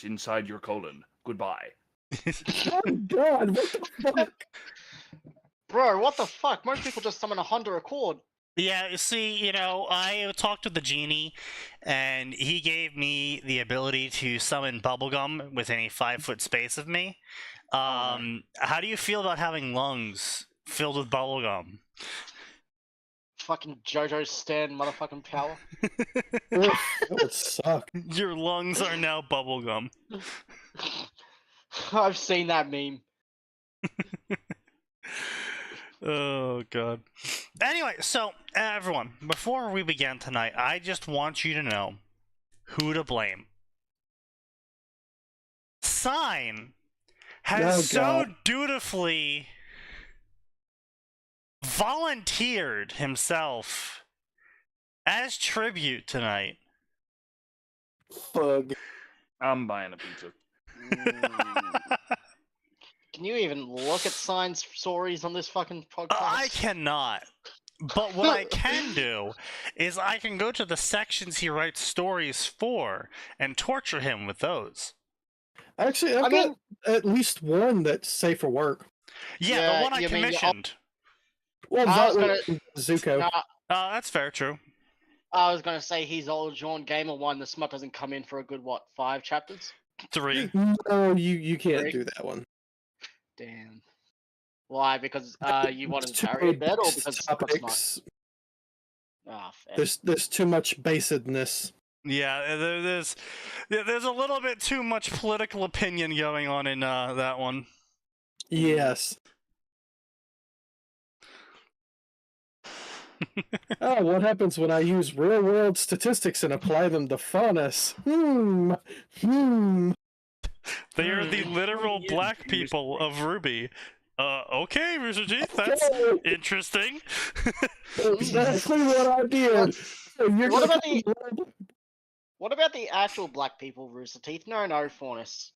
virus inside your colon. Goodbye. Oh God, what the fuck? Bro, what the fuck? Most people just summon a Honda Accord. Yeah, see, I talked to the genie, and he gave me the ability to summon bubblegum within a 5-foot space of me. How do you feel about having lungs filled with bubblegum? Fucking JoJo Stan motherfucking power. That would suck. Your lungs are now bubblegum. I've seen that meme. Oh, God. Anyway, so, everyone, before we begin tonight, I just want you to know who to blame. Sign has so dutifully volunteered himself as tribute tonight. Fug. I'm buying a pizza. Can you even look at Sign's stories on this fucking podcast? I cannot. But what I can do is I can go to the sections he writes stories for and torture him with those. Actually, I've got at least one that's safe for work. Yeah, the one I commissioned. Well, Zuko. That's fair, true. I was gonna say he's old John Gamer one. The smut doesn't come in for a good 5 chapters? 3. No, you can't do that one. Damn. Why? Because you wanted to carry a bed, or because topics. Fair. There's too much basedness. Yeah, there's a little bit too much political opinion going on in that one. Yes. Oh, what happens when I use real-world statistics and apply them to faunus? They are the literal black people of Ruby. Okay, Rooster Teeth, that's interesting. Exactly what I did. What about the actual black people, Rooster Teeth? No, faunus.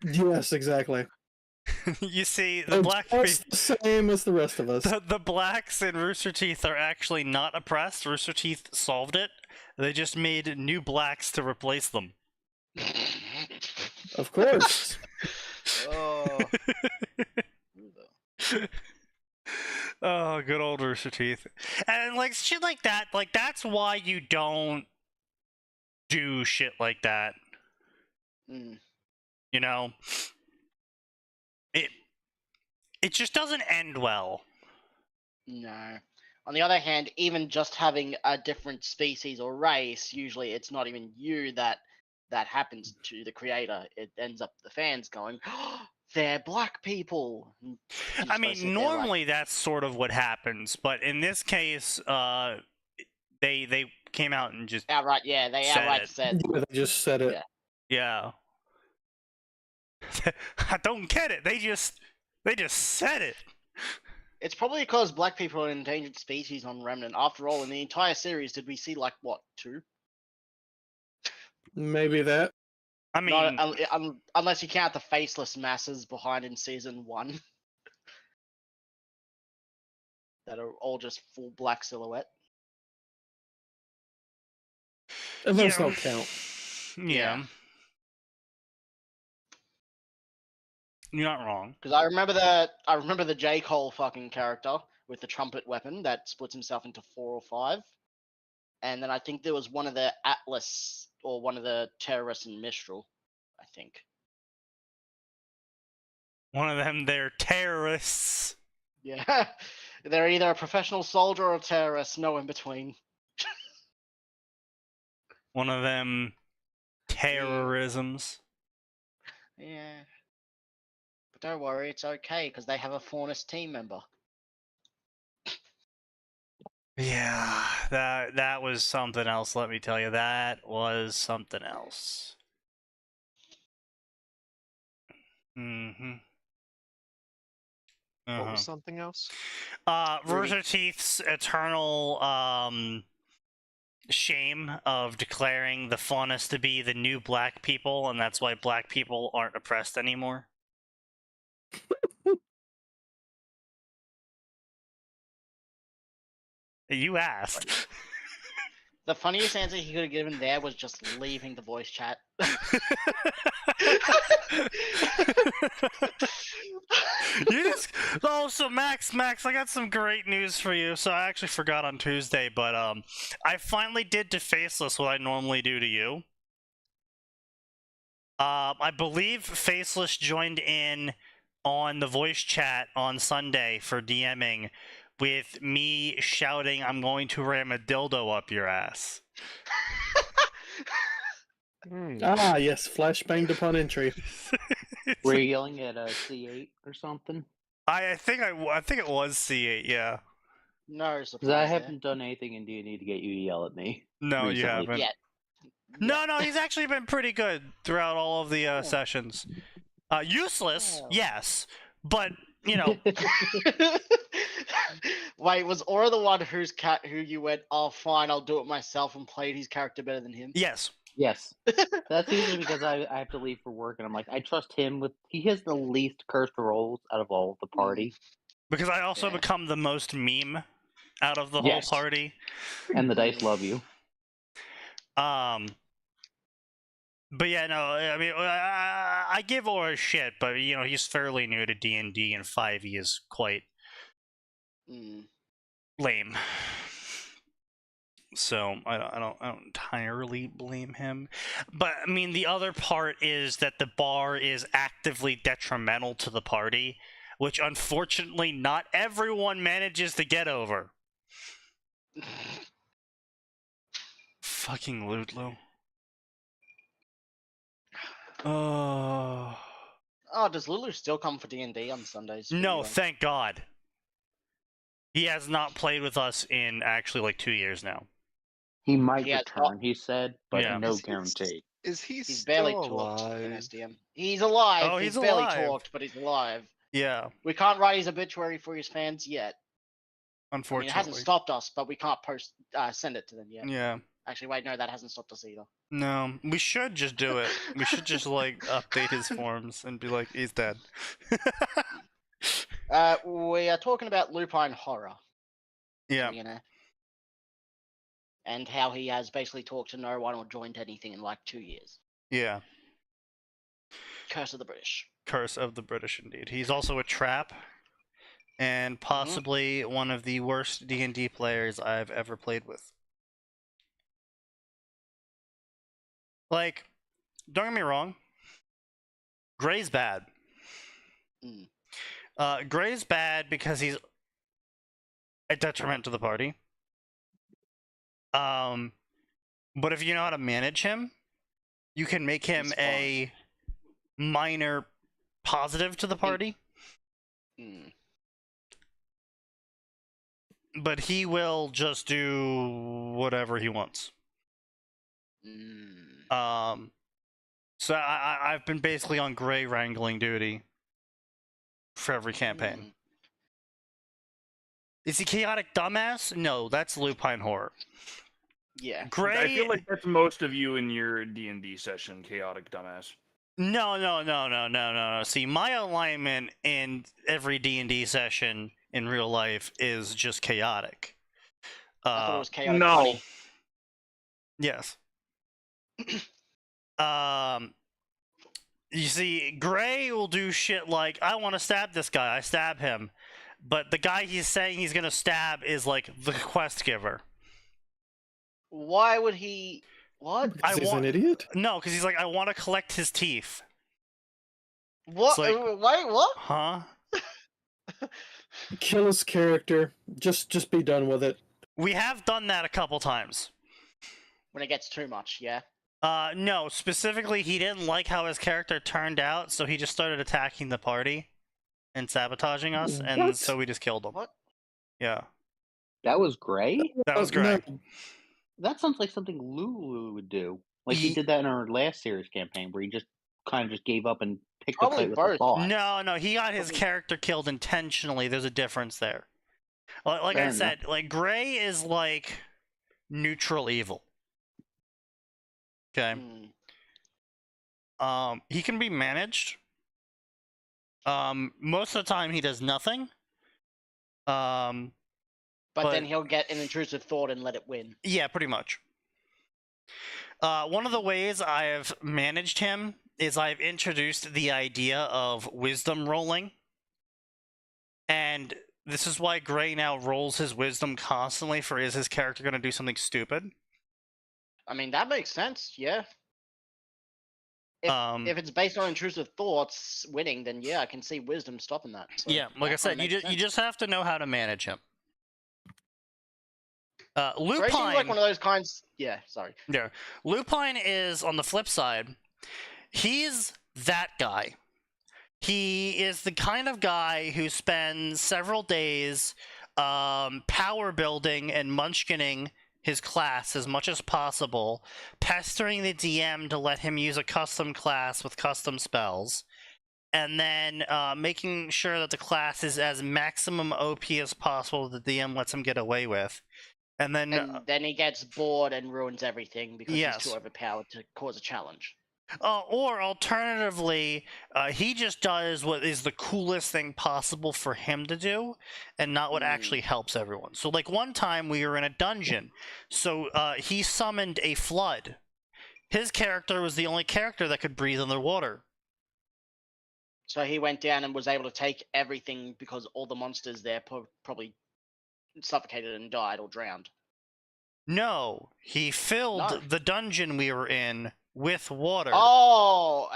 Yes, exactly. You see, the black people the same as the rest of us. The blacks in Rooster Teeth are actually not oppressed. Rooster Teeth solved it. They just made new blacks to replace them. Of course. Oh. Oh, good old Rooster Teeth. And like shit like that, like that's why you don't do shit like that. You know? It just doesn't end well. No. On the other hand, even just having a different species or race, usually it's not even you that happens to the creator. It ends up the fans going, oh, they're black people. I mean, normally that's sort of what happens, but in this case, they came out and just outright, yeah, they outright said. Yeah, they just said it. Yeah. I don't get it. They just said it. It's probably because black people are an endangered species on Remnant. After all, in the entire series, did we see like what, 2? Maybe that. I mean, unless you count the faceless masses behind in season 1, that are all just full black silhouette. And those don't count. Yeah. You're not wrong. Because I remember the J. Cole fucking character with the trumpet weapon that splits himself into 4 or 5. And then I think there was one of the Atlas or one of the terrorists in Mistral, I think. One of them, they're terrorists. Yeah. They're either a professional soldier or a terrorist, no in between. One of them terrorisms. Yeah. But don't worry, it's okay, because they have a faunus team member. Yeah, that was something else, let me tell you. That was something else. What was something else? Rooster Teeth's eternal shame of declaring the faunus to be the new black people, and that's why black people aren't oppressed anymore. You asked. The funniest answer he could have given there was just leaving the voice chat. Oh, so Max, I got some great news for you. So I actually forgot on Tuesday, but I finally did to Faceless what I normally do to you. I believe Faceless joined in on the voice chat on Sunday for DMing with me shouting, "I'm going to ram a dildo up your ass." Ah, yes, flashbanged upon entry. Were you yelling at C8 or something? I think it was C8, yeah. No Because surprise. I there. haven't done anything in D&D to get you to yell at me. No, you recently. haven't. Yet. No, he's actually been pretty good throughout all of the sessions. Useless, Oh. yes, but you know, Wait, was Aura the one who you went, "Oh, fine, I'll do it myself," and played his character better than him? yes. Yes. That's usually because I have to leave for work, and I'm like, I trust him with... He has the least cursed rolls out of all of the party. Because I also Yeah. become the most meme out of the Yes. whole party. And the dice love you. But yeah, no, I mean, I give Aura shit, but you know, he's fairly new to D&D, and 5e is quite lame. So I don't entirely blame him. But I mean, the other part is that the bar is actively detrimental to the party, which unfortunately not everyone manages to get over. Fucking Ludlow. Oh. Oh, does Lulu still come for D&D on Sundays? for No, you? thank God. He has not played with us in actually like 2 years now. He might He has return, he said, but Yeah. no guarantee. Is he He's still barely talked in alive? SDM. He's alive. Oh, he's barely alive. talked, but he's alive. Yeah, We can't write his obituary for his fans yet. I mean, unfortunately. it hasn't stopped us, but we can't send it to them yet. Yeah. Actually, wait, no, that hasn't stopped us either. No, we should just do it. We should just like update his forms and be like, he's dead. We are talking about Lupine Horror. Yeah. You know, and how he has basically talked to no one or joined anything in like 2 years. Yeah. Curse of the British. Curse of the British, indeed. He's also a trap, and possibly one of the worst D&D players I've ever played with. Like, don't get me wrong, Gray's bad. Gray's bad because he's a detriment to the party. But if you know how to manage him, you can make him a minor positive to the party. But he will just do whatever he wants. So I've been basically on Gray wrangling duty for every campaign. Is he chaotic dumbass? No, that's Lupine Horror. Yeah. Gray. I feel like that's most of you in your D&D session, chaotic dumbass. No. See, my alignment in every D&D session in real life is just chaotic. I thought it was chaotic. No. Funny. Yes. You see, Gray will do shit like, I want to stab this guy, I stab him. But the guy he's saying he's gonna stab is like the quest giver. Why would he? What? Because he's an idiot? No, because he's like, I want to collect his teeth. What? It's like- Wait, what? Huh? Kill his character. Just be done with it. We have done that a couple times. When it gets too much, yeah. No, specifically, he didn't like how his character turned out, so he just started attacking the party and sabotaging us, and What? so we just killed him. What? Yeah. That was Gray? That was No, great. That sounds like something Lulu would do. Like he Ye- did that in our last series campaign, where he just kind of just gave up and picked a Probably fight with the both. boss. No, he got his Probably- character killed intentionally. There's a difference there. Like Fair I said, like Gray is like neutral evil. Okay. He can be managed. Most of the time he does nothing. But then he'll get an intrusive thought and let it win. Yeah, pretty much. One of the ways I've managed him is I've introduced the idea of wisdom rolling. And this is why Gray now rolls his wisdom constantly for is his character going to do something stupid? I mean, that makes sense, yeah. If it's based on intrusive thoughts winning, then yeah, I can see wisdom stopping that. So yeah, like I said, you just have to know how to manage him. Lupine, like one of those kinds. Yeah, sorry. Yeah, Lupine is on the flip side. He's that guy. He is the kind of guy who spends several days power building and munchkining his class as much as possible, pestering the DM to let him use a custom class with custom spells, and then making sure that the class is as maximum OP as possible that the DM lets him get away with. And then he gets bored and ruins everything because yes. he's too overpowered to cause a challenge. Or alternatively, he just does what is the coolest thing possible for him to do, and not what actually helps everyone. So, like, one time we were in a dungeon, so he summoned a flood. His character was the only character that could breathe underwater. So he went down and was able to take everything because all the monsters there probably suffocated and died or drowned. No, he filled the dungeon we were in with water. Oh,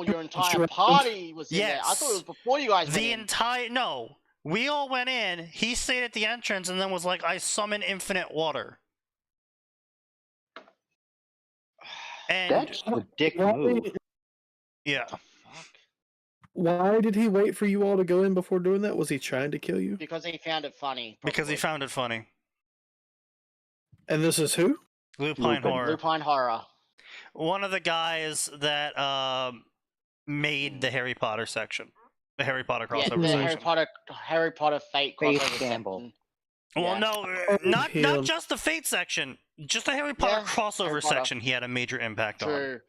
your entire party was in there. I thought it was before you guys went in. No, we all went in, he stayed at the entrance and then was like, I summon infinite water. And that's a dick move. Yeah. Why did he wait for you all to go in before doing that? Was he trying to kill you? Because he found it funny. Probably. Because he found it funny. And this is who? Lupine Horror. Lupine Horror. One of the guys that made the Harry Potter section. The Harry Potter crossover section. Harry Potter Fate crossover Gamble. section. Well, no, not just the Fate section. Just the Harry Potter crossover section he had a major impact on.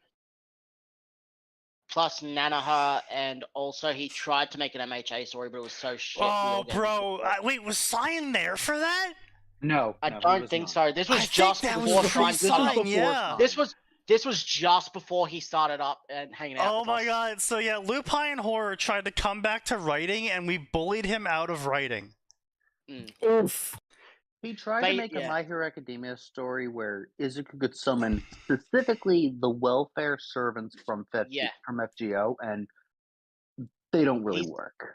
Plus Nanaha, and also he tried to make an MHA story, but it was so shit. Oh, bro. Wait, was Cyan there for that? No. I don't think so. This was just before This was just before he started up and hanging out. Oh my god. So yeah, Lupine Horror tried to come back to writing, and we bullied him out of writing. Oof. He tried to make a My Hero Academia story where Izuku could summon specifically the welfare servants from FGO, and they don't really work.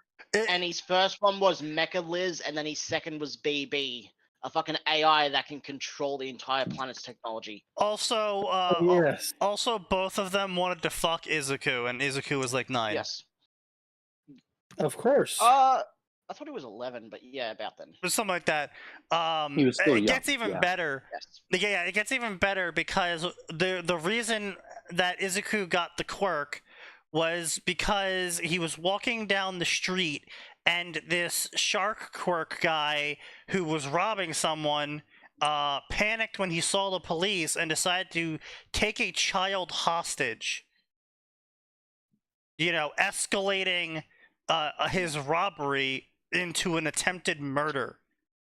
And his first one was Mecha Liz, and then his second was BB, a fucking AI that can control the entire planet's technology. Also, also both of them wanted to fuck Izuku, and Izuku was like 9. Yes. Of course. I thought he was 11, but yeah, about then. Something like that. He was still young. It gets even better. Yes. Yeah, it gets even better because the reason that Izuku got the quirk was because he was walking down the street and this shark quirk guy who was robbing someone panicked when he saw the police and decided to take a child hostage. You know, escalating his robbery into an attempted murder.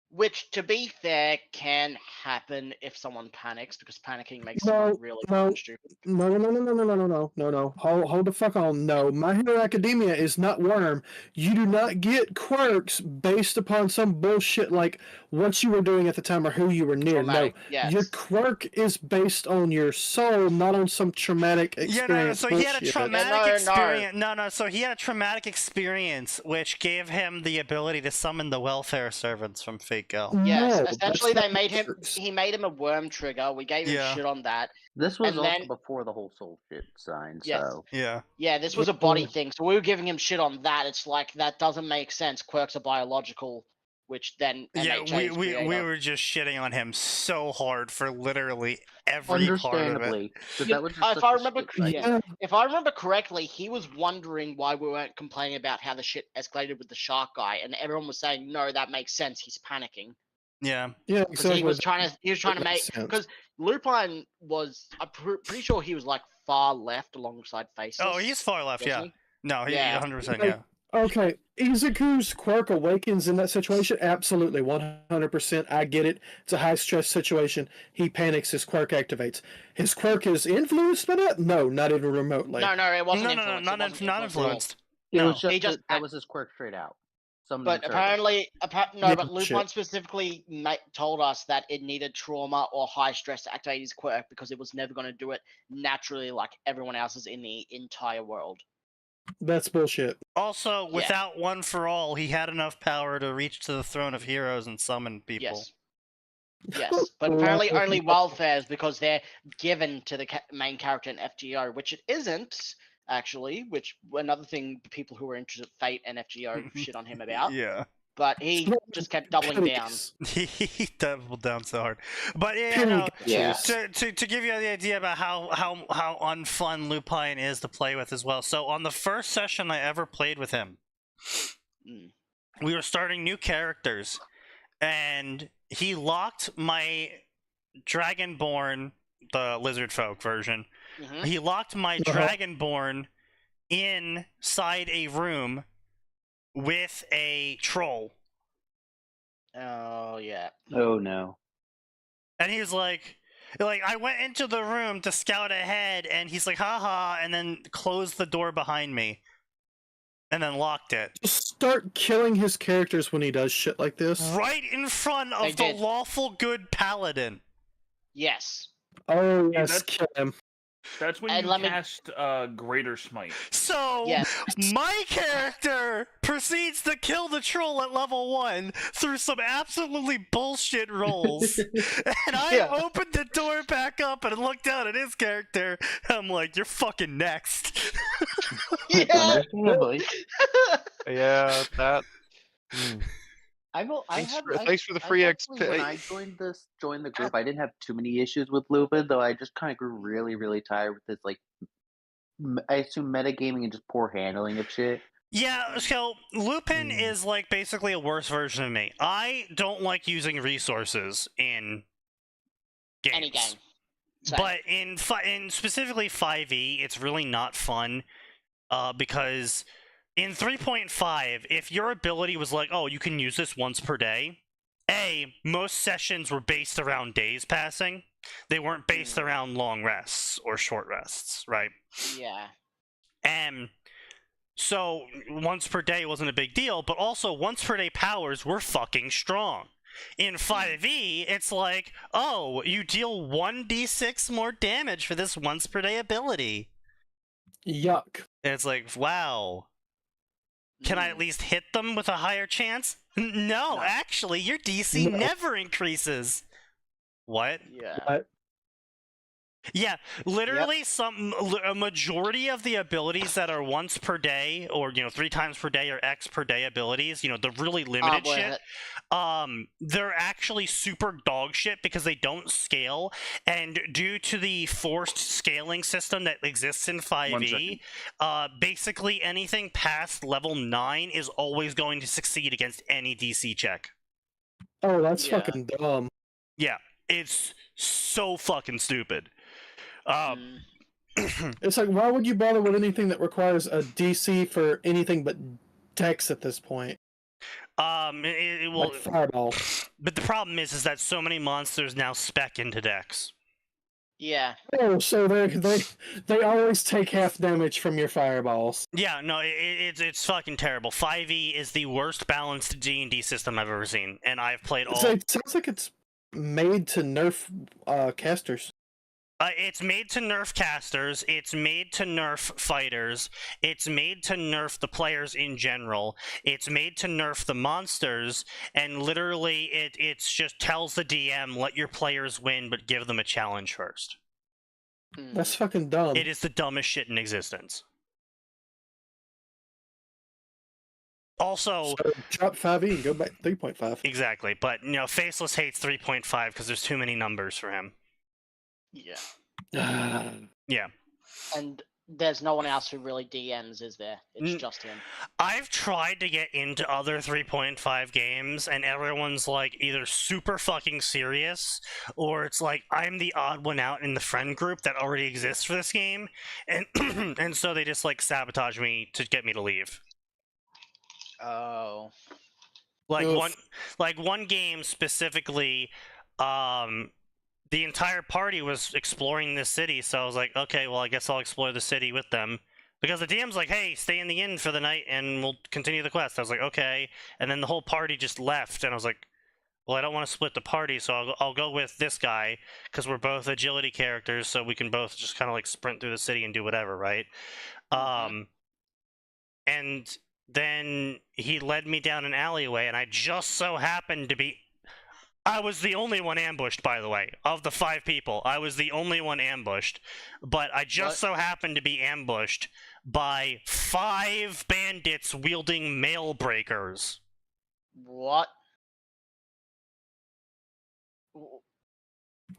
Which, to be fair, can happen if someone panics, because panicking makes someone really stupid. No. Hold the fuck on. No, My Hero Academia is not Worm. You do not get quirks based upon some bullshit like what you were doing at the time or who you were near. Traumatic, Your quirk is based on your soul, not on some traumatic experience. So he had a traumatic experience. So he had a traumatic experience, which gave him the ability to summon the welfare servants from Fate Go. Yes, essentially he made him a worm trigger. We gave him shit on that. This was also before the whole soul shit sign, so... Yeah, this was a body thing, so we were giving him shit on that. It's like, that doesn't make sense. Quirks are biological, which then... we were just shitting on him so hard for literally every part of it. If I remember correctly, he was wondering why we weren't complaining about how the shit escalated with the shark guy, and everyone was saying, no, that makes sense, he's panicking. Yeah, exactly. He was trying to make, because Lupine was, I'm pretty sure he was like far left alongside Faceless. Oh, he's far left, yeah. He? No, he 100%, yeah. Okay, Izuku's quirk awakens in that situation. Absolutely, 100%. I get it. It's a high stress situation. He panics. His quirk activates. His quirk is influenced by that? No, not even remotely. No, it wasn't No, influenced. not It wasn't not influenced at all. influenced. It No. was just He just that was his quirk straight out. But apparently, but Yeah, Lupin shit. specifically told us that it needed trauma or high stress to activate his quirk because it was never going to do it naturally like everyone else's in the entire world. That's bullshit. Also, without One for All, he had enough power to reach to the throne of heroes and summon people. Yes, but apparently only welfares because they're given to the main character in FGO, which it isn't, actually, which another thing people who are interested in Fate and FGO shit on him about. Yeah. But he just kept doubling down. He doubled down so hard. But yeah, to give you the idea about how unfun Lupine is to play with as well. So on the first session I ever played with him, we were starting new characters, and he locked my Dragonborn, the lizard folk version. He locked my Dragonborn inside a room with a troll. Oh, yeah. Oh, no. And he was like, I went into the room to scout ahead, and he's like, haha, and then closed the door behind me. And then locked it. Just start killing his characters when he does shit like this. Right in front of the lawful good paladin. Yes. Oh, yes, kill him. That's when you cast Greater Smite. So, my character proceeds to kill the troll at level 1 through some absolutely bullshit rolls. And I opened the door back up and looked down at his character. I'm like, you're fucking next. Yeah. Yeah, that... Thanks for the free XP. When I joined the group, I didn't have too many issues with Lupin, though I just kind of grew really, really tired with his, like, I assume metagaming and just poor handling of shit. Yeah, so Lupin is like basically a worse version of me. I don't like using resources in games. Any game. But in specifically 5e, it's really not fun because in 3.5, if your ability was like, oh, you can use this once per day, most sessions were based around days passing. They weren't based around long rests or short rests, right? Yeah. And so once per day wasn't a big deal, but also once per day powers were fucking strong. In 5e, it's like, oh, you deal 1d6 more damage for this once per day ability. Yuck. And it's like, wow. Can I at least hit them with a higher chance? No, actually, your DC never increases. What? Yeah. Yeah, literally a majority of the abilities that are once per day or, 3 times per day or X per day abilities, the really limited shit, they're actually super dog shit because they don't scale, and due to the forced scaling system that exists in 5e, basically anything past level 9 is always going to succeed against any DC check. Oh, that's fucking dumb. Yeah, it's so fucking stupid. It's like, why would you bother with anything that requires a DC for anything but Dex at this point? It will. Like Fireball. But the problem is that so many monsters now spec into Dex. Yeah. Oh, so they always take half damage from your fireballs. Yeah, no, it's fucking terrible. 5e is the worst balanced D&D system I've ever seen, and I've played all. It sounds like it's made to nerf casters. It's made to nerf casters, it's made to nerf fighters, it's made to nerf the players in general, it's made to nerf the monsters, and literally it's just tells the DM, let your players win, but give them a challenge first. That's fucking dumb. It is the dumbest shit in existence. Also, so drop 5e and go back to 3.5. Exactly, but Faceless hates 3.5 because there's too many numbers for him. Yeah. Yeah. And there's no one else who really DMs, is there? It's just him. I've tried to get into other 3.5 games, and everyone's like either super fucking serious, or it's like I'm the odd one out in the friend group that already exists for this game, and and so they just like sabotage me to get me to leave. Oh. Like one game specifically, the entire party was exploring this city, so I was like, okay, well, I guess I'll explore the city with them. Because the DM's like, hey, stay in the inn for the night and we'll continue the quest. I was like, okay. And then the whole party just left, and I was like, well, I don't want to split the party, so I'll go with this guy, because we're both agility characters, so we can both just kind of like sprint through the city and do whatever, right? And then he led me down an alleyway, and I just so happened to be... I was the only one ambushed, by the way. Of the 5 people, I was the only one ambushed. But I just so happened to be ambushed by 5 bandits wielding mail breakers. What?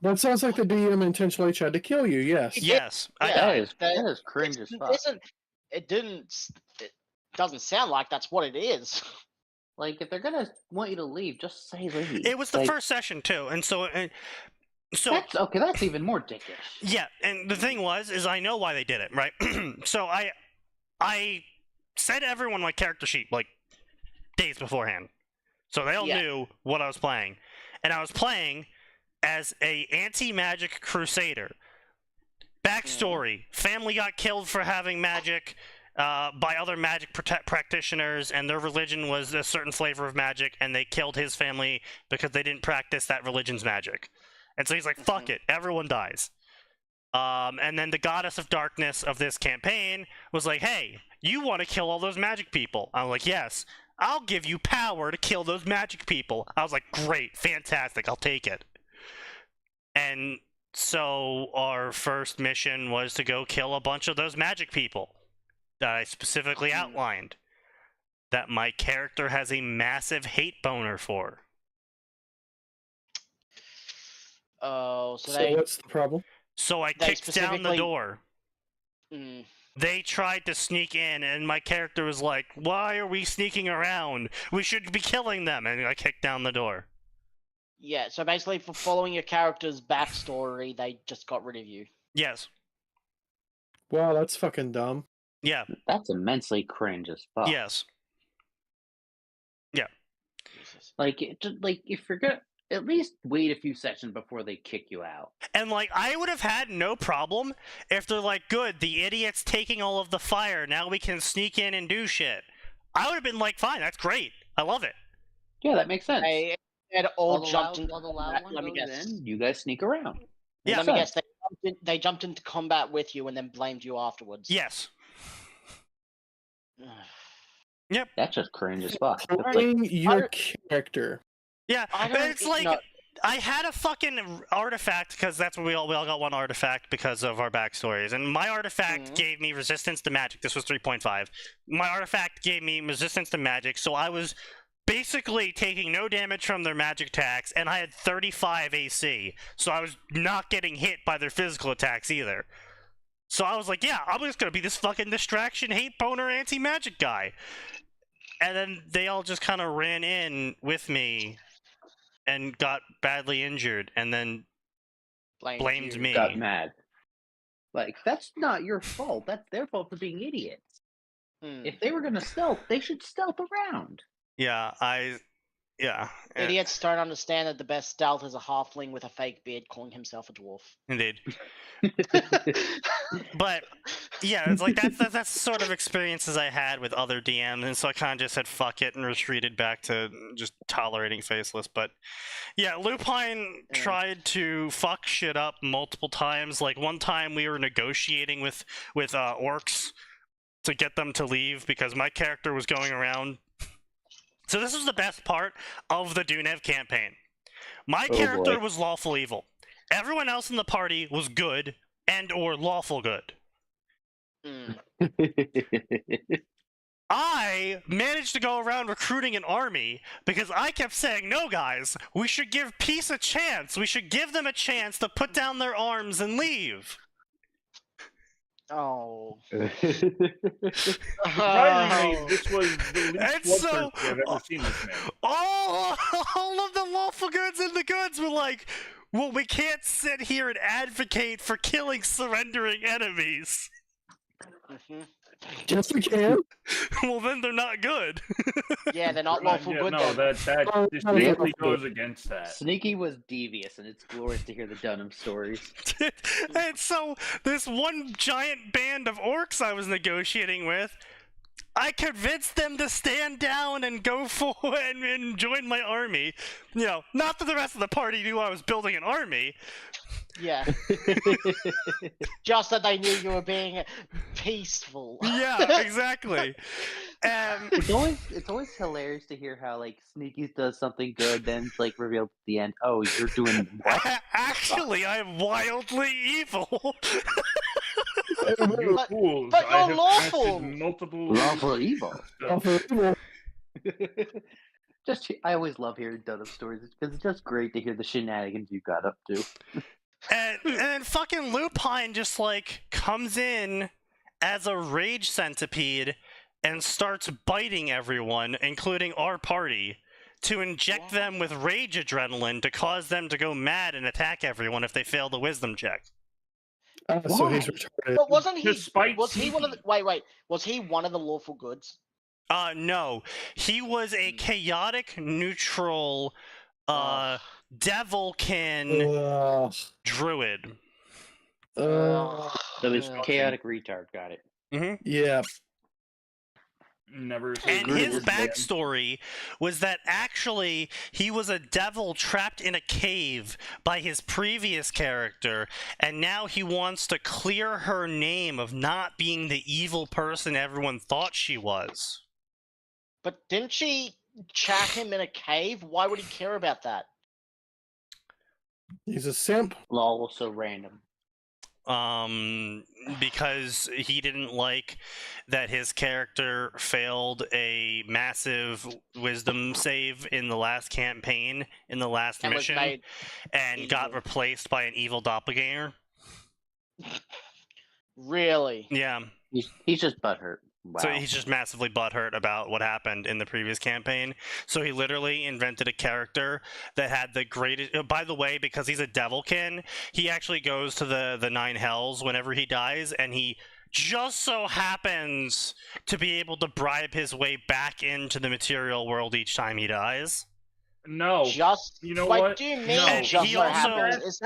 That sounds like the DM intentionally tried to kill you, yes. Yes. That is cringe as fuck. It doesn't sound like that's what it is. Like, if they're gonna want you to leave, just say leave. It was the first session too, and so that's okay. That's even more dickish. Yeah, and the thing is I know why they did it, right? So I said to everyone my character sheet like days beforehand, so they all knew what I was playing, and I was playing as a anti-magic crusader. Backstory: family got killed for having magic. By other magic practitioners, and their religion was a certain flavor of magic, and they killed his family because they didn't practice that religion's magic. And so he's like, fuck it, everyone dies. And then the goddess of darkness of this campaign was like, hey, you want to kill all those magic people? I'm like, yes, I'll give you power to kill those magic people. I was like, great, fantastic, I'll take it. And so our first mission was to go kill a bunch of those magic people that I specifically outlined, that my character has a massive hate boner for. Oh, so what's the problem? So I kicked down the door. They tried to sneak in, and my character was like, why are we sneaking around? We should be killing them, and I kicked down the door. Yeah, so basically for following your character's backstory, they just got rid of you. Yes. Wow, that's fucking dumb. Yeah. That's immensely cringe as fuck. Yes. Yeah. Like, if you're gonna at least wait a few sessions before they kick you out. And like, I would have had no problem if they're like, good, the idiot's taking all of the fire, now we can sneak in and do shit. I would have been like, fine, that's great. I love it. Yeah, that makes sense. They had all jumped into combat. Let me guess. You guys sneak around. Yeah. Let me guess. They jumped into combat with you and then blamed you afterwards. Yes. Yep. That's just cringe as fuck. Playing your character. Yeah, but it's like, I had a fucking artifact, because that's what we all got one artifact because of our backstories, and my artifact gave me resistance to magic. This was 3.5. My artifact gave me resistance to magic, so I was basically taking no damage from their magic attacks, and I had 35 AC, so I was not getting hit by their physical attacks either. So I was like, yeah, I'm just gonna be this fucking distraction, hate boner, anti-magic guy. And then they all just kind of ran in with me and got badly injured, and then blamed me. Got mad. Like, that's not your fault. That's their fault for being idiots. If they were gonna stealth, they should stealth around. Yeah, yeah. Idiots don't understand that the best stealth is a halfling with a fake beard calling himself a dwarf. Indeed. But yeah, it's like that's the sort of experiences I had with other DMs, and so I kind of just said fuck it and retreated back to just tolerating Faceless. But yeah, Lupine tried to fuck shit up multiple times. Like one time we were negotiating with orcs to get them to leave because my character was going around. So this was the best part of the Dunev campaign. My character was lawful evil. Everyone else in the party was good and or lawful good. I managed to go around recruiting an army because I kept saying, no guys, we should give peace a chance. We should give them a chance to put down their arms and leave. Oh. Surprisingly, this was the least bloodthirsty I've ever seen this man. All of the lawful goods and the goods were like, well, we can't sit here and advocate for killing surrendering enemies. Yes, we can. Well, then they're not good. Yeah, they're not lawful good. No, then. that distinctly goes against that. Sneaky was devious, and it's glorious to hear the Dunham stories. And so, this one giant band of orcs I was negotiating with, I convinced them to stand down and go for and join my army. You know, not that the rest of the party knew I was building an army. Yeah. Just that they knew you were being peaceful. Yeah, exactly. It's always hilarious to hear how like Sneaky does something good, then it's like revealed at the end, oh, you're doing what? Actually, I'm wildly evil. You fools! but I you're have lawful. casted multiple Lawful evil. Lawful evil. I always love hearing Dunham stories because it's just great to hear the shenanigans you got up to. And then fucking Lupine just like comes in as a rage centipede and starts biting everyone, including our party, to inject them with rage adrenaline to cause them to go mad and attack everyone if they fail the wisdom check. So he's retarded. But wasn't he? Despite Was he one of the? Wait. Was he one of the lawful goods? No. He was a chaotic neutral devilkin druid. So his chaotic retard got it. Mm-hmm. Yeah. Never. And his backstory was that actually he was a devil trapped in a cave by his previous character, and now he wants to clear her name of not being the evil person everyone thought she was. But didn't she chat him in a cave? Why would he care about that? He's a simp. Lol, so random. Because he didn't like that his character failed a massive wisdom save in the last campaign, in the last mission, and got replaced by an evil doppelganger. Really? Yeah. He's just butthurt. Wow. So he's just massively butthurt about what happened in the previous campaign. So he literally invented a character that had the greatest... By the way, because he's a devilkin, he actually goes to the Nine Hells whenever he dies, and he just so happens to be able to bribe his way back into the material world each time he dies. No. Just you know what? what? Do you mean? No.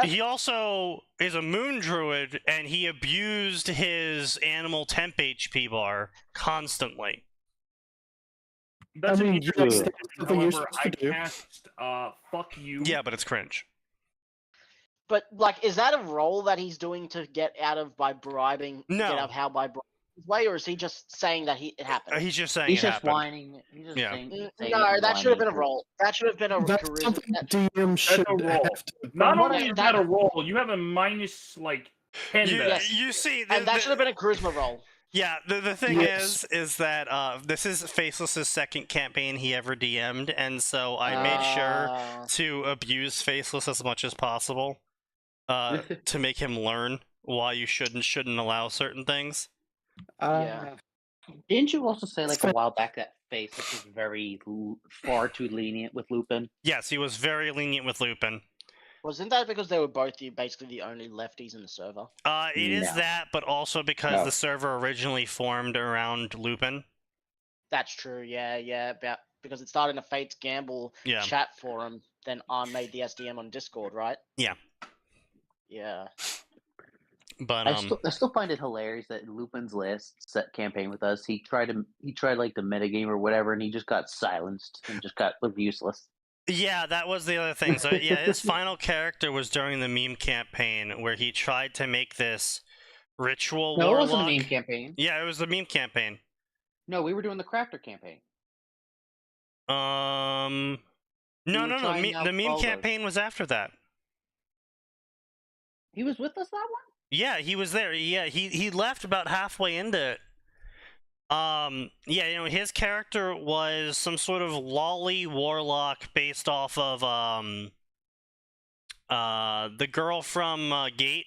He also is a moon druid, and he abused his animal temp HP bar constantly. That's I mean, an interesting yes, thing. that's However, something I you're supposed cast fuck you. Yeah, but it's cringe. But like, is that a role that he's doing to get out of by bribing? No. Get out of how by bribing his way, or is he just saying that it happened? He's just saying He's it just happened. whining. He's just saying No, and that should have been a whining. role. That should have been a That's charisma. something DM should That's a roll. have to. Not What only if is that- that a roll, you have a minus like 10 to that. You see, And that should have been a charisma role. Yeah, the thing Yes. is that this is Faceless's second campaign he ever DM'd, and so I made sure to abuse Faceless as much as possible to make him learn why you shouldn't allow certain things. Yeah. Didn't you also say like a while back that Faceless was very far too lenient with Lupin? Yes, he was very lenient with Lupin. Wasn't that because they were both basically the only lefties in the server? It is No. that, but also because No. the server originally formed around Lupin. That's true. Yeah. Because it started in a Fates Gamble Yeah. chat forum. Then I made the SDM on Discord, right? Yeah. Yeah. But I still find it hilarious that in Lupin's last set campaign with us, he tried like the metagame or whatever, and he just got silenced and just got useless. yeah, that was the other thing. So yeah, his final character was during the meme campaign where he tried to make this ritual No, it warlock. wasn't a meme campaign. Yeah, it was the meme campaign. No, we were doing the Crafter campaign. No. were trying out The meme all those. campaign was after that. He was with us that one? Yeah, he was there. Yeah, he left about halfway into it. Yeah, you know, his character was some sort of lolly warlock based off of the girl from Gate.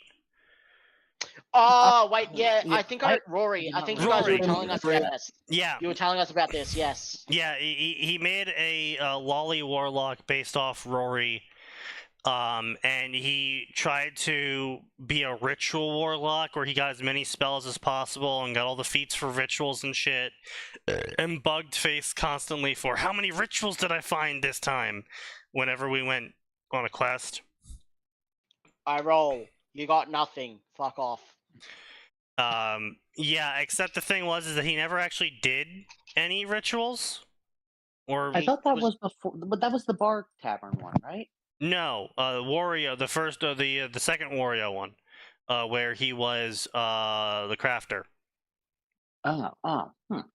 Oh wait, yeah. yeah, I think Rory. I think you guys were Rory. telling us about this. Yeah. You were telling us about this. Yes. Yeah, he made a lolly warlock based off Rory. And he tried to be a ritual warlock where he got as many spells as possible and got all the feats for rituals and shit, and bugged face constantly for how many rituals did I find this time whenever we went on a quest. I roll. You got nothing. Fuck off. Yeah, except the thing was that he never actually did any rituals. Or I thought that was before, but that was the Bar Tavern one, right? No, Wario, the first, the second Wario one, where he was the crafter.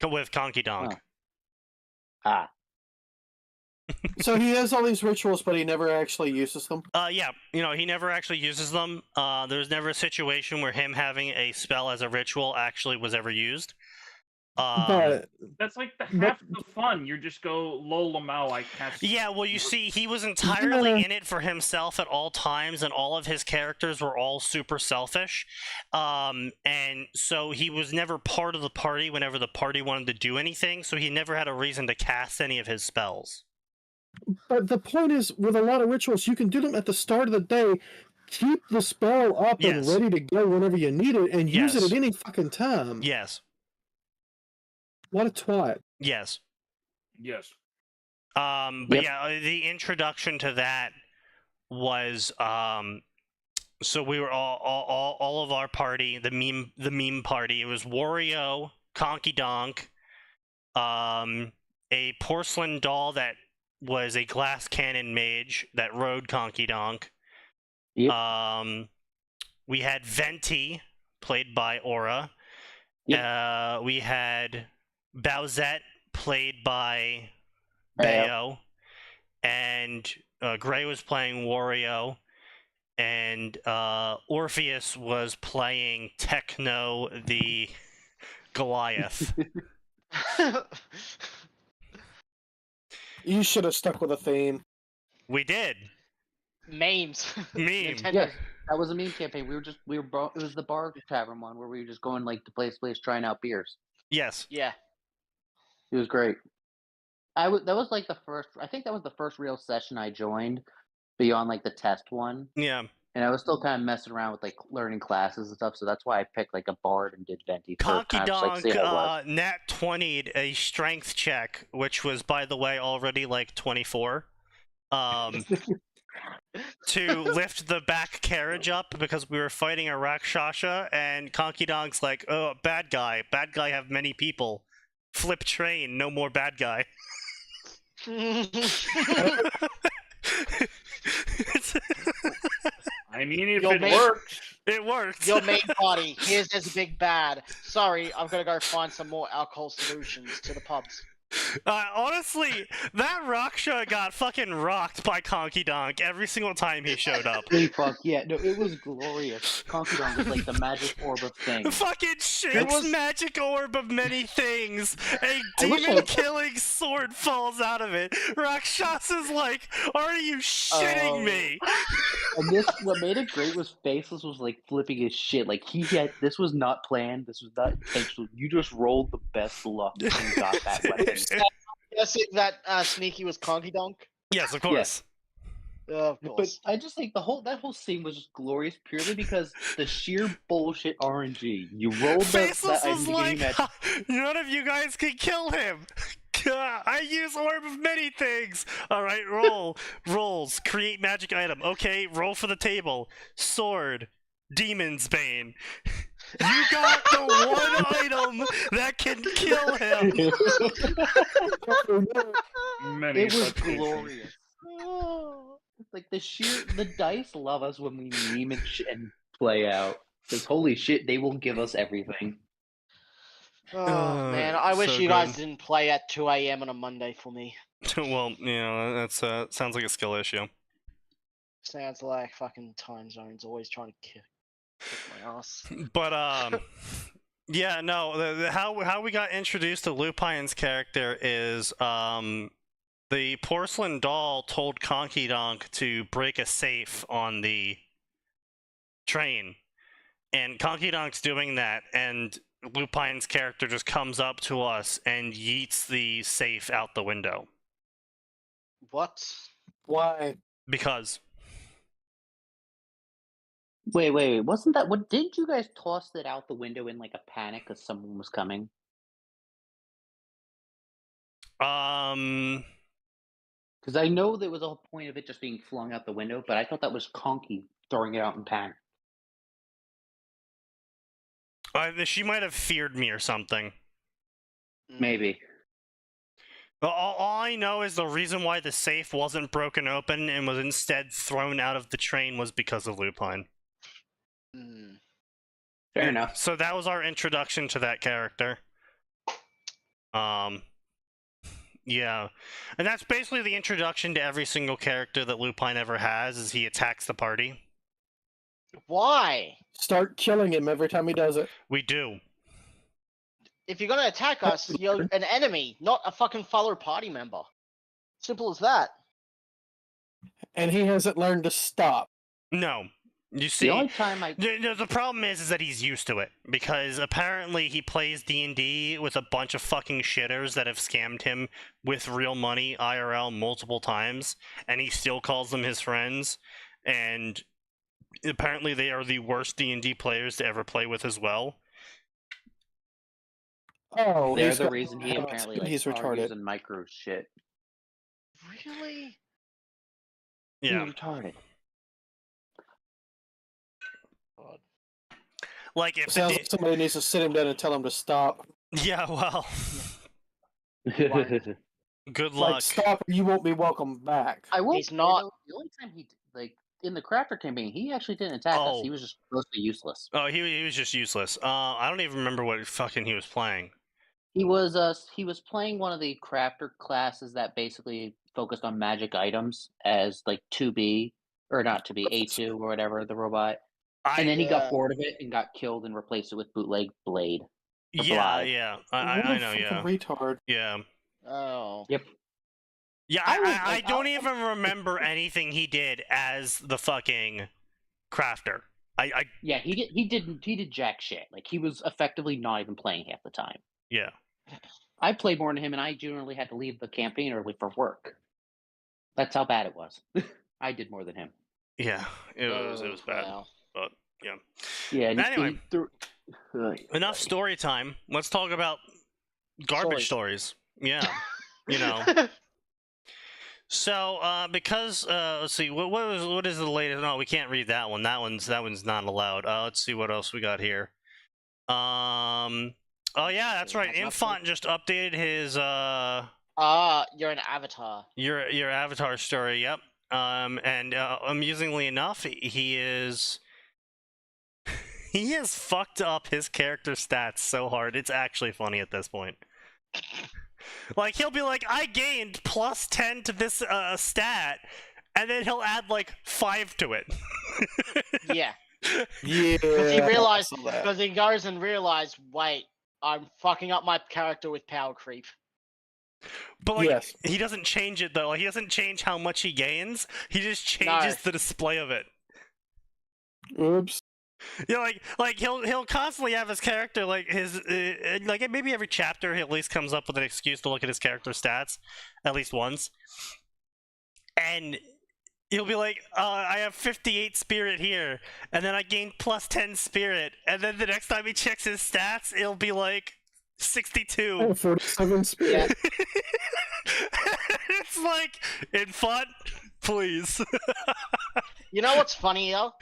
With Conky Donk. So he has all these rituals, but he never actually uses them? Yeah, he never actually uses them. There's never a situation where him having a spell as a ritual actually was ever used. But that's like half the fun. You just go Lolamau, I cast. Yeah, well, you see, he was entirely in it for himself at all times, and all of his characters were all super selfish. And so he was never part of the party whenever the party wanted to do anything, so he never had a reason to cast any of his spells. But the point is, with a lot of rituals, you can do them at the start of the day, keep the spell up and ready to go whenever you need it, and use it at any fucking time. Yes. What a twat. Yes. Yes. But yeah, the introduction to that was so we were all of our party, the meme party. It was Wario, Conky Donk, a porcelain doll that was a glass cannon mage that rode Conky Donk. Yep. We had Venti, played by Aura. Yep. We had Bowsette, played by Bayo, and Gray was playing Wario, and Orpheus was playing Techno the Goliath. You should have stuck with a theme. We did. Memes. Memes. Yes, that was a meme campaign. It was the Bar Tavern one where we were just going like to place trying out beers. Yes. Yeah. It was great. That was like the first. I think that was the first real session I joined beyond like the test one. Yeah. And I was still kind of messing around with like learning classes and stuff, so that's why I picked like a bard and did Venti. Conky Donk nat 20'd a strength check, which was, by the way, already like 24. To lift the back carriage up because we were fighting a Rakshasa, and Conky Donk's like, oh, bad guy have many people. Flip train, no more bad guy. I mean, if it works. It works. Your main party, here's this big bad. Sorry, I'm gonna go find some more alcohol solutions to the pubs. Honestly, that Raksha got fucking rocked by Conky Donk every single time he showed up. Fuck yeah, no, it was glorious. Conky Donk was like the magic orb of things. Fucking shit's magic orb of many things. A demon-killing sword falls out of it. Rakshasa's like, are you shitting me? And what made it great was Faceless was like flipping his shit. Like this was not planned. This was not intentional. You just rolled the best luck and got that weapon. Guessing that Sneaky was Conky Donk? Yes, of course. Of course. But I just think that whole scene was just glorious purely because the sheer bullshit RNG. You rolled Faceless was like, none of you guys can kill him. I use orb of many things. All right, rolls. Create magic item. Okay, roll for the table. Sword. Demon's Bane. You got the one item that can kill him. It was glorious. Like the dice love us when we meme and play out. Because holy shit, they will give us everything. Oh man, I wish you guys didn't play at 2 a.m. on a Monday for me. Well, that's sounds like a skill issue. Sounds like fucking time zones always trying to kick my ass. But yeah, no. How we got introduced to Lupine's character is the porcelain doll told Conky Donk to break a safe on the train, and Conky Donk's doing that, and Lupine's character just comes up to us and yeets the safe out the window. What? Why? Because. Wait. Wasn't that what? Didn't you guys toss it out the window in like a panic because someone was coming? Because I know there was a whole point of it just being flung out the window, but I thought that was Conky throwing it out in panic. she might have feared me or something. Maybe. All I know is the reason why the safe wasn't broken open and was instead thrown out of the train was because of Lupine. Fair enough. So that was our introduction to that character. Yeah. And that's basically the introduction to every single character that Lupine ever has, is he attacks the party. Why? Start killing him every time he does it. We do. If you're gonna attack us, you're an enemy, not a fucking fellow party member. Simple as that. And he hasn't learned to stop. No. You see, the only time the problem is that he's used to it, because apparently he plays D&D with a bunch of fucking shitters that have scammed him with real money IRL multiple times, and he still calls them his friends, and apparently they are the worst D&D players to ever play with as well. Oh, they're the reason he apparently he's retarded and micro shit. Really? Yeah. He's retarded. Like if sounds like somebody needs to sit him down and tell him to stop. Yeah, well. Good luck. Like, stop, or you won't be welcome back. I won't. He's not. The only time he in the crafter campaign, he actually didn't attack us. He was just mostly useless. Oh, he was just useless. I don't even remember what fucking he was playing. He was playing one of the crafter classes that basically focused on magic items as like 2B or not 2B, A2 or whatever, the robot. And then he got bored of it and got killed and replaced it with bootleg Blade. Yeah. I know, yeah. Retard. Yeah. Oh. Yep. Yeah, I don't even remember anything he did as the fucking crafter. Yeah, he did jack shit. Like, he was effectively not even playing half the time. Yeah. I played more than him, and I generally had to leave the campaign early for work. That's how bad it was. I did more than him. Yeah, it was bad. Wow. But yeah. Yeah. Anyway, enough story time. Let's talk about garbage stories. Yeah, you know. So, because let's see, what is the latest? No, we can't read that one. That one's not allowed. Let's see what else we got here. Oh yeah, that's right. Infant just updated his you're an avatar. Your avatar story. Yep. And amusingly enough, he has fucked up his character stats so hard. It's actually funny at this point. Like, he'll be like, I gained plus 10 to this stat, and then he'll add like 5 to it. Yeah. Yeah. Because he goes and realizes, wait, I'm fucking up my character with power creep. But like, he doesn't change it though. Like, he doesn't change how much he gains. He just changes the display of it. Oops. Yeah, like he'll constantly have his character like his like maybe every chapter he at least comes up with an excuse to look at his character stats at least once, and he'll be like, I have 58 spirit here, and then I gained plus 10 spirit, and then the next time he checks his stats, it'll be like 62. Oh, 47 spirit. It's like, in fun, please. You know what's funny, though?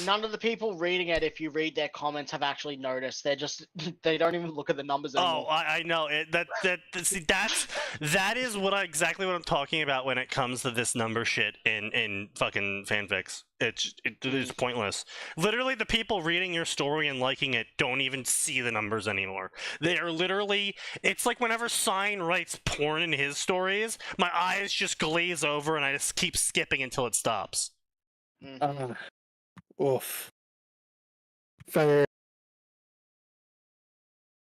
None of the people reading it, if you read their comments, have actually noticed. They don't even look at the numbers anymore. Oh, I know. See, that is exactly what I'm talking about when it comes to this number shit in fucking fanfics. It is pointless. Literally, the people reading your story and liking it don't even see the numbers anymore. They are literally... It's like whenever Sign writes porn in his stories, my eyes just glaze over and I just keep skipping until it stops. Oof. Fair.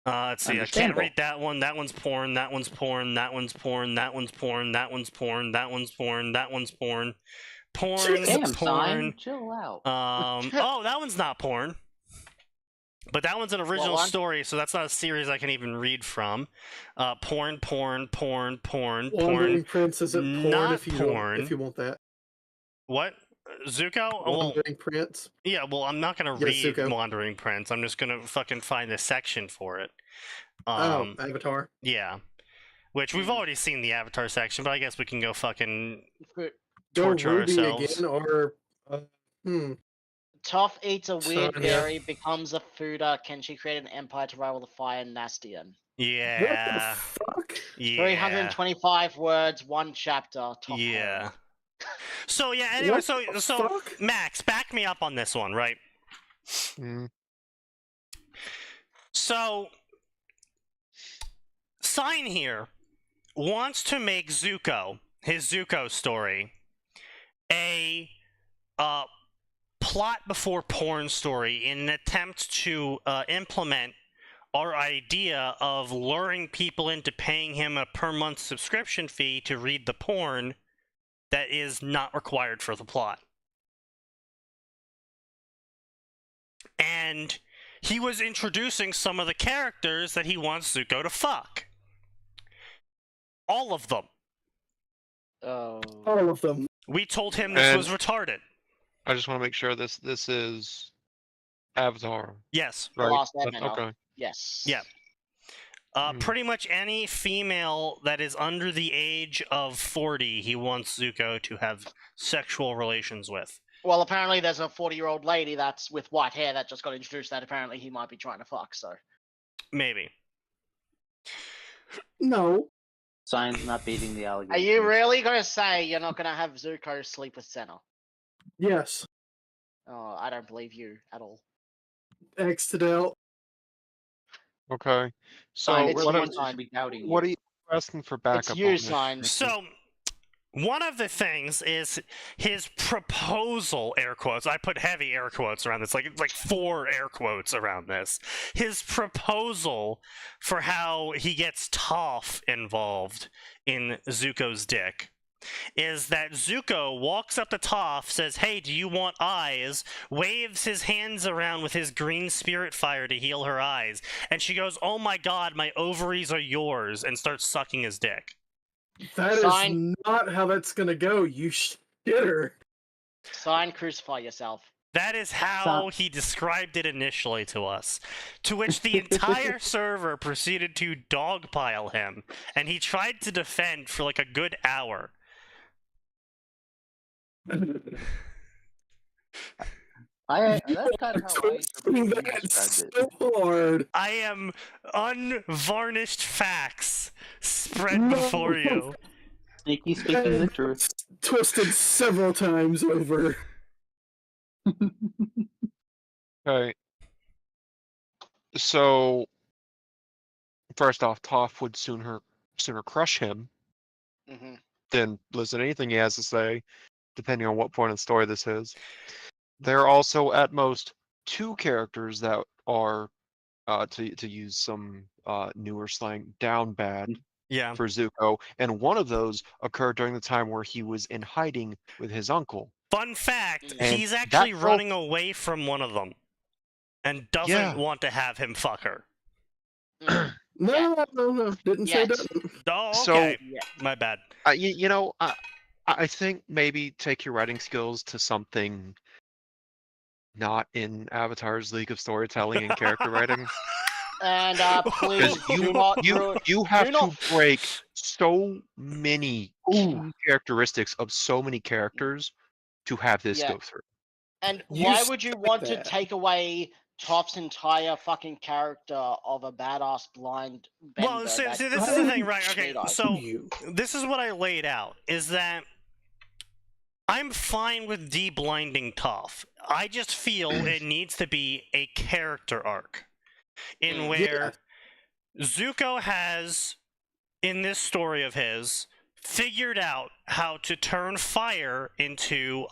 Let's see. I can't read that one. That one's porn. That one's porn. That one's porn. That one's porn. That one's porn. That one's porn. That one's porn. Porn. Damn, porn. Chill out. Oh, that one's not porn. But that one's an original story, so that's not a series I can even read from. Porn. Wandering Prince isn't porn not if you porn. If you want that. What? Zuko? Wandering Prince. Yeah, well, I'm not gonna Yes, read Zuko. Wandering Prince. I'm just gonna fucking find the section for it. Avatar. Yeah. Which we've already seen the Avatar section, but I guess we can go fucking torture Ruby ourselves. again, or Toph eats a weird Sonya. berry, becomes a Fuda. Can she create an empire to rival the Fire Nastian? Yeah. What the fuck? Yeah. 325 words, 1 chapter. Top Yeah. So yeah. Anyway, What so the so fuck? Max, back me up on this one, right? So, Sign here wants to make Zuko, his Zuko story, a plot before porn story in an attempt to implement our idea of luring people into paying him a per month subscription fee to read the porn that is not required for the plot. And he was introducing some of the characters that he wants Zuko to fuck. All of them. Oh. All of them. We told him this was retarded. I just want to make sure this is Avatar. Yes. The Right? Last Airbender. Okay. Yes. Yeah. Pretty much any female that is under the age of 40, he wants Zuko to have sexual relations with. Well, apparently there's a 40-year-old lady that's with white hair that just got introduced that apparently he might be trying to fuck, so. Maybe. No. Sign's not beating the allegation. Are you really going to say you're not going to have Zuko sleep with Senna? Yes. Oh, I don't believe you at all. Extadel. Okay. So Sign, it's what you, are, Sign. what are you asking for backup? It's you, on this, Sign. Nikki? So, one of the things is his proposal, air quotes. I put heavy air quotes around this, like 4 air quotes around this. His proposal for how he gets Toph involved in Zuko's dick is that Zuko walks up to Toph, says, "Hey, do you want eyes?" waves his hands around with his green spirit fire to heal her eyes, and she goes, "Oh my god, my ovaries are yours," and starts sucking his dick. That is not how that's gonna go, you shitter. Sign, crucify yourself. That is how he described it initially to us, to which the entire server proceeded to dogpile him, and he tried to defend for like a good hour. That's kind of how I interpreted what you That's described so hard. I am unvarnished facts spread before you. Sneaky speaking the truth. Twisted several times over. Okay. So first off, Toph would sooner crush him than listen to anything he has to say, depending on what point of the story this is. There are also at most 2 characters that are, to use some newer slang, down bad for Zuko, and one of those occurred during the time where he was in hiding with his uncle. Fun fact, And he's actually running away from one of them and doesn't want to have him fuck her. No, didn't say that. Oh, So- okay. My bad. I think maybe take your writing skills to something not in Avatar's League of Storytelling and character writing. And please You have to break so many key characteristics of so many characters to have this go through. And why would you want to take away Toph's entire fucking character of a badass blind bender? Well, see, this is the thing, right? Okay, so this is what I laid out, is that I'm fine with de-blinding Toph. I just feel it needs to be a character arc in where Zuko has, in this story of his, figured out how to turn fire into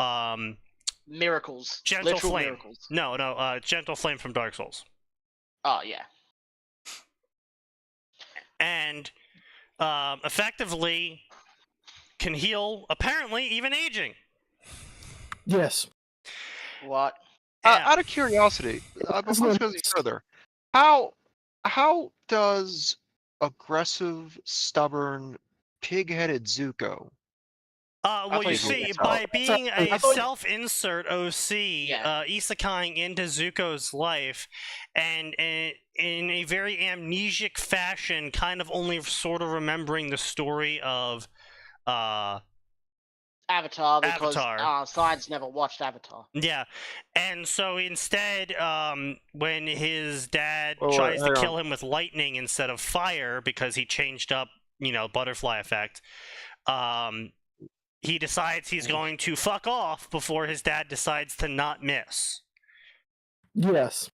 miracles. Gentle Literal Flame. Miracles. No, Gentle Flame from Dark Souls. Oh, yeah. And effectively can heal, apparently, even aging. Yes. What? Out of curiosity, before this goes any further, how does aggressive, stubborn, pig-headed Zuko Well, you see, by being a self-insert OC, isekaiing into Zuko's life, and in a very amnesic fashion, kind of only sort of remembering the story of Avatar, because Science never watched Avatar. Yeah, and so instead, when his dad tries to kill him with lightning instead of fire because he changed up, butterfly effect, he decides he's going to fuck off before his dad decides to not miss. Yes.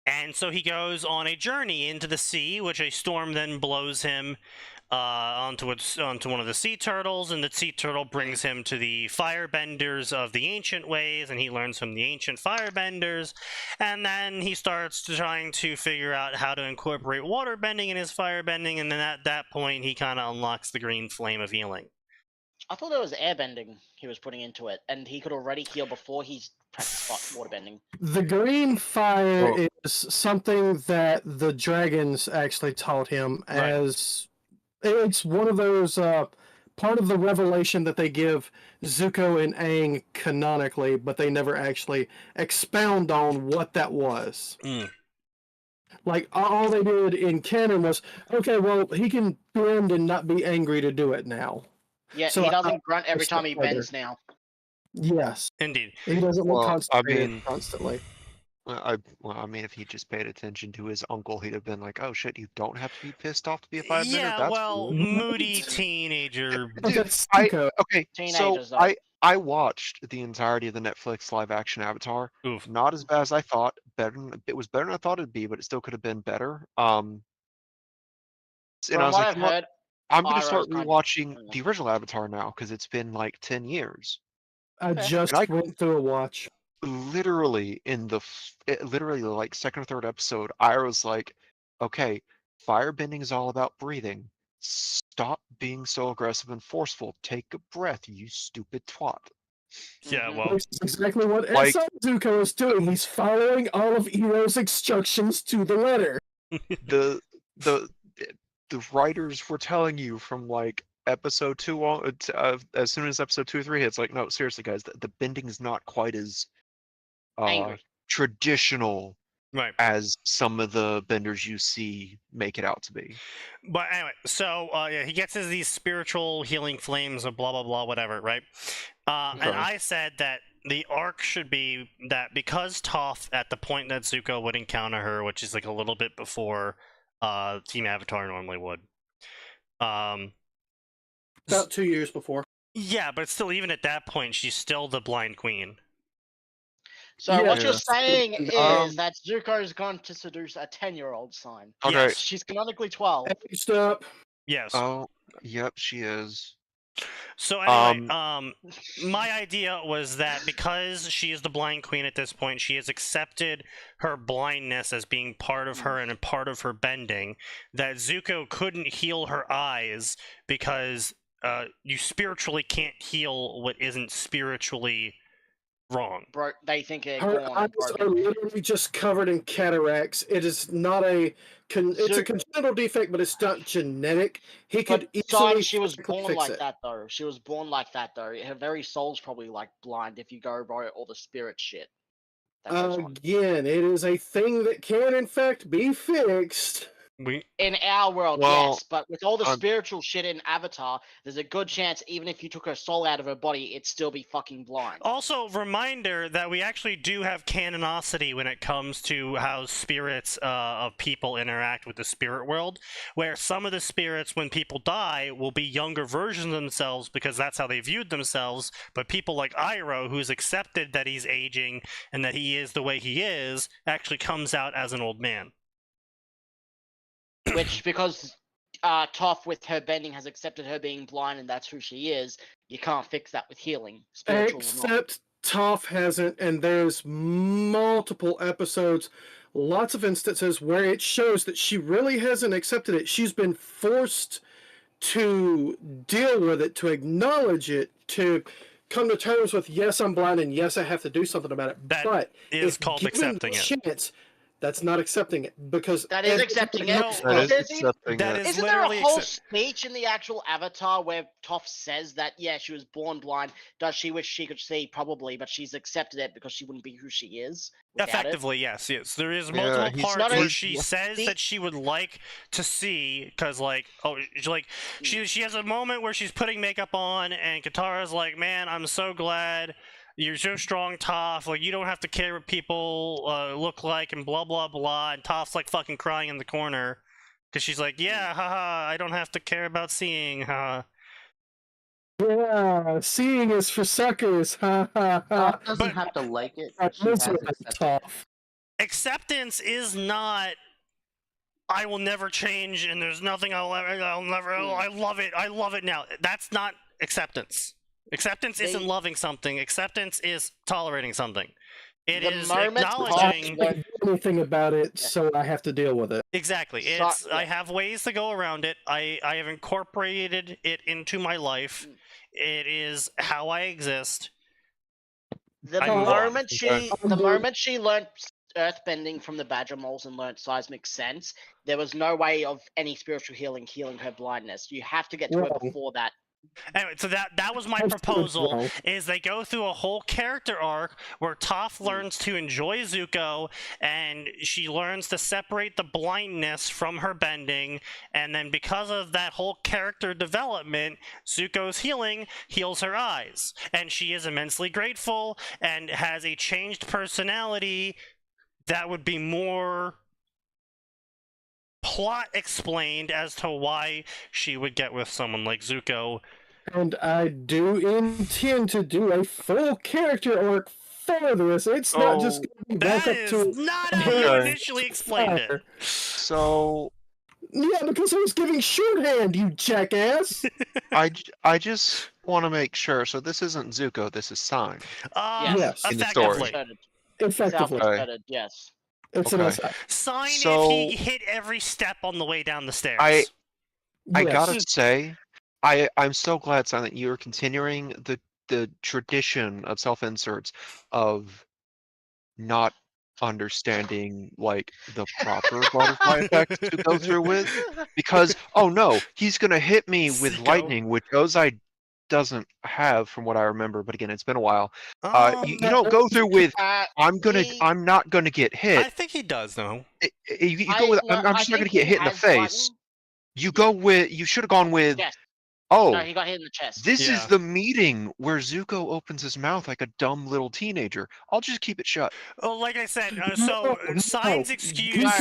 And so he goes on a journey into the sea, which a storm then blows him onto one of the sea turtles, and the sea turtle brings him to the firebenders of the ancient ways, and he learns from the ancient firebenders, and then he starts trying to figure out how to incorporate waterbending in his firebending, and then at that point he kind of unlocks the green flame of healing. I thought it was airbending he was putting into it, and he could already heal before he's practiced waterbending. The green fire is something that the dragons actually taught him as... It's one of those, part of the revelation that they give Zuko and Aang canonically, but they never actually expound on what that was. Like, all they did in canon was, okay, well, he can bend and not be angry to do it now. Yeah, so he doesn't grunt every time he bends now. Yes. Indeed. He doesn't look constantly. I mean, if he just paid attention to his uncle, he'd have been like, "Oh shit, you don't have to be pissed off to be a firebender." Yeah, That's well, cool. moody teenager. Dude, I watched the entirety of the Netflix live-action Avatar. Oof. Not as bad as I thought. It was better than I thought it'd be, but it still could have been better. And I was like, I'm going to start rewatching the original Avatar now because it's been like 10 years. I just went through a watch. Literally like second or third episode, I was like, okay, firebending is all about breathing. Stop being so aggressive and forceful. Take a breath, you stupid twat. Yeah, well, this is exactly what Zuko is doing. He's following all of Iroh's instructions to the letter. The writers were telling you from like episode 2 on, as soon as episode 2 or 3 hits, like, no, seriously, guys, the bending is not quite as traditional as some of the benders you see make it out to be. But anyway, so he gets these spiritual healing flames of blah blah blah whatever, right? And I said that the arc should be that because Toph, at the point that Zuko would encounter her, which is like a little bit before Team Avatar normally would, about 2 years before. Yeah, but still, even at that point, she's still the blind queen. So what you're saying is that Zuko is going to seduce a 10-year-old sign. Okay. Yes, she's canonically 12. Stop. Yes. Oh, yep, she is. So anyway, my idea was that because she is the blind queen at this point, she has accepted her blindness as being part of her and a part of her bending, that Zuko couldn't heal her eyes because you spiritually can't heal what isn't spiritually wrong. Bro, they think her eyes are literally just covered in cataracts. It is not it's a congenital defect, but it's not genetic. He could easily. She was born like that, though. She was born like that, though. Her very soul's probably like blind if you go by all the spirit shit. Again, it is a thing that can, in fact, be fixed. In our world, yes, but with all the spiritual shit in Avatar, there's a good chance even if you took her soul out of her body, it'd still be fucking blind. Also, reminder that we actually do have canonicity when it comes to how spirits of people interact with the spirit world, where some of the spirits, when people die, will be younger versions of themselves because that's how they viewed themselves, but people like Iroh, who's accepted that he's aging and that he is the way he is, actually comes out as an old man. Which, because Toph, with her bending, has accepted her being blind and that's who she is, you can't fix that with healing. Except Toph hasn't, and there's multiple episodes, lots of instances where it shows that she really hasn't accepted it. She's been forced to deal with it, to acknowledge it, to come to terms with, yes, I'm blind, and yes, I have to do something about it. That is called accepting it. That's not accepting it because that is accepting it. That is accepting That it. is Isn't there a literally whole speech in the actual Avatar where Toph says that, yeah, she was born blind. Does she wish she could see? Probably, but she's accepted it because she wouldn't be who she is without effectively, it. yes. There is multiple parts where she says that she would like to see, because she has a moment where she's putting makeup on, and Katara's like, "Man, I'm so glad you're so strong, Toph. Like, you don't have to care what people look like, and blah blah blah." And Toph's like fucking crying in the corner because she's like, "Yeah, haha, I don't have to care about seeing, haha." Yeah, seeing is for suckers. Ha ha ha. Toph doesn't have to like it. She That's has what accepted it. tough. Acceptance is not, I will never change, and there's nothing I love it now. That's not acceptance. Acceptance isn't loving something. Acceptance is tolerating something. It is acknowledging. I can't do anything about it, so I have to deal with it. Exactly. I have ways to go around it. I have incorporated it into my life. It is how I exist. The moment she learned earthbending from the Badger moles and learnt seismic sense, there was no way of any spiritual healing her blindness. You have to get to her before that. Anyway, so that was my proposal, is they go through a whole character arc where Toph learns to enjoy Zuko, and she learns to separate the blindness from her bending, and then because of that whole character development, Zuko's healing heals her eyes, and she is immensely grateful and has a changed personality that would be more plot explained as to why she would get with someone like Zuko. And I do intend to do a full character arc for this. It's not just going to be back up to... not how you initially explained it. So... Yeah, because I was giving shorthand, you jackass! I just want to make sure. So this isn't Zuko, this is Sign. Yes. Effectively. Effectively. Yes. It's an aside. Sign if he hit every step on the way down the stairs. I gotta say, I'm so glad, Sign, that you're continuing the tradition of self-inserts of not understanding like the proper butterfly effect to go through with, because oh no, he's gonna hit me with lightning, which Ozai doesn't have from what I remember, but again, it's been a while. You don't go through with I'm not gonna get hit. I think he does though. You go with I'm just not gonna get hit in the face. You go with you should have gone with no, he got hit in the chest. This is the meeting where Zuko opens his mouth like a dumb little teenager. I'll just keep it shut. Oh, like I said, so Sign's excuse.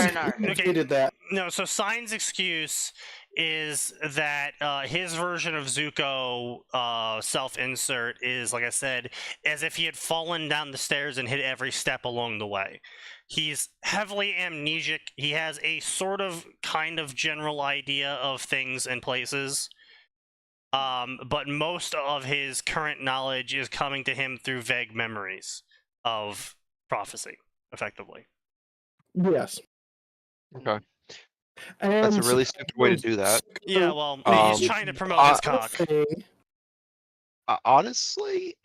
So Sign's excuse is that his version of Zuko self-insert is, like I said, as if he had fallen down the stairs and hit every step along the way. He's heavily amnesic. He has a sort of kind of general idea of things and places. But most of his current knowledge is coming to him through vague memories of prophecy, effectively. Yes. Okay. That's a really stupid way to do that. Yeah, well, he's trying to promote his cock. Honestly,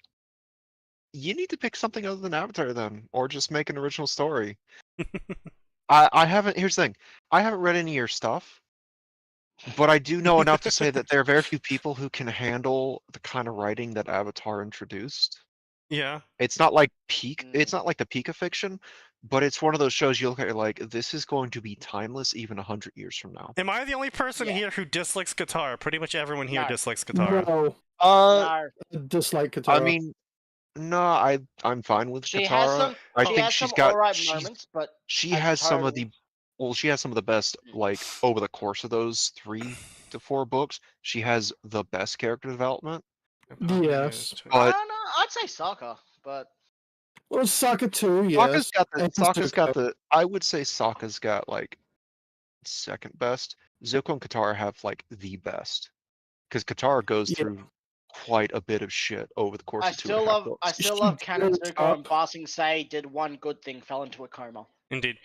you need to pick something other than Avatar then, or just make an original story. I haven't. Here's the thing: I haven't read any of your stuff. But I do know enough to say that there are very few people who can handle the kind of writing that Avatar introduced. Yeah. It's not like peak. It's not like the peak of fiction, but it's one of those shows you look at, you're like, this is going to be timeless even 100 years from now. Am I the only person here who dislikes Katara? Pretty much everyone here dislikes Katara. No. Dislike Katara. I mean, no, I'm fine with Katara. I think she's got moments, but she has some of the. Well, she has some of the best, like, over the course of those 3 to 4 books, she has the best character development. Yes. But I don't know, I'd say Sokka, but... Well, Sokka too, yes. Sokka's got the... I would say Sokka's got, like, second best. Zuko and Katara have, like, the best. Because Katara goes through quite a bit of shit over the course of 2.5 books. I still love Canon Zuko and Ba Sing Se did one good thing, fell into a coma. Indeed.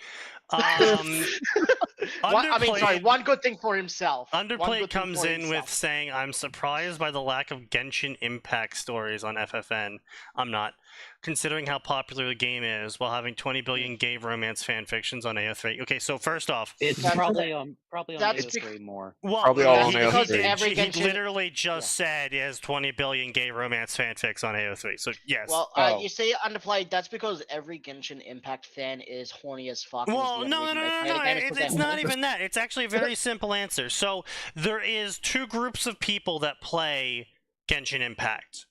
One good thing for himself. Underplayed comes in with saying, I'm surprised by the lack of Genshin Impact stories on FFN. I'm not. Considering how popular the game is, while having 20 billion gay romance fanfictions on AO3. Okay, so first off... It's probably on AO3 more. Well, probably all on AO3. He literally just said he has 20 billion gay romance fanfics on AO3, so yes. Well, you see, Underplayed, that's because every Genshin Impact fan is horny as fuck. Well, no, it's not even that. It's actually a very simple answer. So, there is two groups of people that play Genshin Impact.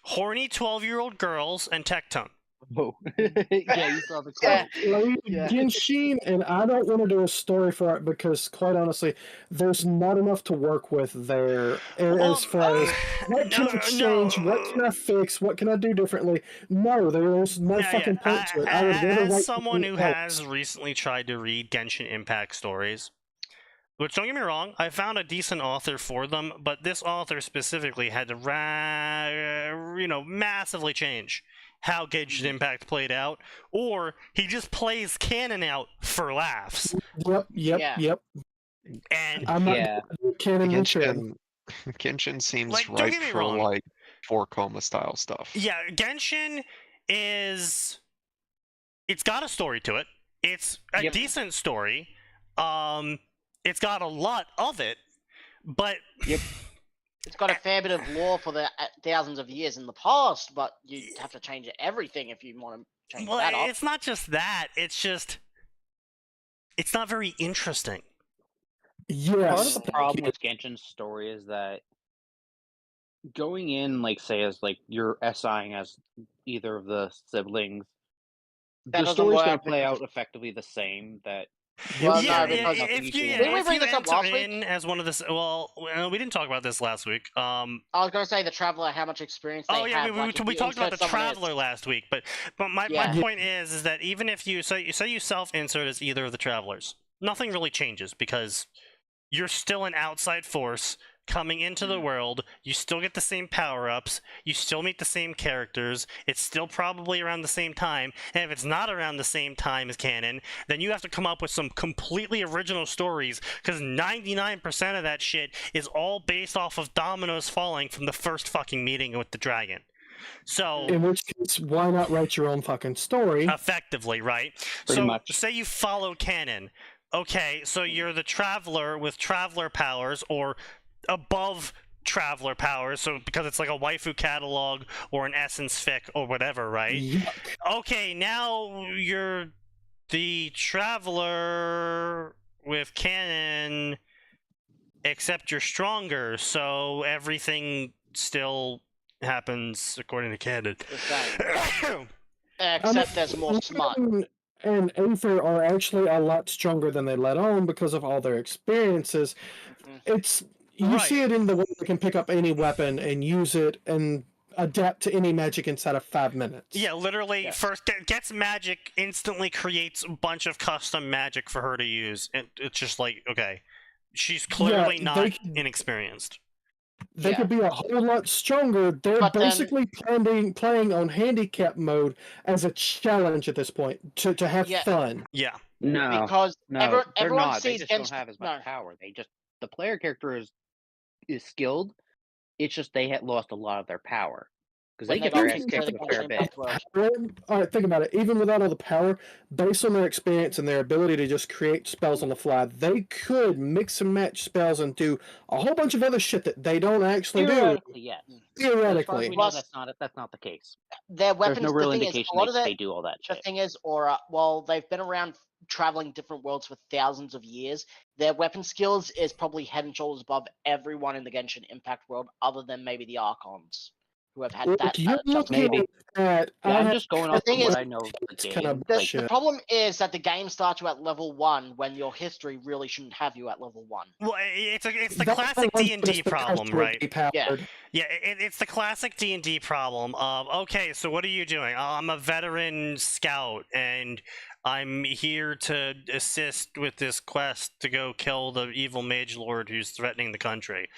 Horny 12-year-old girls and Tectone. Oh. Yeah, you saw the quote. Genshin, and I don't want to do a story for it because, quite honestly, there's not enough to work with there as far as what can I change, what can I fix, what can I do differently. No, there's no fucking point to it. I would rather as someone who has recently tried to read Genshin Impact stories, which, don't get me wrong, I found a decent author for them, but this author specifically had to, massively change how Genshin Impact played out, or he just plays canon out for laughs. Yep. And Genshin seems right for like 4-coma style stuff. Yeah, Genshin it's got a story to it. It's a decent story. It's got a lot of it, but it's got a fair bit of lore for the thousands of years in the past, but you have to change everything if you want to change that up. It's not just that. It's just it's not very interesting. Yes. Part of the problem with Genshin's story is that going in, like, say, as like you're SIing as either of the siblings, the story's going to play out effectively the same. That if you enter in as one of the we didn't talk about this last week. I was going to say the Traveler, how much experience they have. We talked about the Traveler last week, but my point is that even if you say you self-insert as either of the Travelers, nothing really changes because you're still an outside force coming into the world. You still get the same power-ups, you still meet the same characters, it's still probably around the same time, and if it's not around the same time as canon, then you have to come up with some completely original stories, because 99% of that shit is all based off of dominoes falling from the first fucking meeting with the dragon. So, in which case, why not write your own fucking story? Effectively, right? Pretty much. Say you follow canon. Okay, so you're the Traveler with Traveler powers, or above Traveler powers, so because it's like a waifu catalog or an essence fic or whatever, right? Yuck. Okay, now you're the Traveler with canon, except you're stronger, so everything still happens according to canon. Except there's more smut. And Aether are actually a lot stronger than they let on because of all their experiences. You see it in the way they can pick up any weapon and use it and adapt to any magic inside of 5 minutes. Yeah, literally, first gets magic, instantly creates a bunch of custom magic for her to use. It's just like, okay, she's clearly not inexperienced. They could be a whole lot stronger. They're basically playing on handicap mode as a challenge at this point to have fun. Yeah. No, because everyone not. sees they just don't have as much power. The player character is skilled. It's just they had lost a lot of their power. Because they get their ass kicked a fair bit. Alright, think about it. Even without all the power, based on their experience and their ability to just create spells on the fly, they could mix and match spells and do a whole bunch of other shit that they don't actually do. Yes. Theoretically. As far as we know, that's not the case. Their weapons, there's no real indication they do all that the shit. thing is, they've been around traveling different worlds for thousands of years. Their weapon skills is probably head and shoulders above everyone in the Genshin Impact world, other than maybe the Archons, who have had that. Maybe. I'm just going off what I know of the game. The problem is that the game starts you at level 1 when your history really shouldn't have you at level 1. Well, it's the classic D&D problem, right? It's the classic D&D problem of, okay, so what are you doing? I'm a veteran scout, and I'm here to assist with this quest to go kill the evil mage lord who's threatening the country.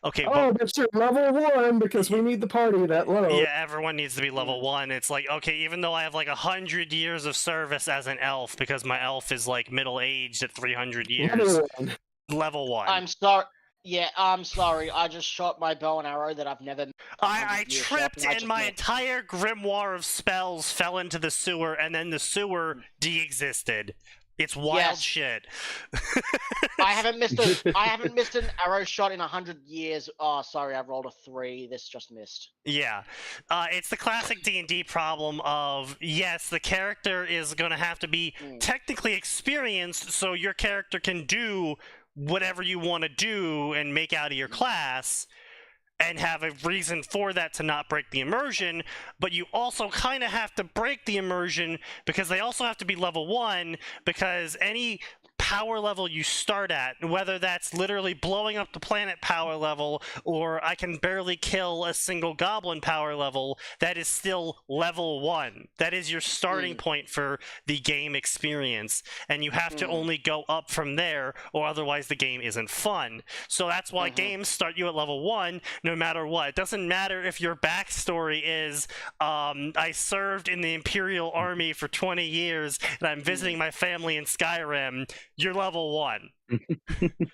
Okay, but you're level 1 because we need the party that low. Yeah, everyone needs to be level 1. It's like, okay, even though I have like 100 years of service as an elf, because my elf is like middle-aged at 300 years, level 1. I'm sorry. Yeah, I'm sorry. I just shot my bow and arrow that I've never. I tripped and my entire grimoire of spells fell into the sewer, and then the sewer de-existed. It's wild shit. I haven't missed an arrow shot in 100 years. Oh, sorry, I rolled a 3. This just missed. Yeah, it's the classic D&D problem of, yes, the character is going to have to be technically experienced, so your character can do whatever you want to do and make out of your class, and have a reason for that to not break the immersion, but you also kind of have to break the immersion because they also have to be level 1, because any power level you start at, whether that's literally blowing up the planet power level, or I can barely kill a single goblin power level, that is still level 1. That is your starting point for the game experience, and you have to only go up from there, or otherwise the game isn't fun. So that's why games start you at level 1, no matter what. It doesn't matter if your backstory is, I served in the Imperial Army for 20 years, and I'm visiting my family in Skyrim. You're level 1.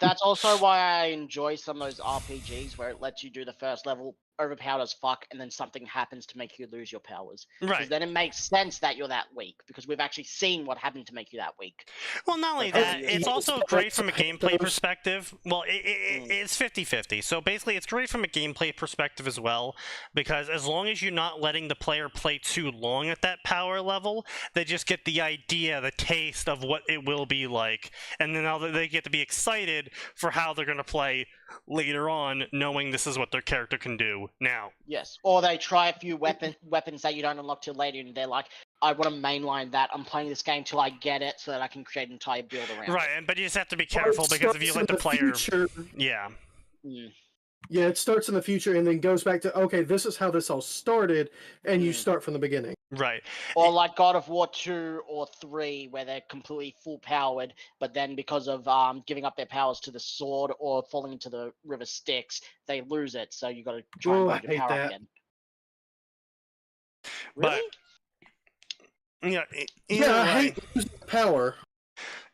That's also why I enjoy some of those RPGs where it lets you do the first level overpowered as fuck, and then something happens to make you lose your powers. Right. Because then it makes sense that you're that weak, because we've actually seen what happened to make you that weak. Well, not only that, it's also great from a gameplay perspective. Well, it's 50-50. So basically, it's great from a gameplay perspective as well, because as long as you're not letting the player play too long at that power level, they just get the idea, the taste of what it will be like, and then now they get to be excited for how they're going to play later on, knowing this is what their character can do now. Yes, or they try a few weapons that you don't unlock till later, and they're like, I want to mainline that. I'm playing this game till I get it, so that I can create an entire build around it. Right, but you just have to be careful, because if you let the player... Yeah. Yeah, it starts in the future and then goes back to, okay, this is how this all started, and you start from the beginning. Right. Or like God of War 2 or 3, where they're completely full-powered, but then because of giving up their powers to the sword or falling into the river Styx, they lose it, so you got to try and build your power up again. Really? But, I hate losing power.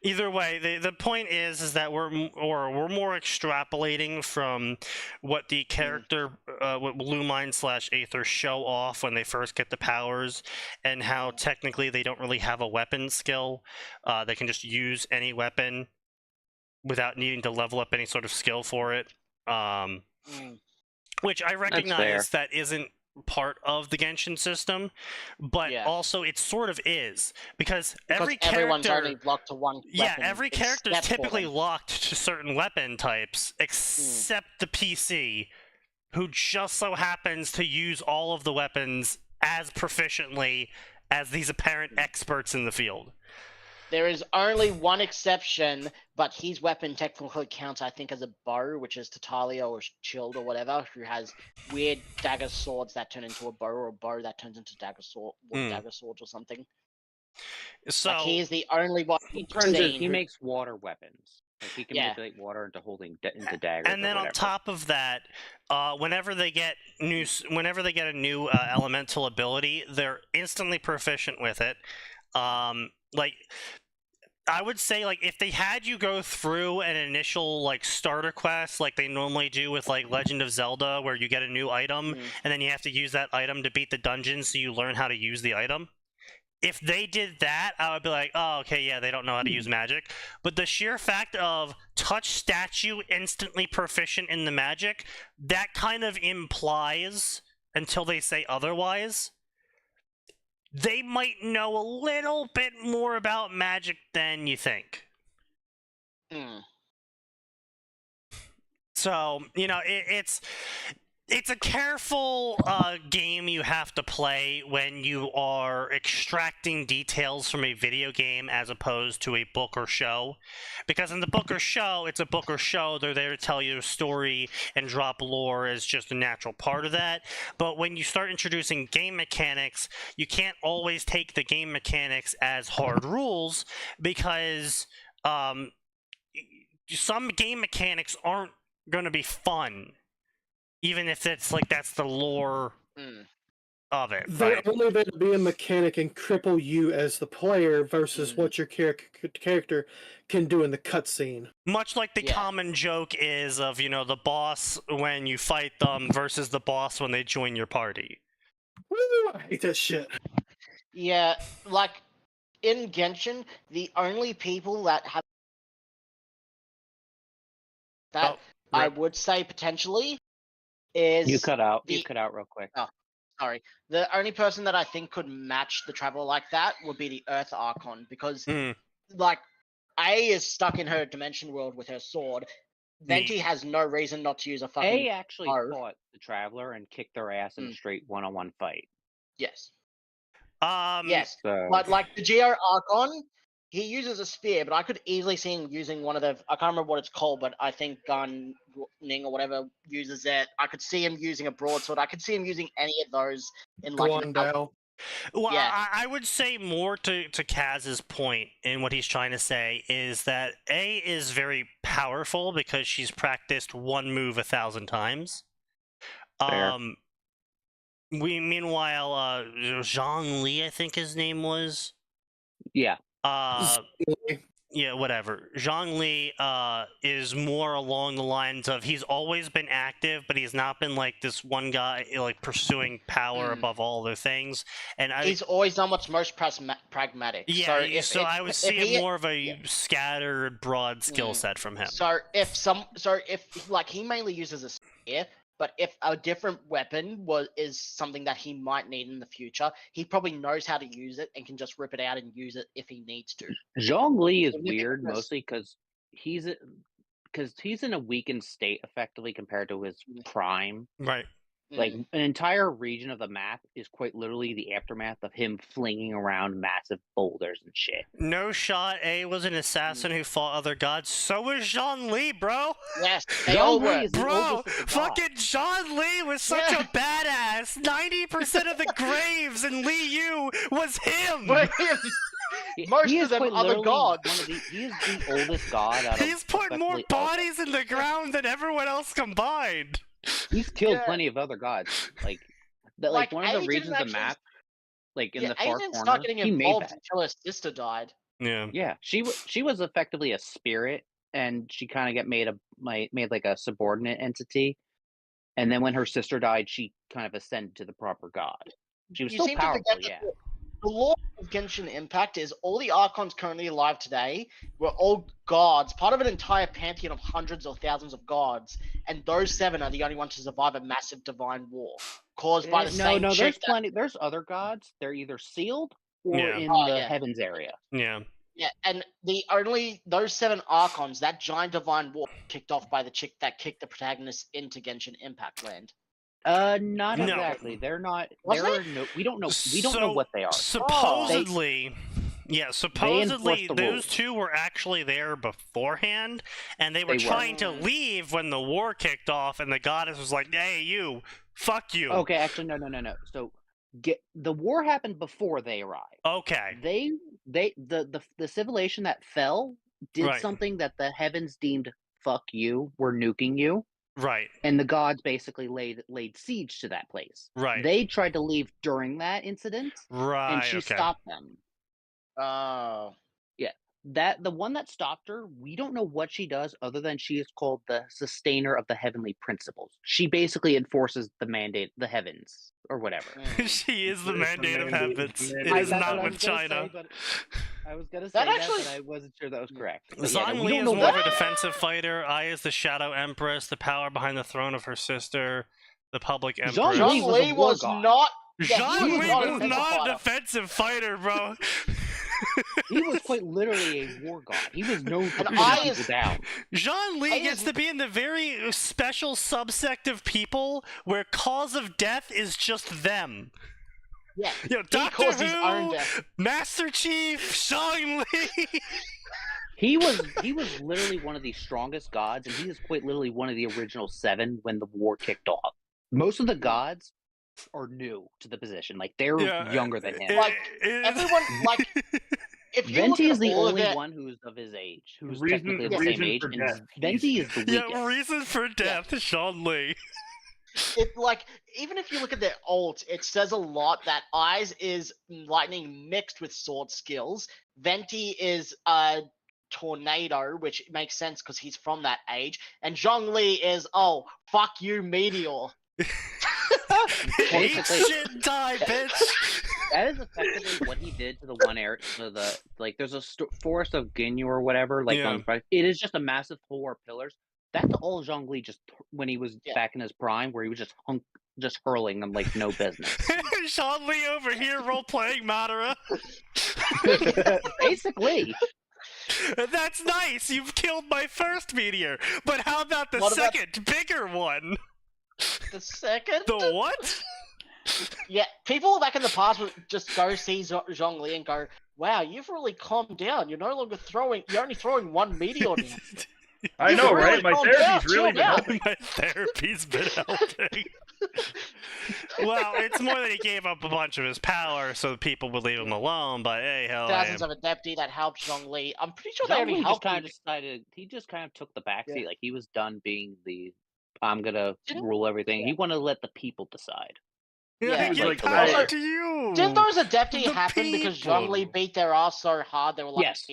Either way, the point is that we're more extrapolating from what the character, what Lumine / Aether show off when they first get the powers, and how technically they don't really have a weapon skill. They can just use any weapon without needing to level up any sort of skill for it. Which I recognize that isn't part of the Genshin system, but also it sort of is, because every everyone's character only locked to one weapon, every character is typically locked to certain weapon types except the PC, who just so happens to use all of the weapons as proficiently as these apparent experts in the field. There is only one exception, but his weapon technically counts, I think, as a bow, which is Tatalia or Chilled or whatever, who has weird dagger swords that turn into a bow, or a bow that turns into dagger swords or something. So like, he is the only one. He makes water weapons. Like, he can manipulate water into into daggers. And then on top of that, whenever they get a new elemental ability, they're instantly proficient with it. Like, I would say, like, if they had you go through an initial, like, starter quest, like they normally do with, like, Legend of Zelda, where you get a new item, and then you have to use that item to beat the dungeon so you learn how to use the item. If they did that, I would be like, oh, okay, yeah, they don't know how to use magic. But the sheer fact of touch statue instantly proficient in the magic, that kind of implies, until they say otherwise, they might know a little bit more about magic than you think. So, you know, it's a careful game you have to play when you are extracting details from a video game as opposed to a book or show. Because in the book or show, it's a book or show. They're there to tell you a story, and drop lore is just a natural part of that. But when you start introducing game mechanics, you can't always take the game mechanics as hard rules, because some game mechanics aren't going to be fun. Even if it's like that's the lore of it. They're right? only there to be a mechanic and cripple you as the player versus what your character can do in the cutscene. Much like the common joke is of, the boss when you fight them versus the boss when they join your party. Woo, I hate that shit. Yeah, like in Genshin, the only people that have that I would say potentially is you cut out. You cut out real quick. Oh, sorry. The only person that I think could match the Traveler like that would be the Earth Archon, because like A is stuck in her dimension world with her sword. Venti has no reason not to use a fucking A actually fought the Traveler and kicked their ass in a straight one-on-one fight. Yes. Yes. But like the Geo Archon, he uses a spear, but I could easily see him using one of the, I can't remember what it's called, but I think Gunning or whatever uses it. I could see him using a broadsword. I could see him using any of those in like Guandao. Well, I would say more to Kaz's point in what he's trying to say is that A is very powerful because she's practiced one move 1,000 times. Meanwhile, Zhang Li, I think his name was. Yeah. Yeah, whatever. Zhang Li is more along the lines of he's always been active, but he's not been like this one guy like pursuing power above all other things. And he's always done what's most pragmatic. Yeah, so I would see more of a scattered, broad skill set from him. So if like he mainly uses a spear. But if a different weapon is something that he might need in the future, he probably knows how to use it and can just rip it out and use it if he needs to. Zhang Li is weird mostly because he's in a weakened state effectively compared to his prime. Right. Like an entire region of the map is quite literally the aftermath of him flinging around massive boulders and shit. No shot. A was an assassin who fought other gods. So was Zhang Li, bro. Yes, they all were. Bro, fucking Zhang Li was such a badass. 90% of the graves in Li Yu was him. Most of them other gods. He is the oldest god out of He's put more bodies in the ground than everyone else combined. He's killed plenty of other gods. Like one of the regions of the map, like in the far corner, he made that until his sister died. Yeah. She was effectively a spirit, and she kind of made like a subordinate entity. And then when her sister died, she kind of ascended to the proper god. She was still powerful, The lore of Genshin Impact is all the Archons currently alive today were all gods, part of an entire pantheon of hundreds or thousands of gods, and those 7 are the only ones to survive a massive divine war caused by the same there's plenty. There's other gods. They're either sealed or in the heavens area. Yeah, and those 7 Archons, that giant divine war kicked off by the chick that kicked the protagonist into Genshin Impact land. Not exactly. They're not. We don't know. We don't know what they are. Supposedly, those 2 were actually there beforehand, and they were trying to leave when the war kicked off, and the goddess was like, "Hey, you, fuck you." Okay, actually, no. So, the war happened before they arrived. Okay. The civilization that fell did something that the heavens deemed "fuck you." We're nuking you. Right. And the gods basically laid siege to that place. Right. They tried to leave during that incident. Right. And she stopped them. Oh. Yeah. The one that stopped her, we don't know what she does other than she is called the sustainer of the heavenly principles. She basically enforces the mandate, the heavens, or whatever. She is the mandate of heavens. It is not with China. I was gonna say that, but I wasn't sure that was correct. Zhang Li is more of a defensive fighter. I is the Shadow Empress, the power behind the throne of her sister, the public empress. Zhang Li was not. Zhang Li was not a defensive fighter, bro. He was quite literally a war god. He was known for putting people down. Zhang Li gets to be in the very special subsect of people where cause of death is just them. Yeah, Doctor Who, Master Chief, Zhang Li. He was literally one of the strongest gods, and he is quite literally one of the original 7 when the war kicked off. Most of the gods are new to the position, like they're younger than him. Like everyone, like if you Venti is the only one who's of his age, who's technically the same age, and Venti is the weakest. Yeah, reason for death, Zhang Li. it like even if you look at their ult, it says a lot that Eyes is lightning mixed with sword skills. Venti is tornado, which makes sense because he's from that age, and Zhongli is fuck you meteor. Eat shit, die, bitch. That is effectively what he did to the one area. So there's a forest of Ginyu or whatever. It is just a massive 4 pillars. That's all Zhongli just when he was back in his prime, where he was just hurling them like no business. Zhongli over here role playing Madara. Basically. That's nice. You've killed my first meteor, but how about the second, bigger one? The second? The what? Yeah, people back in the past would just go see Zhongli and go, "Wow, you've really calmed down. You're no longer throwing. You're only throwing one meteor now." I know, right? My therapy's really been helping. My therapy's been helping. Well, it's more that he gave up a bunch of his power so people would leave him alone, but hey, hell, thousands of adepti that helped Zhongli. I'm pretty sure they already helped him. He just kind of took the backseat. Like, he was done being the, I'm gonna rule everything. He wanted to let the people decide. Yeah, he was like, power to you! Didn't those adepti happen because Zhongli beat their ass so hard they were like, yes.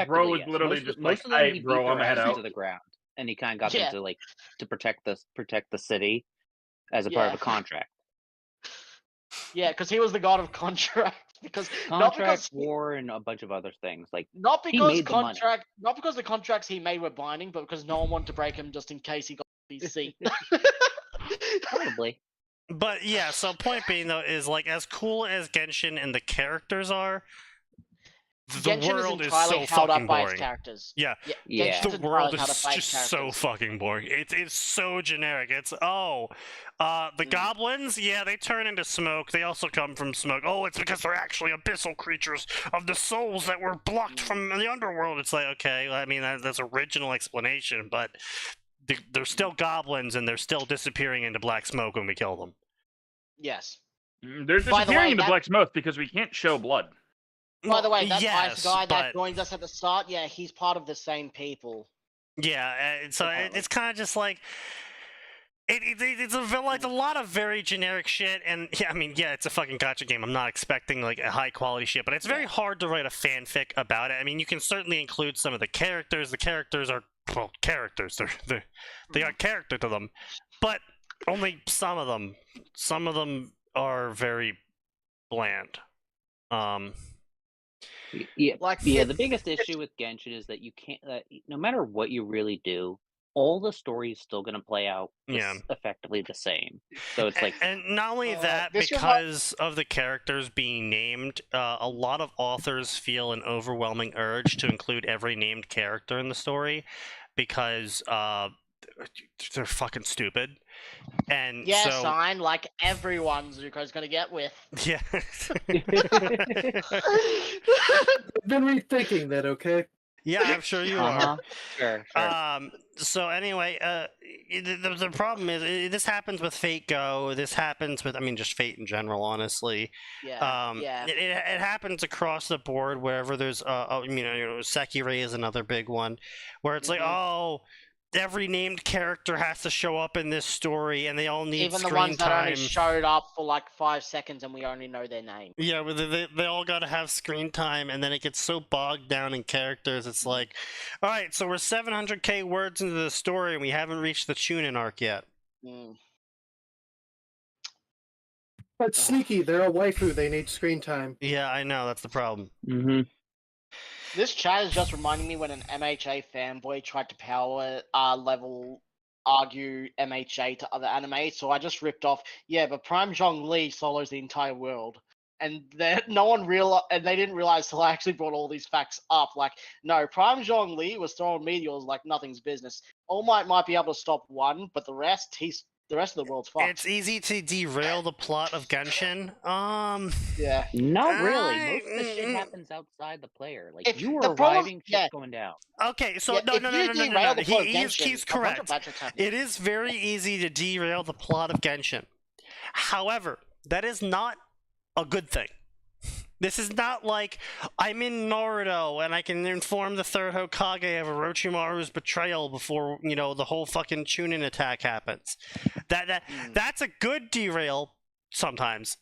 Bro was literally just like, hey, bro, I'm head out to the ground, and he kind of got them to like to protect the city as a part of a contract. Yeah, because he was the god of contract. Because war, and a bunch of other things. Like not because the contracts he made were binding, but because no one wanted to break him just in case he got his seat. Probably. But yeah, so point being though is like as cool as Genshin and the characters are, the Genshin world is so held up fucking by boring. its characters. Yeah. The world is just so fucking boring. It's so generic. It's the goblins, they turn into smoke. They also come from smoke. Oh, it's because they're actually abyssal creatures of the souls that were blocked from the underworld. It's like, okay, I mean that's original explanation, but they're still goblins and they're still disappearing into black smoke when we kill them. Yes. They're disappearing into black smoke because we can't show blood. By the way, that Ice guy that joins us at the start, he's part of the same people. Yeah, so it's kind of just like it's a lot of very generic shit, and it's a fucking gacha game. I'm not expecting like a high quality shit, but it's very hard to write a fanfic about it. I mean, you can certainly include some of the characters. The characters are characters. They got character to them, but only some of them. Some of them are very bland. The biggest issue with Genshin is that you can't, no matter what you really do, all the story is still going to play out effectively the same. So it's like, and not only that, because of the characters being named, a lot of authors feel an overwhelming urge to include every named character in the story because they're fucking stupid. And sign like everyone Zuko's gonna get with. Yeah. I've been rethinking that, okay? Yeah, I'm sure you are. Sure. So anyway, the problem is this happens with Fate Go. This happens with, just Fate in general, honestly. It happens across the board wherever there's, Sekirei is another big one, where it's like, every named character has to show up in this story, and they all need even screen the ones time. that only showed up for like 5 seconds, and we only know their name. Yeah, they all got to have screen time, and then it gets so bogged down in characters. It's like, all right, so we're 700k words into the story, and we haven't reached the Chunin arc yet. But Sneaky, they're a waifu. They need screen time. Yeah, I know. That's the problem. Mm-hmm. This chat is just reminding me when an MHA fanboy tried to power level argue MHA to other anime, so I just ripped off, but Prime Zhongli solos the entire world. And no one realized, and they didn't realize till I actually brought all these facts up. Like, no, Prime Zhongli was throwing meteors like nothing's business. All might be able to stop one, but the rest of the world's fucked. It's easy to derail the plot of Genshin. Yeah. Not really. Most of the shit happens outside the player. Like, you are arriving, shit's going down. Okay, so no. He's correct. It is very easy to derail the plot of Genshin. However, that is not a good thing. This is not like I'm in Naruto and I can inform the third Hokage of Orochimaru's betrayal before, you know, the whole fucking Chunin attack happens. That's a good derail sometimes.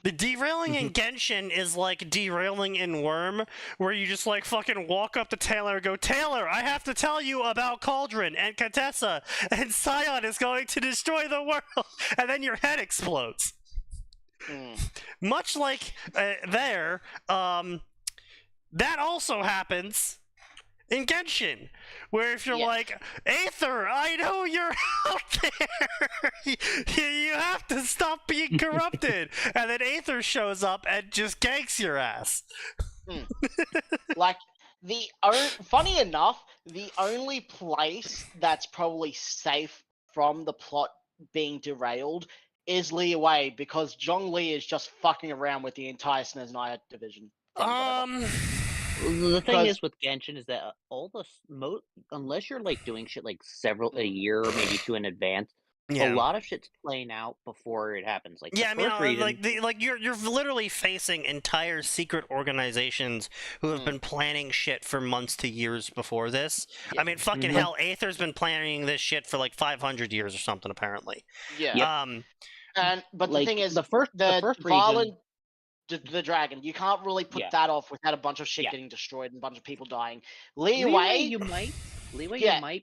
The derailing in Genshin is like derailing in Worm, where you just like fucking walk up to Taylor and go, Taylor, I have to tell you about Cauldron and Contessa, and Scion is going to destroy the world, and then your head explodes. Much like that also happens in Genshin, where if you're like, Aether, I know you're out there, you have to stop being corrupted, and then Aether shows up and just ganks your ass. Like, funny enough, the only place that's probably safe from the plot being derailed is Li Wei, because Zhongli is just fucking around with the entire Snezhnaya division. The thing is with Genshin is that unless you're like doing shit like a year or maybe two in advance, a lot of shit's playing out before it happens. Like you're literally facing entire secret organizations who have been planning shit for months to years before this. I mean, fucking hell, Aether's been planning this shit for like 500 years or something, apparently. But the thing is, the first violent. The dragon, you can't really put that off without a bunch of shit getting destroyed and a bunch of people dying. Li Wei, you might,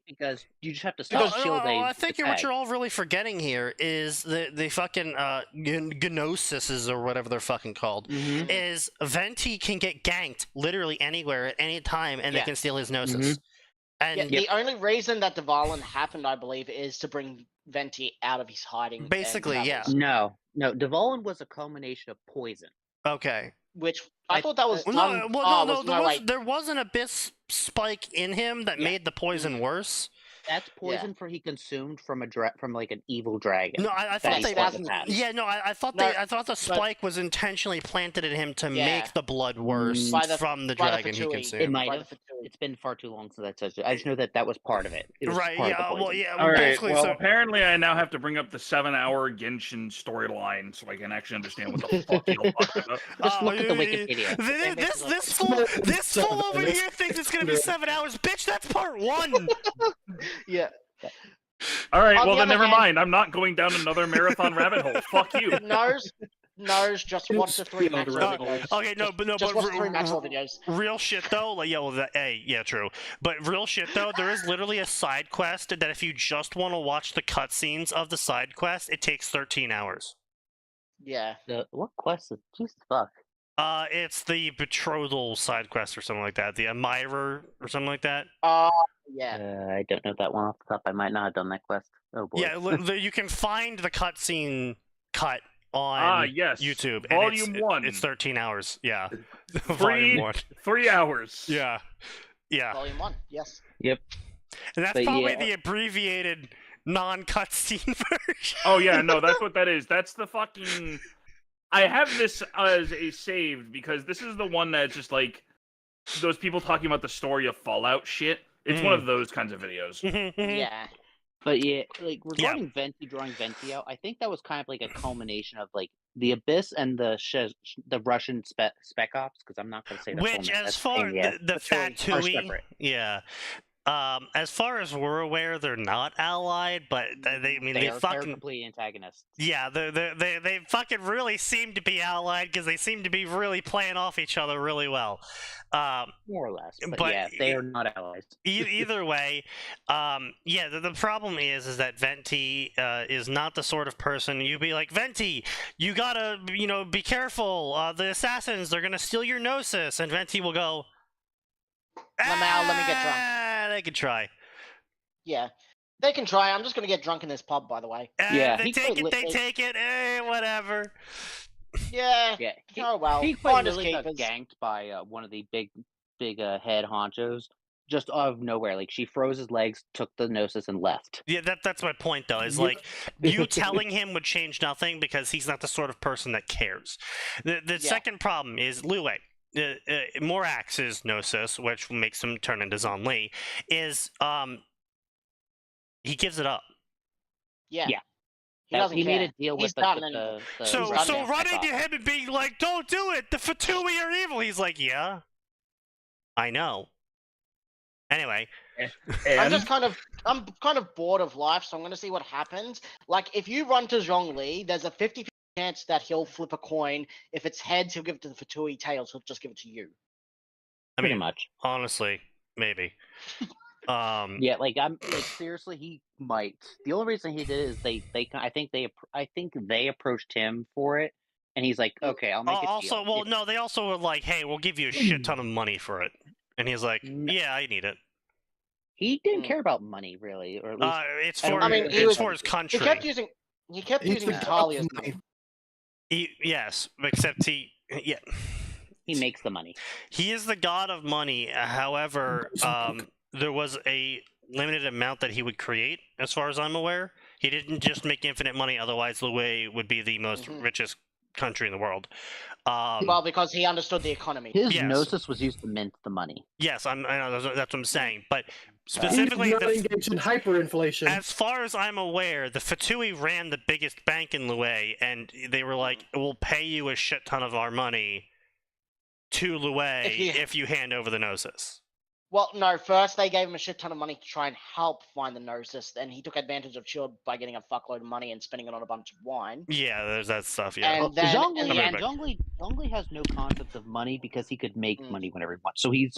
because you just have to stop shielding. I think what you're all really forgetting here is the fucking Gnosis or whatever they're fucking called. Is Venti can get ganked literally anywhere at any time, and they can steal his Gnosis. And the only reason that the violence happened, I believe, is to bring Venti out of his hiding. Basically, No, Dvalin was a culmination of poison. Okay. Which I thought that was there was an abyss spike in him that made the poison worse. That's poison he consumed from like an evil dragon. No, I thought I thought the spike was intentionally planted in him to make the blood worse from the dragon he consumed. It might have. It's been far too long since I touched it. I just know that was part of it. Right? Yeah. Well, yeah. All right. Well, apparently, I now have to bring up the 7-hour Genshin storyline so I can actually understand what the fuck you're talking about. Just look at the Wikipedia. This fool over here thinks it's gonna be 7 hours. Bitch, that's part 1. Yeah. All right. Well, then never mind. I'm not going down another marathon rabbit hole. Fuck you. Nars, just watch the 3 Maxwell videos. Okay, just watch the 3 Maxwell videos. Real shit though, but real shit though, there is literally a side quest that if you just want to watch the cutscenes of the side quest, it takes 13 hours. Yeah. What quest is? Jesus fuck. It's the betrothal side quest or something like that. The Amira or something like that. Yeah. I don't know that one off the top. I might not have done that quest. Oh boy. Yeah, you can find the cutscene cut on YouTube. Volume 1. It's 13 hours. Yeah. Volume 1. 3 hours. Yeah. Volume 1. Yes. Yep. And that's probably the abbreviated non-cutscene version. Oh yeah, no, that's what that is. That's the fucking. I have this as a saved because this is the one that's just like those people talking about the story of Fallout shit. It's one of those kinds of videos. Yeah. But like regarding Venti drawing Venti out, I think that was kind of like a culmination of like the Abyss and the Russian Spec Ops, because I'm not going to say the which, as far the Fatui, as far as we're aware, they're not allied, but they're complete antagonists. Yeah, they fucking really seem to be allied because they seem to be really playing off each other really well. More or less, but yeah, they are not allies. Either way, the problem is that Venti is not the sort of person you'd be like, Venti, you gotta, be careful. The assassins, they're gonna steal your Gnosis, and Venti will go, let me get drunk. They can try. Yeah, they can try. I'm just gonna get drunk in this pub, by the way. They take it. Whatever. Yeah. Oh well. He quite literally got ganked by one of the big head honchos just out of nowhere. Like she froze his legs, took the Gnosis, and left. Yeah, that's my point though. Is like you telling him would change nothing because he's not the sort of person that cares. The second problem is Lue. Morax's Gnosis, which makes him turn into Zhongli, is he gives it up. Yeah. He doesn't care. made a deal He's with done the So done running to him and being like, "Don't do it! The Fatui are evil." He's like, "Yeah, I know." Anyway, I'm kind of bored of life, so I'm gonna see what happens. Like, if you run to Zhongli, there's a 50% chance that he'll flip a coin. If it's heads, he'll give it to the Fatui. Tails, he'll just give it to you. Pretty much. Honestly, maybe. Yeah, like seriously, he might. The only reason he did it is I think they approached him for it, and he's like, okay, I'll make it. Also, well, no, they also were like, hey, we'll give you a shit ton of money for it, and he's like, yeah, I need it. He didn't care about money really, or at least it's for his country. He kept using Talia's money. Yes, except he makes the money. He is the god of money. However, there was a limited amount that he would create, as far as I'm aware. He didn't just make infinite money, otherwise Lue would be the most richest country in the world. Well, because he understood the economy. His gnosis was used to mint the money. Yes, I know, that's what I'm saying. But specifically, engaged in hyperinflation. As far as I'm aware, the Fatui ran the biggest bank in Lue, and they were like, we'll pay you a shit ton of our money to Lue if you hand over the gnosis. Well, no, first they gave him a shit ton of money to try and help find the gnosis, and he took advantage of Shield by getting a fuckload of money and spending it on a bunch of wine. Yeah, there's that stuff, yeah. And then, Zhongli has no concept of money because he could make money whenever he wants. So he's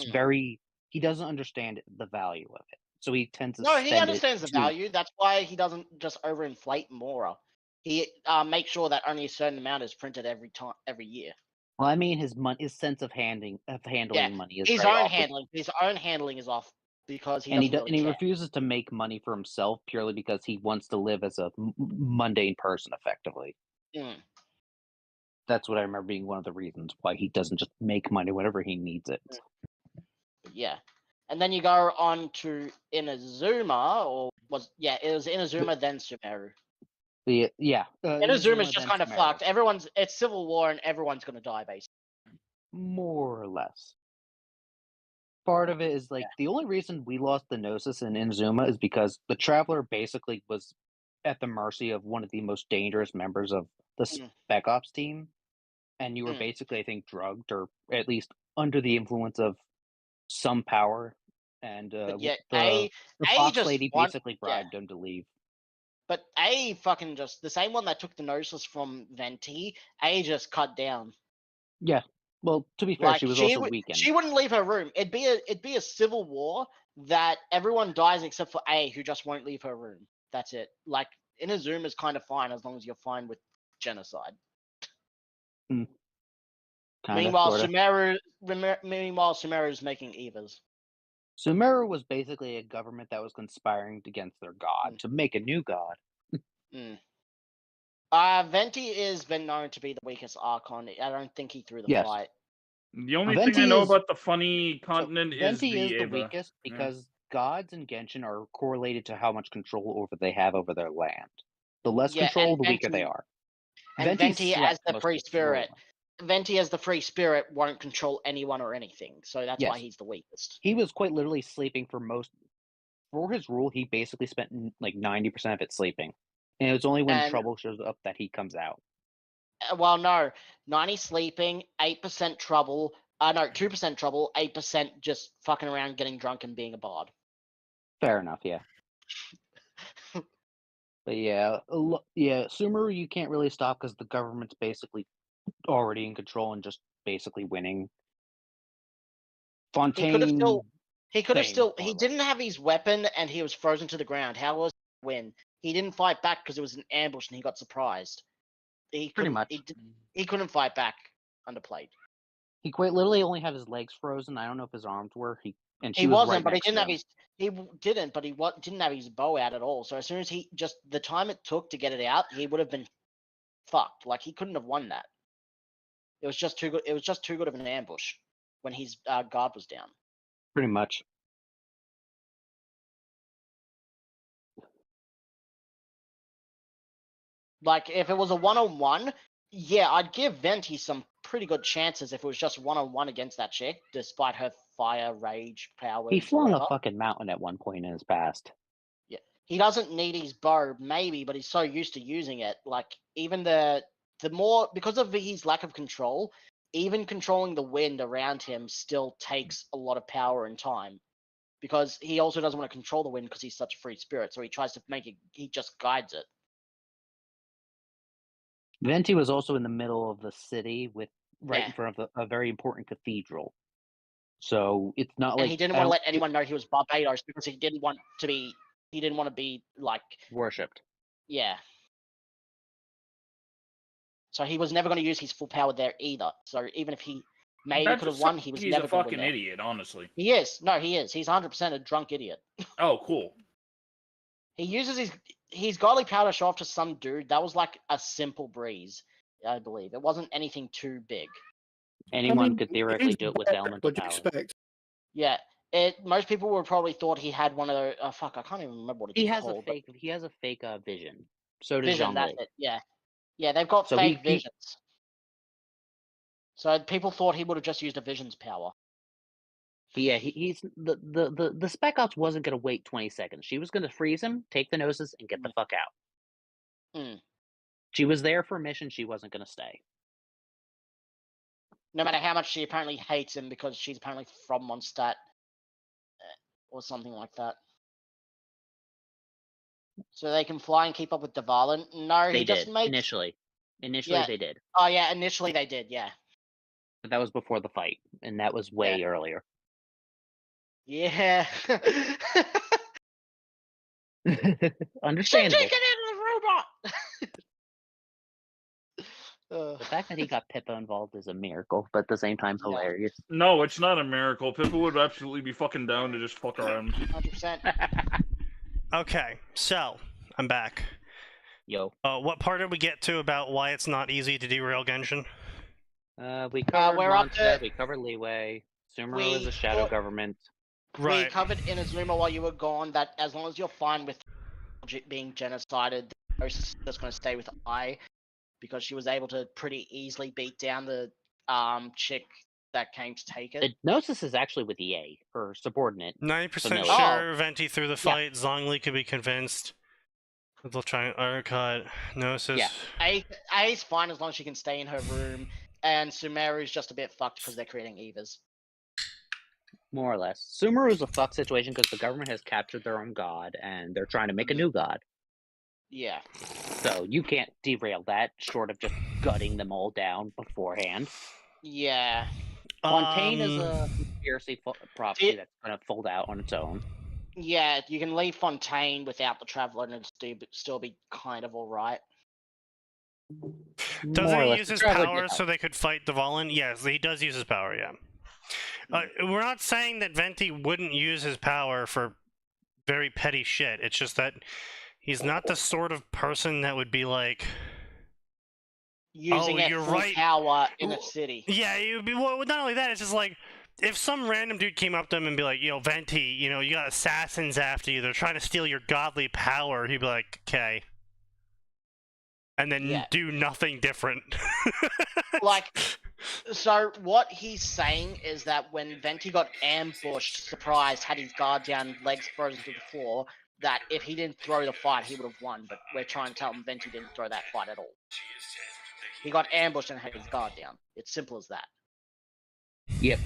he doesn't understand the value of it. So he tends to spend he understands the value. That's why he doesn't just overinflate more. He makes sure that only a certain amount is printed every year. Well, I mean, his sense of handling money is his own handling. His own handling is off because he refuses to make money for himself purely because he wants to live as a mundane person, effectively. That's what I remember being one of the reasons why he doesn't just make money whenever he needs it. Yeah, and then you go on to Inazuma, it was Inazuma then Sumeru. Inazuma's just kind of fucked. It's civil war and everyone's gonna die, basically. More or less. Part of it is the only reason we lost the Gnosis in Inazuma is because the Traveler basically was at the mercy of one of the most dangerous members of the Spec Ops team, and you were basically, I think, drugged or at least under the influence of some power, and the Fox Lady basically bribed him to leave. But fucking just the same one that took the Gnosis from Venti, just cut down. Yeah. Well, to be fair, she was also weakened. She wouldn't leave her room. It'd be a civil war that everyone dies except for who just won't leave her room. That's it. Like, Inazuma is kind of fine as long as you're fine with genocide. Meanwhile, Sumeru's making Evas. Sumeru was basically a government that was conspiring against their god to make a new god. Venti has been known to be the weakest Archon. I don't think he threw the fight. The only thing I know about the funny continent is Venti is the weakest because gods and Genshin are correlated to how much control they have over their land. The less control, the weaker they are. And Venti as the free spirit. Venti as the free spirit won't control anyone or anything, so that's why he's the weakest. He was quite literally sleeping for his rule. He basically spent 90% of it sleeping, and it was only when trouble shows up that he comes out. Well, no, 90 sleeping, 8% trouble. 2% trouble, 8% just fucking around, getting drunk, and being a bard. Fair enough, yeah. But Sumeru you can't really stop because the government's basically already in control and just basically winning. Fontaine. He didn't have his weapon and he was frozen to the ground. How was he win? He didn't fight back because it was an ambush and he got surprised. Pretty much. He couldn't fight back underplayed. He quite literally only had his legs frozen. I don't know if his arms were. He didn't have his bow out at all. So as soon as the time it took to get it out, he would have been fucked. Like, he couldn't have won that. It was just too good. It was just too good of an ambush when his guard was down. Pretty much. Like, if it was a 1-on-1, I'd give Venti some pretty good chances if it was just 1-on-1 against that chick, despite her fire, rage, powers. He flung a fucking mountain at one point in his past. Yeah, he doesn't need his bow, maybe, but he's so used to using it. Like, even the more, because of his lack of control, even controlling the wind around him still takes a lot of power and time. Because he also doesn't want to control the wind because he's such a free spirit, so he tries to make it, he just guides it. Venti was also in the middle of the city with in front of a very important cathedral. So it's not like, and he didn't want to let anyone know he was Barbados because he didn't want to be like worshipped. Yeah. So he was never going to use his full power there either. So even if he maybe could have won, he was never going to win. He's a fucking idiot, honestly. He is. No, he is. He's 100% a drunk idiot. Oh, cool. He uses his godly power to show off to some dude. That was like a simple breeze, I believe. It wasn't anything too big. Anyone could theoretically do it with elemental power. Expect? Yeah. Most people would probably thought he had one of those. Oh, fuck, I can't even remember what he has called. He has a fake vision. So does Vision, that's it. Yeah. Yeah, they've got fake visions. So people thought he would have just used a vision's power. Yeah, he's the Spec Ops wasn't going to wait 20 seconds. She was going to freeze him, take the gnosis, and get the fuck out. She was there for a mission. She wasn't going to stay. No matter how much she apparently hates him because she's apparently from Mondstadt or something like that. So they can fly and keep up with Dvalin. No, they he did. just made Initially they did. Oh yeah, initially they did. Yeah. But that was before the fight, and that was way earlier. Yeah. Understandable. She the robot. The fact that he got Pippa involved is a miracle, but at the same time hilarious. No, it's not a miracle. Pippa would absolutely be fucking down to just fuck around. 100%. Okay, so I'm back. Yo. What part did we get to about why it's not easy to derail Genshin? We covered Mondstadt, we covered Leeway. Sumeru is a shadow government. Right. We covered Inazuma while you were gone that as long as you're fine with being genocided, the ghost is just going to stay with I, because she was able to pretty easily beat down the chick that came to take it. The Gnosis is actually with EA, her subordinate. 90% sure Venti through the fight. Yeah. Zhongli could be convinced. They'll try and undercut Gnosis. Yeah, A's fine as long as she can stay in her room, and Sumeru's just a bit fucked because they're creating Evas. More or less. Sumeru is a fuck situation because the government has captured their own god, and they're trying to make a new god. Yeah. So you can't derail that, short of just gutting them all down beforehand. Yeah. Fontaine is a conspiracy prophecy that's going to fold out on its own. Yeah, you can leave Fontaine without the Traveler and it'd still be kind of alright. Doesn't he use his power so they could fight Dvalin? Yes, he does use his power, yeah. We're not saying that Venti wouldn't use his power for very petty shit. It's just that he's not the sort of person that would be like... using full power in a city. Yeah, not only that, it's just like, if some random dude came up to him and be like, yo, Venti, you got assassins after you, they're trying to steal your godly power, he'd be like, okay. And then do nothing different. So what he's saying is that when Venti got ambushed, surprised, had his guard down, legs frozen to the floor, that if he didn't throw the fight, he would have won. But we're trying to tell him Venti didn't throw that fight at all. He got ambushed and had his guard down. It's simple as that. Yep.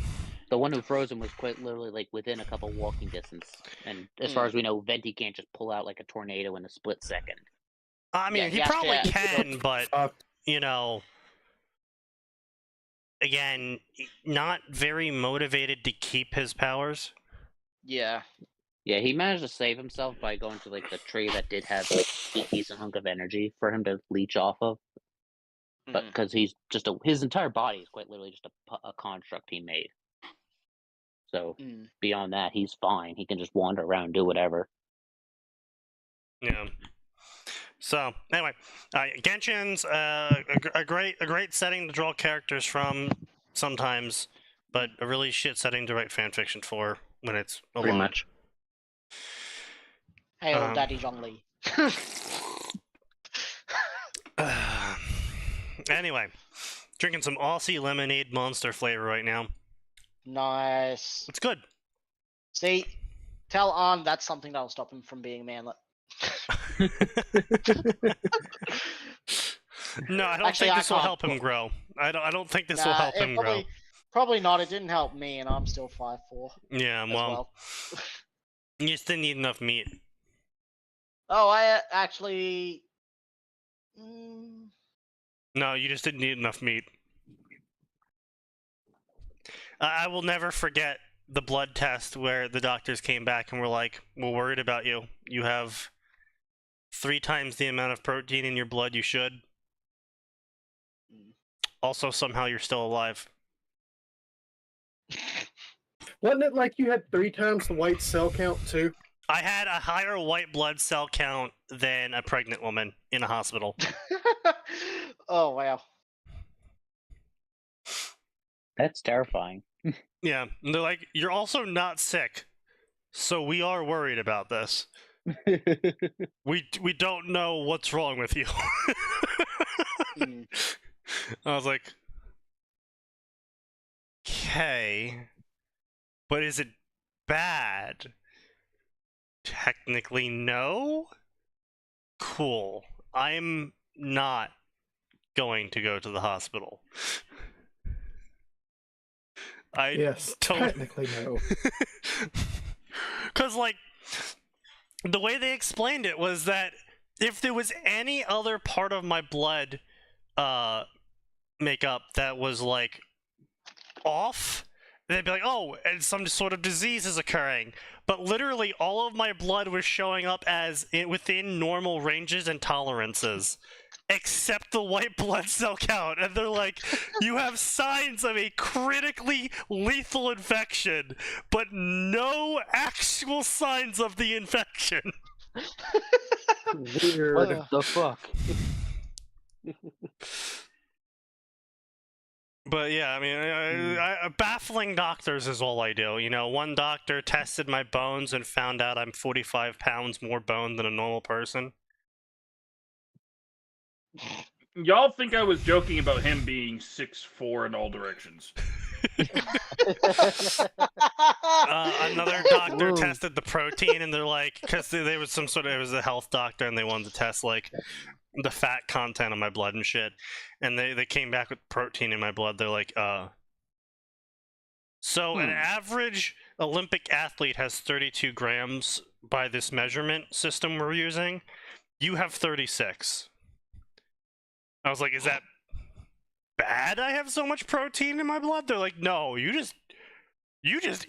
The one who froze him was quite literally like within a couple walking distance. And as far as we know, Venti can't just pull out like a tornado in a split second. I mean, he probably can, but, again, not very motivated to keep his powers. Yeah. Yeah, he managed to save himself by going to like the tree that did have like a decent hunk of energy for him to leech off of. But because he's just his entire body is quite literally just a construct he made. So beyond that, he's fine. He can just wander around and do whatever. Yeah. So anyway, Genshin's a great setting to draw characters from sometimes, but a really shit setting to write fanfiction for when it's alone. Pretty much. Hey, old Daddy Zhongli. Anyway, drinking some Aussie lemonade monster flavor right now. Nice. It's good. See, tell Arn that's something that'll stop him from being manlet. No, I don't think this will help him grow. I don't think this will help him grow. Probably not. It didn't help me, and I'm still 5'4". Yeah, well. You just didn't eat enough meat. Oh, I actually. No, you just didn't eat enough meat. I will never forget the blood test where the doctors came back and were like, "We're worried about you. You have 3 times the amount of protein in your blood you should. Also, somehow you're still alive." Wasn't it like you had 3 times the white cell count too? I had a higher white blood cell count than a pregnant woman in a hospital. Oh, wow. That's terrifying. Yeah, and they're like, "You're also not sick, so we are worried about this. We don't know what's wrong with you." I was like, okay, but is it bad? Technically, no. Cool. I'm not going to go to the hospital. Yes, technically no. Because, like, the way they explained it was that if there was any other part of my blood makeup that was, like, off, they'd be like, "Oh, and some sort of disease is occurring." But literally all of my blood was showing up as within normal ranges and tolerances, except the white blood cell count. And they're like, "You have signs of a critically lethal infection, but no actual signs of the infection." Weird. What the fuck? But yeah, I mean, baffling doctors is all I do. You know, one doctor tested my bones and found out I'm 45 pounds more bone than a normal person. Y'all think I was joking about him being 6'4" in all directions. Another doctor tested the protein, and they're like, because there was some sort of, it was a health doctor, and they wanted to test, like, the fat content of my blood and shit. And they came back with protein in my blood. They're like, so an average Olympic athlete has 32 grams by this measurement system we're using. You have 36. I was like, is that bad I have so much protein in my blood? They're like, no, you just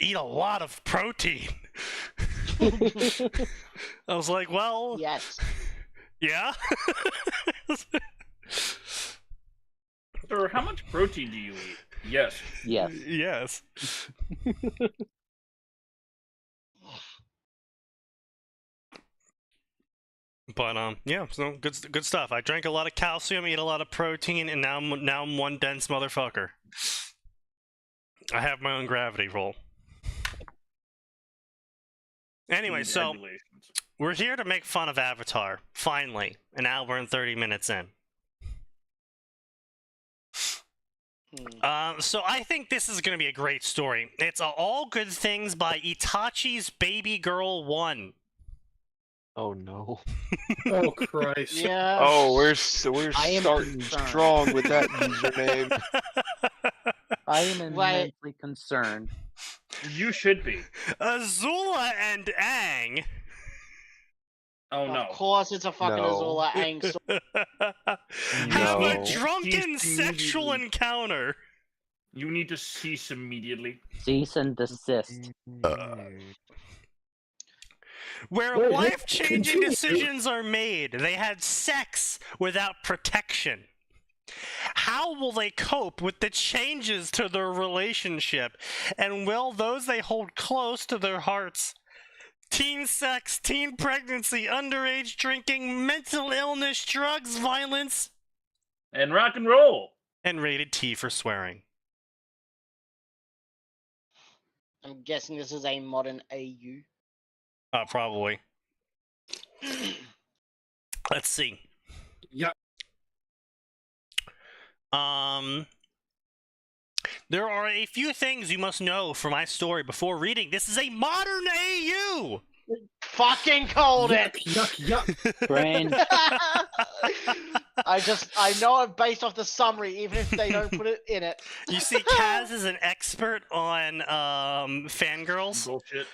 eat a lot of protein. I was like, well, yes. Yeah. Sir, how much protein do you eat? Yes. Yes. Yes. But yeah, so good stuff. I drank a lot of calcium, ate a lot of protein, and now I'm one dense motherfucker. I have my own gravity roll. Anyway, so we're here to make fun of Avatar. Finally, an hour and 30 minutes in. So I think this is going to be a great story. It's All Good Things by Itachi's Baby Girl 1. Oh no. Oh Christ. Yeah. Oh, we're starting strong with that username. I am immensely concerned. You should be. Azula and Aang. Oh no. Of course it's a fucking Azula Aang story. Have a drunken sexual encounter. You need to cease immediately. Cease and desist. Where life-changing decisions are made. They had sex without protection. How will they cope with the changes to their relationship? And will those they hold close to their hearts? Teen sex, teen pregnancy, underage drinking, mental illness, drugs, violence, and rock and roll. And rated T for swearing. I'm guessing this is a modern AU. Probably. Let's see. Yeah. There are a few things you must know for my story before reading. This is a modern AU! Fucking called it! Yuck. Brain. I know it based off the summary, even if they don't put it in it. You see, Kaz is an expert on fangirls. Bullshit.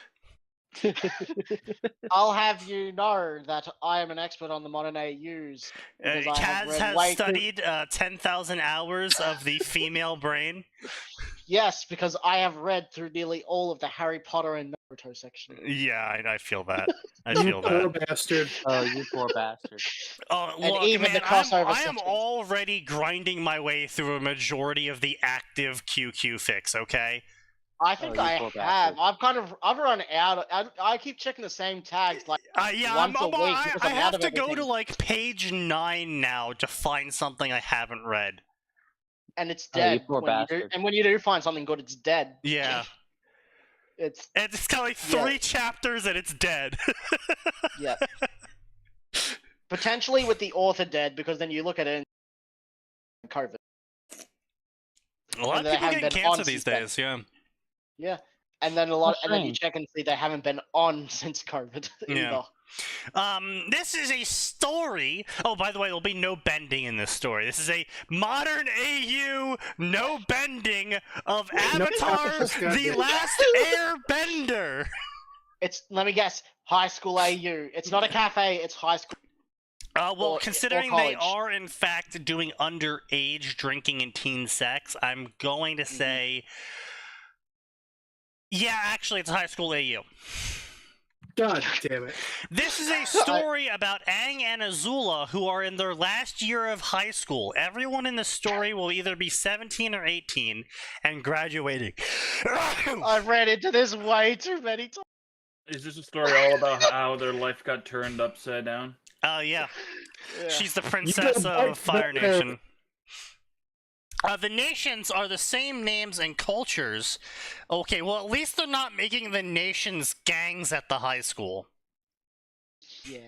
I'll have you know that I am an expert on the modern AUs. Kaz has studied 10,000 hours of the female brain. Yes, because I have read through nearly all of the Harry Potter and Naruto section. Yeah, I feel that. I You feel poor that. bastard. Oh, you poor bastard. Oh, And look, even man, the crossover I am section. already grinding my way through a majority of the active QQ fix, okay? I think you I poor have. bastard. I've run out. I keep checking the same tags like Yeah, once a week because I I'm have out of to go to everything. like page 9 now to find something I haven't read. And it's Oh, you dead. poor bastard. And when you do find something good, it's dead. Yeah. It's It's got like 3 chapters and it's dead. yeah. Potentially with the author dead, because then you look at it and COVID. A lot And of they people haven't getting been cancer on these since then. days, yeah. Yeah. And then and then you check and see they haven't been on since COVID Yeah. either. This is a story. Oh, by the way, there'll be no bending in this story. This is a modern AU, no bending of Avatar: The Last Airbender. Let me guess, high school AU. It's not a cafe, it's high school. Well, or considering they college. are in fact doing underage drinking and teen sex, I'm going to say, yeah, actually, it's high school AU. God damn it. This is a story about Aang and Azula, who are in their last year of high school. Everyone in the story will either be 17 or 18 and graduating. I've read into this way too many times. Is this a story all about how their life got turned upside down? Oh, yeah. Yeah. She's the princess gotta of Fire bite the- Nation. The nations are the same names and cultures. Okay, well, at least they're not making the nations gangs at the high school. Yeah.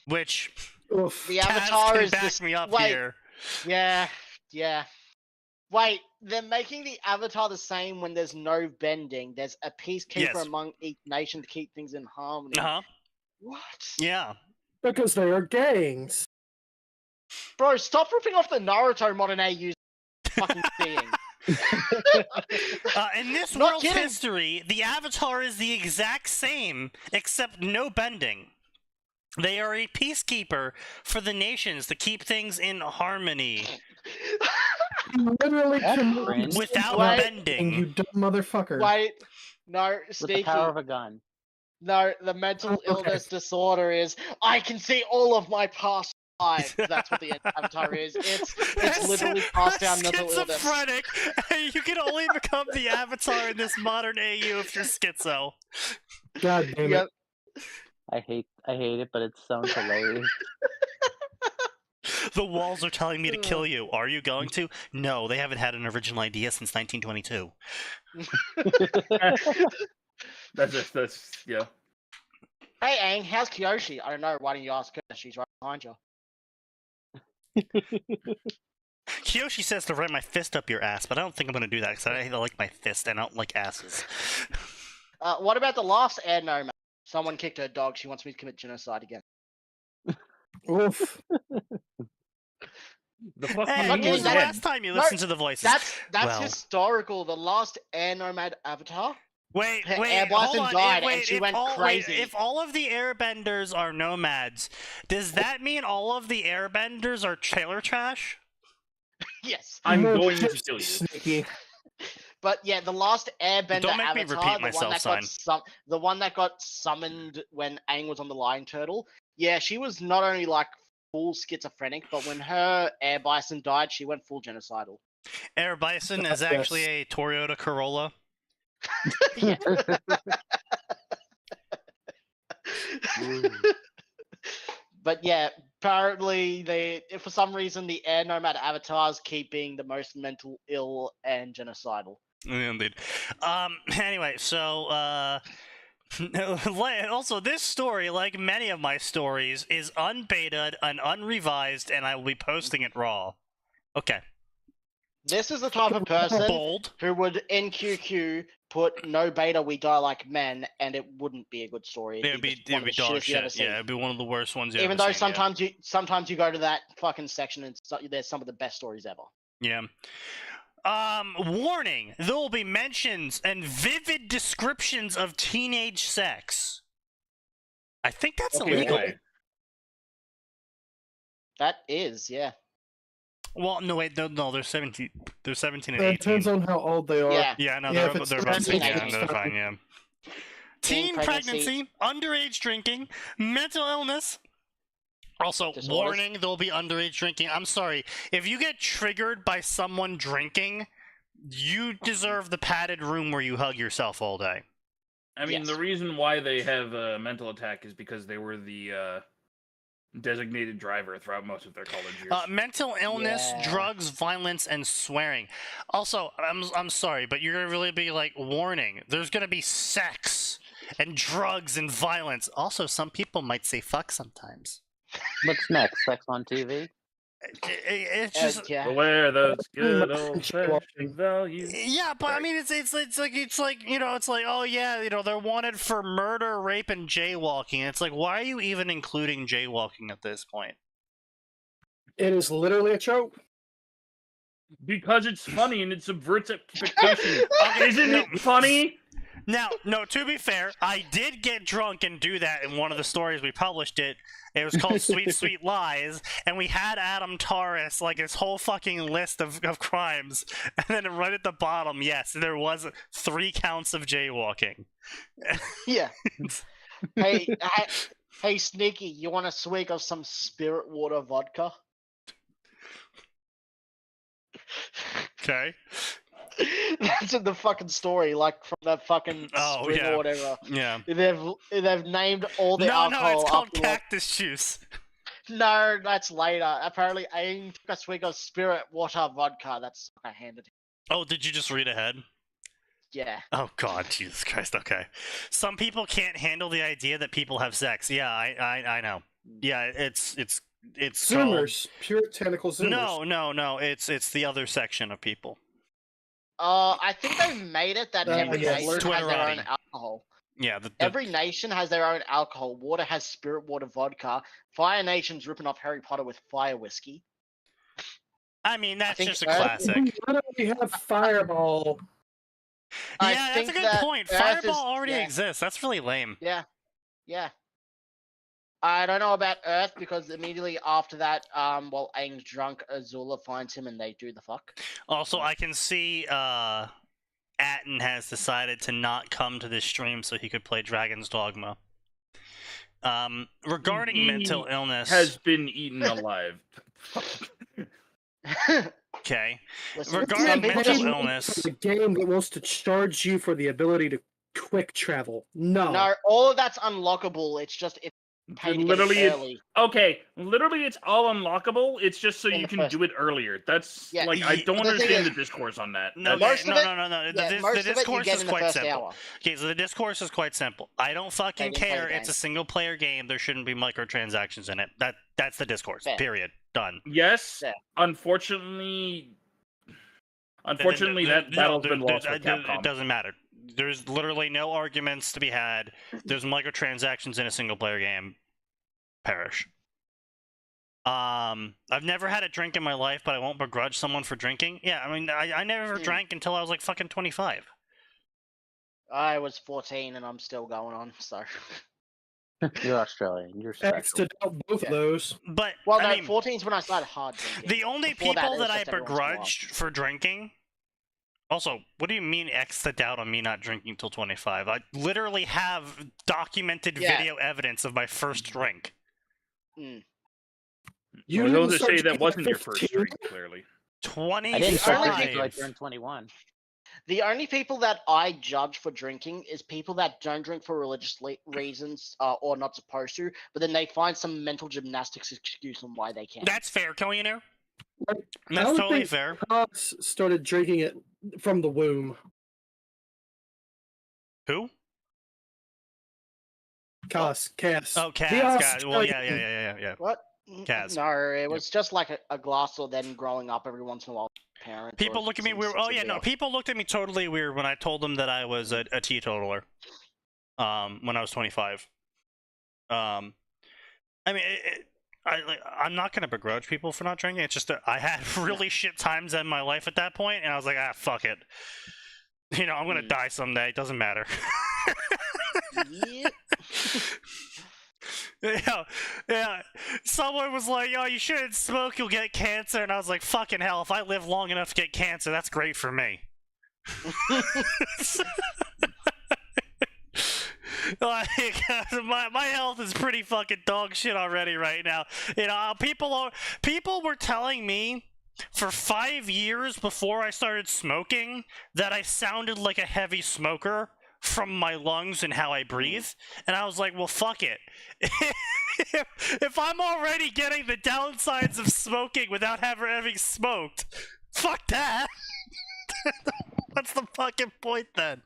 Which, Oof. The Kaz Avatar can is back this. me up Wait, here. yeah. Wait, they're making the Avatar the same when there's no bending. There's a peacekeeper Yes. among each nation to keep things in harmony. Uh-huh. What? Yeah. Because they are gangs. Bro, stop ripping off the Naruto modern AU fucking thing. In this Not world's kidding. history, the Avatar is the exact same, except no bending. They are a peacekeeper for the nations to keep things in harmony Literally That's committed cringe. without Wait. and you bending. dumb motherfucker. Wait, no, With Sneaky. the power of a gun. No, the mental Okay. illness disorder is I can see all of my past lives. That's what the Avatar is. It's literally passed down mental illness. Schizophrenic. You can only become the Avatar in this modern AU if you're schizo. God damn Yep. it. I hate it, but it sounds hilarious. The walls are telling me to kill you. Are you going to? No, they haven't had an original idea since 1922. That's yeah. Hey, Aang, how's Kyoshi? I don't know. Why don't you ask her? She's right behind you. Kiyoshi says to ram my fist up your ass, but I don't think I'm going to do that because I like my fist and I don't like asses. What about the last air nomad? Someone kicked her dog. She wants me to commit genocide again. Oof. The fuck Hey, you not when kidding, was the that- last time you No, listened to the voices? That's Well. historical. The last air nomad Avatar. Wait, Her wait, air hold bison on. died wait, and she if went all, crazy. Wait, if all of the airbenders are nomads, does that mean all of the airbenders are trailer trash? Yes. I'm No going to shit, kill you. Sneaky. But yeah, the last airbender Don't make me Avatar, repeat myself, the one that got summoned when Aang was on the Lion Turtle. Yeah, she was not only like full schizophrenic, but when her air bison died, she went full genocidal. Air Bison is actually a Toyota Corolla. Yeah. But yeah, apparently for some reason the air nomad avatars keeping the most mental ill and genocidal. Indeed. Anyway, so, also, this story, like many of my stories, is unbetaed and unrevised, and I will be posting it raw. Okay. This is the type of person Bold. who would in QQ put no beta, we die like men, and it wouldn't be a good story. It'd be dog shit. Yeah, it'd be one of the worst ones you Even ever though seen, sometimes you go to that fucking section and there's some of the best stories ever. Yeah. Warning: there will be mentions and vivid descriptions of teenage sex. I think that's illegal. That is, yeah. Well, no, wait, no, they're 17. They're 17 and It 18. depends on how old they are. Yeah, no, Yeah, they're about 17, 16. They're fine, yeah. Teen pregnancy, underage drinking, mental illness. Also, warning, there'll be underage drinking. I'm sorry, if you get triggered by someone drinking, you deserve the padded room where you hug yourself all day. I mean, the reason why they have a mental attack is because they were the designated driver throughout most of their college years. Mental illness, drugs, violence, and swearing. Also, I'm sorry, but you're gonna really be like, warning, there's gonna be sex and drugs and violence. Also, some people might say fuck sometimes. What's next? Sex on TV? It's just where those good old fashioned values. Yeah, but I mean, it's like you know, it's like, oh yeah, you know, they're wanted for murder, rape, and jaywalking. It's like, why are you even including jaywalking at this point? It is literally a joke. Because it's funny and it subverts expectations. Isn't it funny? Now, no, to be fair, I did get drunk and do that in one of the stories we published it. It was called Sweet Sweet Lies, and we had Adam Taurus, like, his whole fucking list of crimes, and then right at the bottom, yes, there was 3 counts of jaywalking. Yeah. Hey, Sneaky, you want a swig of some spirit water vodka? Okay. That's in the fucking story, like from that fucking spring or whatever. Yeah. They've named all the alcohol. No, it's called after, cactus juice. No, that's later. Apparently, Aang took a swig of spirit water vodka. That's what I handed him. Oh, did you just read ahead? Yeah. Oh God, Jesus Christ. Okay. Some people can't handle the idea that people have sex. Yeah, I know. Yeah, it's Zoomers, puritanical Zoomers. No. It's the other section of people. I think they made it that every nation has their own alcohol. Yeah, every nation has their own alcohol. Water has spirit water vodka. Fire Nation's ripping off Harry Potter with fire whiskey. I mean, that's just a classic. We literally have Fireball. Yeah, that's a good point. Fireball already exists. That's really lame. Yeah. I don't know about Earth because immediately after that, while Aang's drunk, Azula finds him and they do the fuck. Also, I can see Atin has decided to not come to this stream so he could play Dragon's Dogma. Regarding mental illness... has been eaten alive. Okay. Regarding mental illness... A game that wants to charge you for the ability to quick travel. No, all of that's unlockable. It's just... Literally, it's all unlockable. It's just so you can do it earlier. That's I don't understand the discourse on that. No. The discourse is quite simple. Okay, so the discourse is quite simple. I don't fucking care. It's a single player game. There shouldn't be microtransactions in it. That's the discourse. Period. Done. Yes. Unfortunately, that battle's been lost with Capcom. It doesn't matter. There's literally no arguments to be had. There's microtransactions in a single player game. Perish. I've never had a drink in my life, but I won't begrudge someone for drinking. Yeah, I mean, I never drank until I was like fucking 25. I was 14 and I'm still going on, so... You're Australian. You're special. Both of those. But, well, no, 14's when I started hard drinking. The only people that I begrudged for drinking... Also, what do you mean X the doubt on me not drinking till 25? I literally have documented video evidence of my first drink. You know to say that wasn't your first drink, clearly. 25. I didn't start drinking until I turned 21. The only people that I judge for drinking is people that don't drink for religious reasons or not supposed to, but then they find some mental gymnastics excuse on why they can't. That's fair, Kellionaire. That's totally fair. Cass started drinking it from the womb. Who? Cass. Oh, Cass. Well, yeah. What? Cass. No, it was just like a glass or then growing up every once in a while. parent. People look at me weird. Oh yeah, no. People looked at me totally weird when I told them that I was a teetotaler. When I was 25. I mean, I'm not gonna begrudge people for not drinking. It's just that I had really shit times in my life at that point, and I was like, fuck it. You know, I'm gonna die someday. It doesn't matter. Yeah. Someone was like, "Oh, you shouldn't smoke. You'll get cancer." And I was like, "Fucking hell! If I live long enough to get cancer, that's great for me." Like, my health is pretty fucking dog shit already right now. You know, people were telling me for 5 years before I started smoking that I sounded like a heavy smoker from my lungs and how I breathe, and I was like, well, fuck it. If I'm already getting the downsides of smoking without having smoked, fuck that. What's the fucking point then?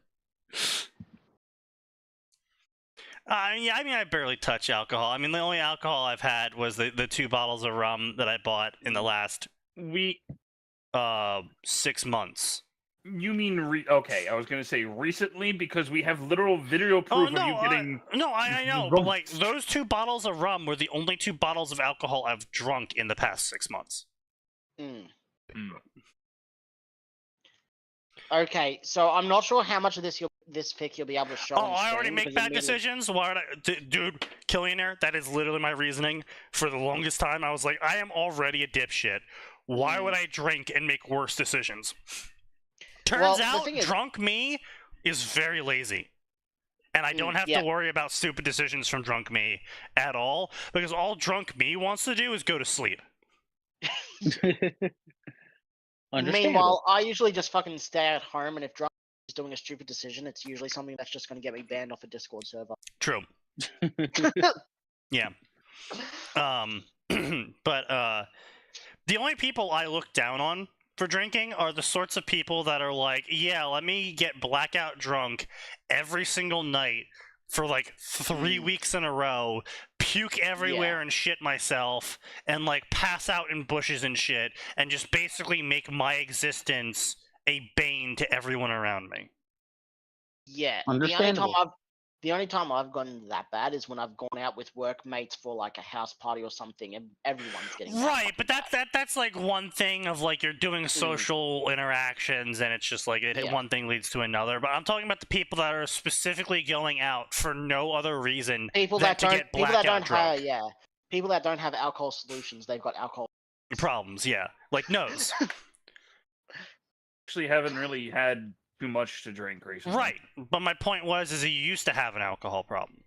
Yeah, I mean, I barely touch alcohol. I mean, the only alcohol I've had was the 2 bottles of rum that I bought in the last week, 6 months. You mean okay? I was gonna say recently because we have literal video proof of you getting. No, I know, but like those 2 bottles of rum were the only 2 bottles of alcohol I've drunk in the past 6 months. Okay, so I'm not sure how much of this pick you'll be able to show. Oh, I already make bad decisions. Why would I, dude? Killionaire. That is literally my reasoning for the longest time. I was like, I am already a dipshit. Why would I drink and make worse decisions? Turns out, drunk me is very lazy. And I don't have to worry about stupid decisions from drunk me at all, because all drunk me wants to do is go to sleep. Meanwhile, I usually just fucking stay at home, and if drunk is doing a stupid decision, it's usually something that's just going to get me banned off a Discord server. True. Yeah. But the only people I look down on for drinking are the sorts of people that are like, yeah, let me get blackout drunk every single night for like 3 weeks in a row, puke everywhere and shit myself, and like pass out in bushes and shit, and just basically make my existence a bane to everyone around me. Yeah, the only time I've gotten that bad is when I've gone out with workmates for like a house party or something, and everyone's getting right. But that's like one thing of like you're doing social interactions, and it's just like one thing leads to another. But I'm talking about the people that are specifically going out for no other reason people that don't have alcohol solutions. They've got alcohol problems. Yeah, like nose. Actually, haven't really had too much to drink recently. Right, but my point was, is he used to have an alcohol problem.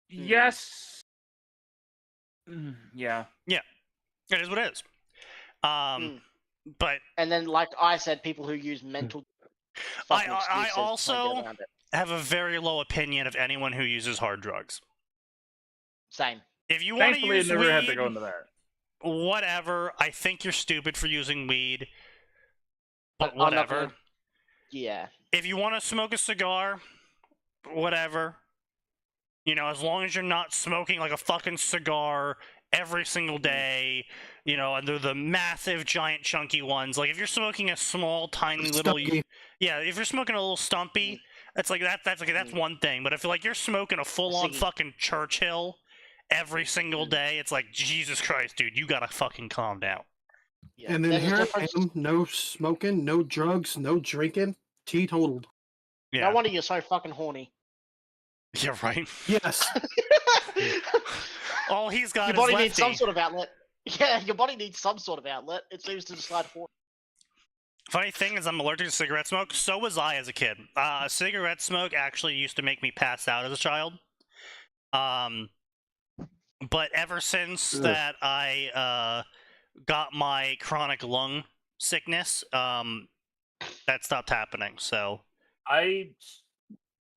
Yes. Yeah. Yeah. It is what it is. But and then, like I said, people who use mental. I also have a very low opinion of anyone who uses hard drugs. Same. If you want to use never weed, had to go into that. Whatever. I think you're stupid for using weed. But whatever. Yeah. If you want to smoke a cigar, whatever. You know, as long as you're not smoking like a fucking cigar every single day, you know, and they're the massive, giant, chunky ones. Like, if you're smoking a small, tiny little... Yeah, if you're smoking a little stumpy, that's like that's one thing. But if like you're smoking a full-on fucking Churchill every single day, it's like, Jesus Christ, dude, you gotta fucking calm down. Yeah. And then here I am, no smoking, no drugs, no drinking, teetotaled. Yeah. No wonder you're so fucking horny. Yeah, right? Yes. All he's got your body is lefty. needs some sort of outlet. Yeah, your body needs some sort of outlet. It seems to decide for. Funny thing is, I'm allergic to cigarette smoke. So was I as a kid. Cigarette smoke actually used to make me pass out as a child. But ever since that I got my chronic lung sickness, that stopped happening. So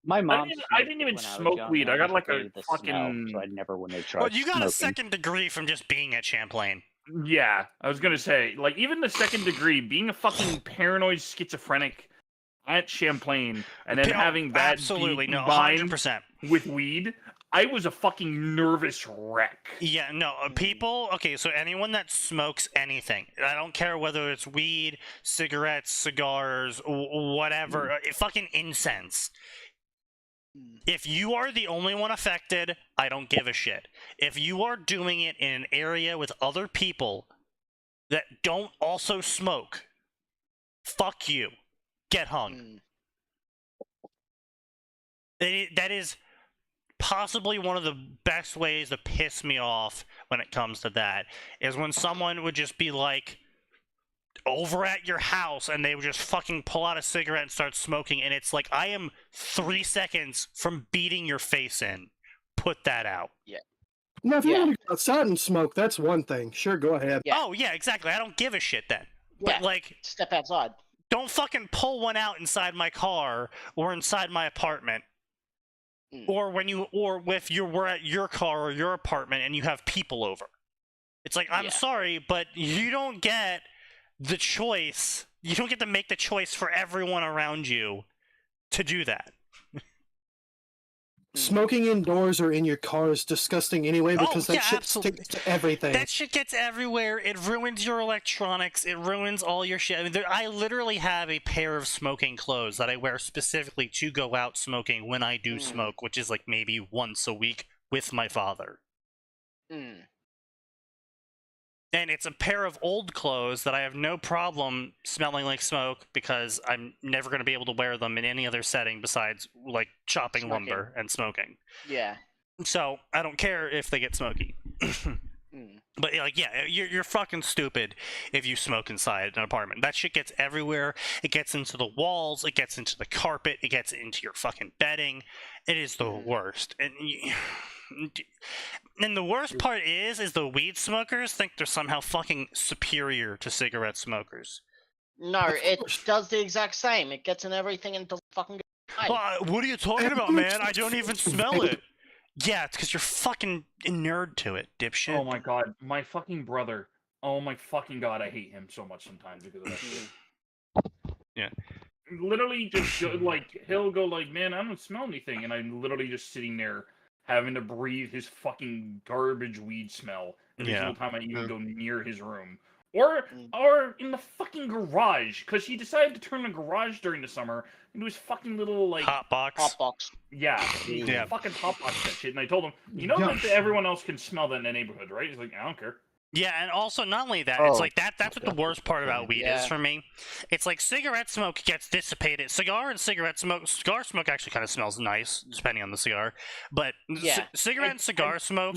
my mom. I didn't even smoke weed. I got like a fucking. So I never wanted to try. Well, you got a second degree from just being at Champlain. Yeah, I was gonna say, like, even the second degree, being a fucking paranoid schizophrenic at Champlain, and then having that absolutely no, combined 100% with weed, I was a fucking nervous wreck. Yeah, no, people, okay, so anyone that smokes anything, I don't care whether it's weed, cigarettes, cigars, whatever, fucking incense. If you are the only one affected, I don't give a shit. If you are doing it in an area with other people that don't also smoke, fuck you. Get hung. That is possibly one of the best ways to piss me off when it comes to that, is when someone would just be like over at your house and they would just fucking pull out a cigarette and start smoking, and it's like, I am 3 seconds from beating your face in. Put that out. Yeah. Now, if you want to go outside and smoke, that's one thing. Sure, go ahead. Yeah. Oh, yeah, exactly. I don't give a shit then. But, like, step outside. Don't fucking pull one out inside my car or inside my apartment. Or when you, or if we're at your car or your apartment and you have people over. It's like, I'm sorry, but you don't get the choice. You don't get to make the choice for everyone around you to do that. Smoking indoors or in your car is disgusting anyway, because that shit sticks to everything. That shit gets everywhere. It ruins your electronics. It ruins all your shit. I mean, I literally have a pair of smoking clothes that I wear specifically to go out smoking when I do smoke, which is like maybe once a week with my father. And it's a pair of old clothes that I have no problem smelling like smoke, because I'm never going to be able to wear them in any other setting besides, like, chopping lumber and smoking. Yeah. So, I don't care if they get smoky. But, like, yeah, you're fucking stupid if you smoke inside an apartment. That shit gets everywhere. It gets into the walls. It gets into the carpet. It gets into your fucking bedding. It is the worst. And the worst part is the weed smokers think they're somehow fucking superior to cigarette smokers. No, it does the exact same. It gets in everything and doesn't fucking go away. What are you talking about, man? I don't even smell it. Yeah, it's because you're fucking a nerd to it, dipshit. Oh my god, my fucking brother. Oh my fucking god, I hate him so much sometimes because of that shit. Yeah. Literally just like, he'll go like, man, I don't smell anything, and I'm literally just sitting there having to breathe his fucking garbage weed smell every single time I even go near his room. Or in the fucking garage, because he decided to turn the garage during the summer into his fucking little, like... Hot box. Yeah, he fucking hotbox that shit, and I told him, you know that everyone else can smell that in the neighborhood, right? He's like, I don't care. Yeah, and also, not only that, it's like, that's what the worst part about weed is for me. It's like, cigarette smoke gets dissipated. Cigar smoke actually kind of smells nice, depending on the cigar. But cigarette and cigar smoke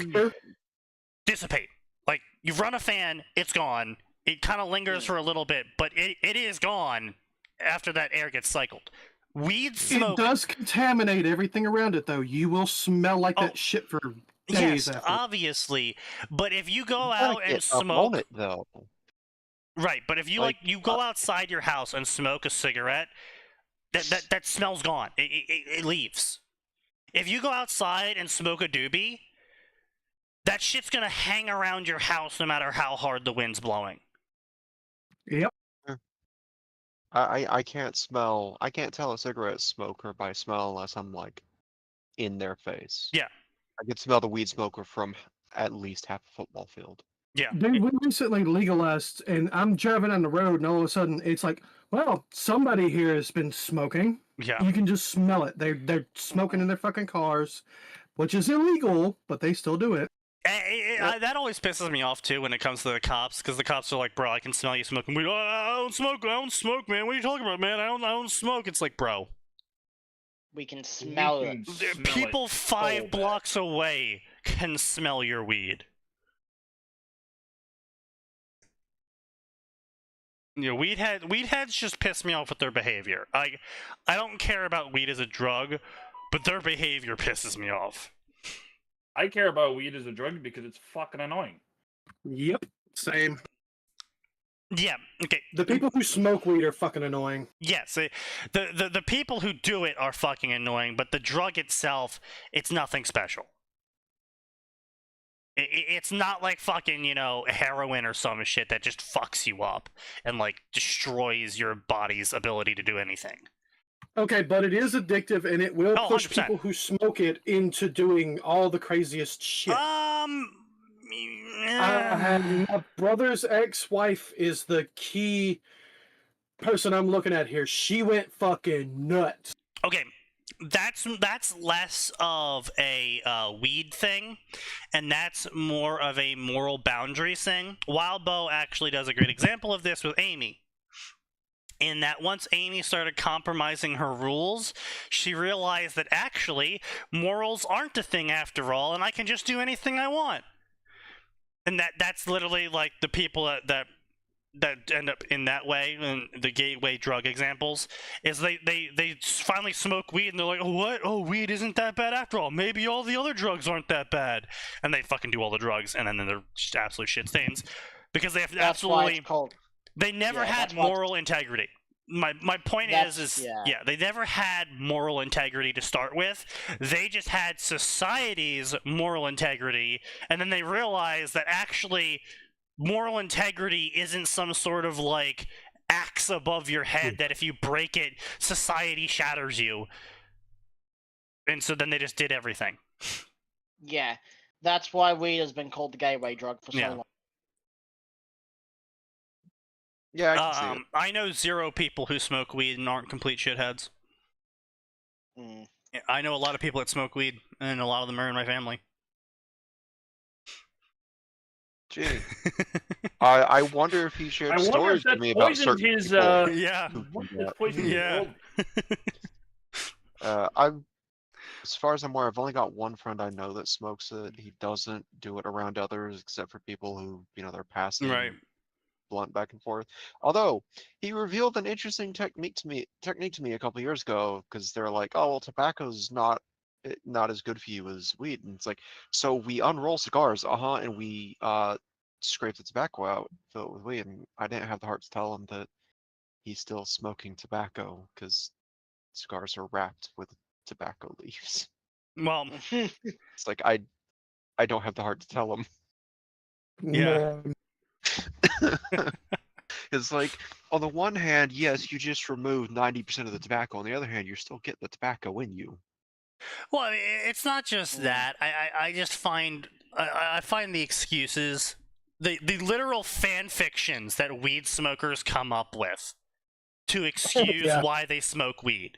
dissipate. Like, you run a fan, it's gone. It kind of lingers for a little bit, but it is gone after that air gets cycled. Weed smoke... It does contaminate everything around it, though. You will smell like that shit for... Yes, obviously, but if you go out and smoke, though. Right, but if you you go outside your house and smoke a cigarette, that smell's gone. It leaves. If you go outside and smoke a doobie, that shit's gonna hang around your house no matter how hard the wind's blowing. Yep. I can't tell a cigarette smoker by smell unless I'm like in their face. Yeah. I can smell the weed smoker from at least half a football field. Yeah. Dude, we recently legalized, and I'm driving on the road, and all of a sudden, it's like, well, somebody here has been smoking. Yeah. You can just smell it. They're smoking in their fucking cars, which is illegal, but they still do it. That always pisses me off, too, when it comes to the cops, because the cops are like, bro, I can smell you smoking weed. I don't smoke, man. What are you talking about, man? I don't smoke. It's like, bro. We can smell it. People 5 blocks away can smell your weed. You know, weed heads just piss me off with their behavior. I don't care about weed as a drug, but their behavior pisses me off. I care about weed as a drug because it's fucking annoying. Yep, same. Yeah, okay. The people who smoke weed are fucking annoying. Yes, the people who do it are fucking annoying, but the drug itself, it's nothing special. It's not like fucking, you know, heroin or some shit that just fucks you up and, like, destroys your body's ability to do anything. Okay, but it is addictive, and it will push 100%. people who smoke it into doing all the craziest shit. My brother's ex-wife is the key person I'm looking at here. She went fucking nuts. Okay, that's less of a weed thing, and that's more of a moral boundaries thing. Wild Bow actually does a great example of this with Amy. In that once Amy started compromising her rules, she realized that actually morals aren't a thing after all, and I can just do anything I want. And that's literally like the people that end up in that way, and the gateway drug examples, is they finally smoke weed and they're like, oh, what? Oh, weed isn't that bad after all. Maybe all the other drugs aren't that bad. And they fucking do all the drugs, and then they're just absolute shit stains. Because they have absolutely... They never had moral integrity. My point is they never had moral integrity to start with. They just had society's moral integrity, and then they realized that actually moral integrity isn't some sort of like axe above your head that if you break it, society shatters you. And so then they just did everything. Yeah, that's why weed has been called the gateway drug for so long. Yeah, I can see it. I know 0 people who smoke weed and aren't complete shitheads. I know a lot of people that smoke weed, and a lot of them are in my family. Gee. I wonder if he shared stories with me about certain people. As far as I'm aware, I've only got one friend I know that smokes it. He doesn't do it around others, except for people who, they're passing blunt back and forth. Although he revealed an interesting technique to me a couple years ago, because they're like, oh, well, tobacco's not as good for you as weed, and it's like, so we unroll cigars, and we scrape the tobacco out, fill it with weed, and I didn't have the heart to tell him that he's still smoking tobacco because cigars are wrapped with tobacco leaves. Well, it's like I don't have the heart to tell him. Yeah. It's like, on the one hand, yes, you just removed 90% of the tobacco. On the other hand, you're still getting the tobacco in you. Well, I mean, it's not just that. I just find I find the excuses, the literal fan fictions that weed smokers come up with to excuse why they smoke weed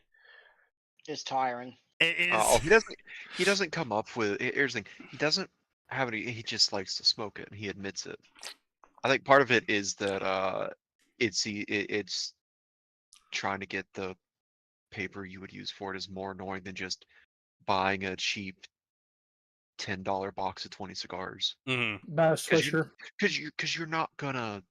is tiring. It is. He doesn't come up with. Here's the thing. He doesn't have any. He just likes to smoke it, and he admits it. I think part of it is that it's trying to get the paper you would use for it is more annoying than just buying a cheap $10 box of 20 cigars. Because you're not gonna.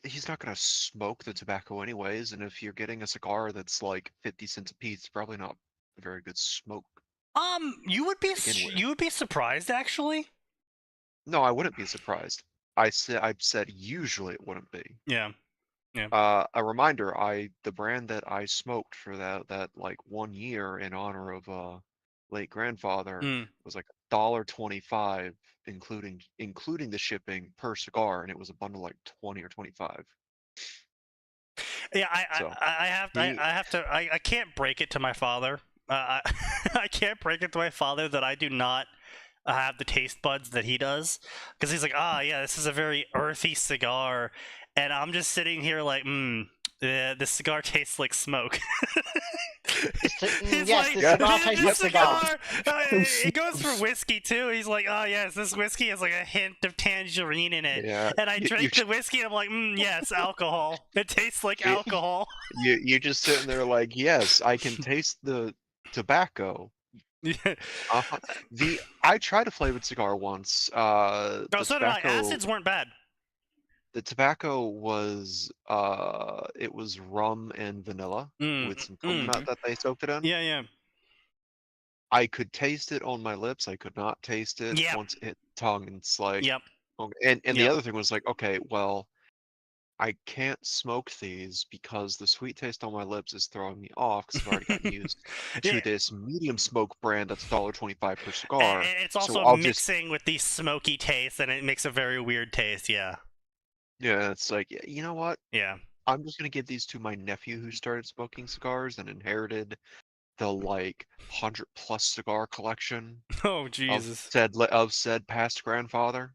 He's not gonna smoke the tobacco anyways, and if you're getting a cigar that's like 50 cents a piece, it's probably not a very good smoke. You would be surprised, actually. No, I wouldn't be surprised. I said usually it wouldn't be. Yeah. A reminder, the brand that I smoked for that like 1 year in honor of late grandfather was like $1.25, including the shipping per cigar, and it was a bundle like 20 or 25. Yeah, I can't break it to my father. I can't break it to my father that I do not have the taste buds that he does, because he's like, yeah, this is a very earthy cigar, and I'm just sitting here like, this cigar tastes like smoke. He's like, this cigar, it goes for whiskey too. He's like, yes, this whiskey has like a hint of tangerine in it. Yeah. And I drink the whiskey and I'm like, yes, alcohol. It tastes like alcohol. You're just sitting there like, yes, I can taste the tobacco. I tried a flavored cigar once. So did I. Acids weren't bad. The tobacco was it was rum and vanilla with some coconut that they soaked it in. Yeah. I could taste it on my lips. I could not taste it once it hit the tongue, and it's like, okay. And the other thing was like, okay, well, I can't smoke these because the sweet taste on my lips is throwing me off because I've already gotten used to this medium smoke brand that's $1.25 per cigar. And it's also mixing with the smoky taste, and it makes a very weird taste. Yeah. Yeah, it's like, you know what? Yeah. I'm just gonna give these to my nephew who started smoking cigars and inherited the like 100+ cigar collection Oh Jesus! of said past grandfather.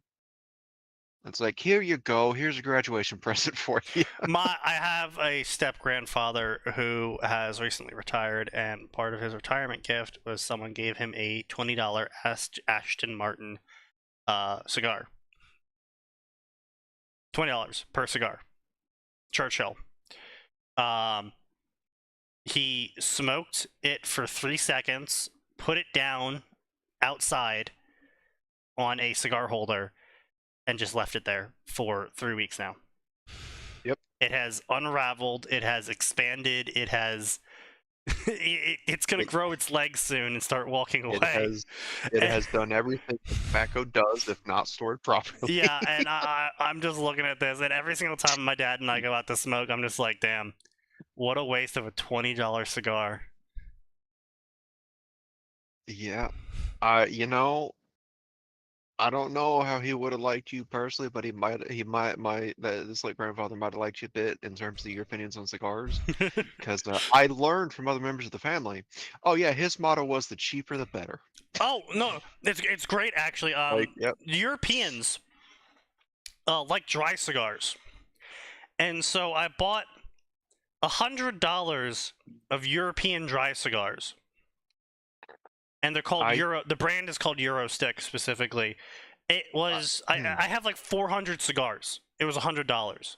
It's like, here you go. Here's a graduation present for you. I have a step grandfather who has recently retired, and part of his retirement gift was someone gave him a $20 Ashton Martin cigar. $20 per cigar. Churchill. He smoked it for 3 seconds, put it down outside on a cigar holder, and just left it there for 3 weeks now. Yep. It has unraveled. It has expanded. It has. It's gonna grow its legs soon and start walking away. It has done everything tobacco does, if not stored properly. Yeah, and I'm just looking at this, and every single time my dad and I go out to smoke, I'm just like, damn, what a waste of a $20 cigar. Yeah. I don't know how he would have liked you personally, but this late grandfather might have liked you a bit in terms of your opinions on cigars. Because I learned from other members of the family. Oh yeah, his motto was the cheaper the better. Oh no, it's great actually. Yep. Europeans like dry cigars, and so I bought $100 of European dry cigars. And they're called Euro. The brand is called Eurostick specifically. It was I have like 400 cigars. It was $100.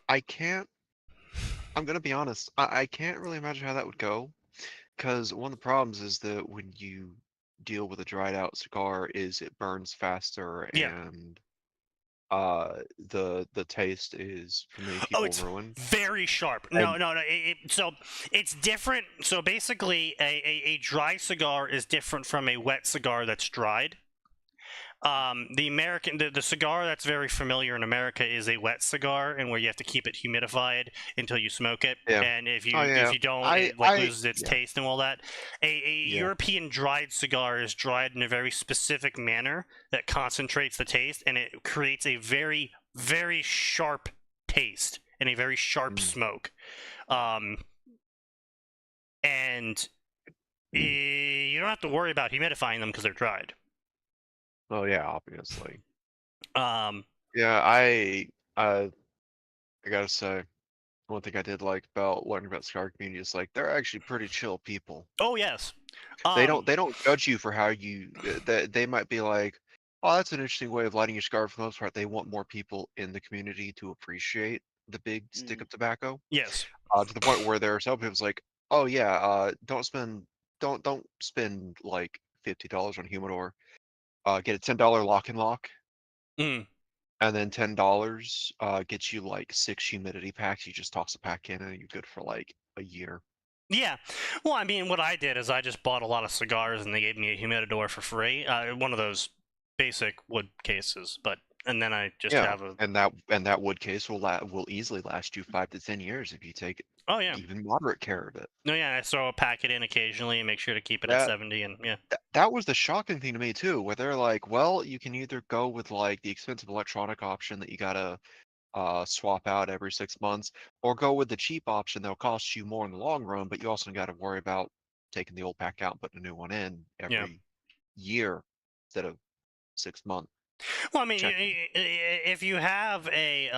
I'm gonna be honest. I can't really imagine how that would go, because one of the problems is that when you deal with a dried out cigar, is it burns faster and the taste is for many people ruined. Very sharp. No. So it's different. So basically, a dry cigar is different from a wet cigar that's dried. The cigar that's very familiar in America is a wet cigar, and where you have to keep it humidified until you smoke it. Yeah. And if you don't, it loses its taste and all that. A European dried cigar is dried in a very specific manner that concentrates the taste, and it creates a very, very sharp taste and a very sharp smoke. And you don't have to worry about humidifying them because they're dried. Oh yeah, obviously. Yeah, I gotta say, one thing I did like about learning about cigar community is like they're actually pretty chill people. Oh yes. They don't judge you for how you. They might be like, oh, that's an interesting way of lighting your cigar. For the most part, they want more people in the community to appreciate the big stick of tobacco. Yes. To the point where there are some people's like, oh yeah, don't spend like $50 on humidor. Get a $10 lock and lock, and then $10 gets you like 6 humidity packs. You just toss a pack in, and you're good for like a year. Yeah, well, I mean, what I did is I just bought a lot of cigars, and they gave me a humidor for free. One of those basic wood cases, and then I just have a and that wood case will easily last you 5 to 10 years if you take even moderate care of it. No, yeah, I throw a packet in occasionally and make sure to keep it at 70, and that was the shocking thing to me too, where they're like, well, you can either go with like the expensive electronic option that you gotta swap out every 6 months, or go with the cheap option that'll cost you more in the long run, but you also got to worry about taking the old pack out and putting a new one in every year instead of 6 months. Well, I mean, if you have a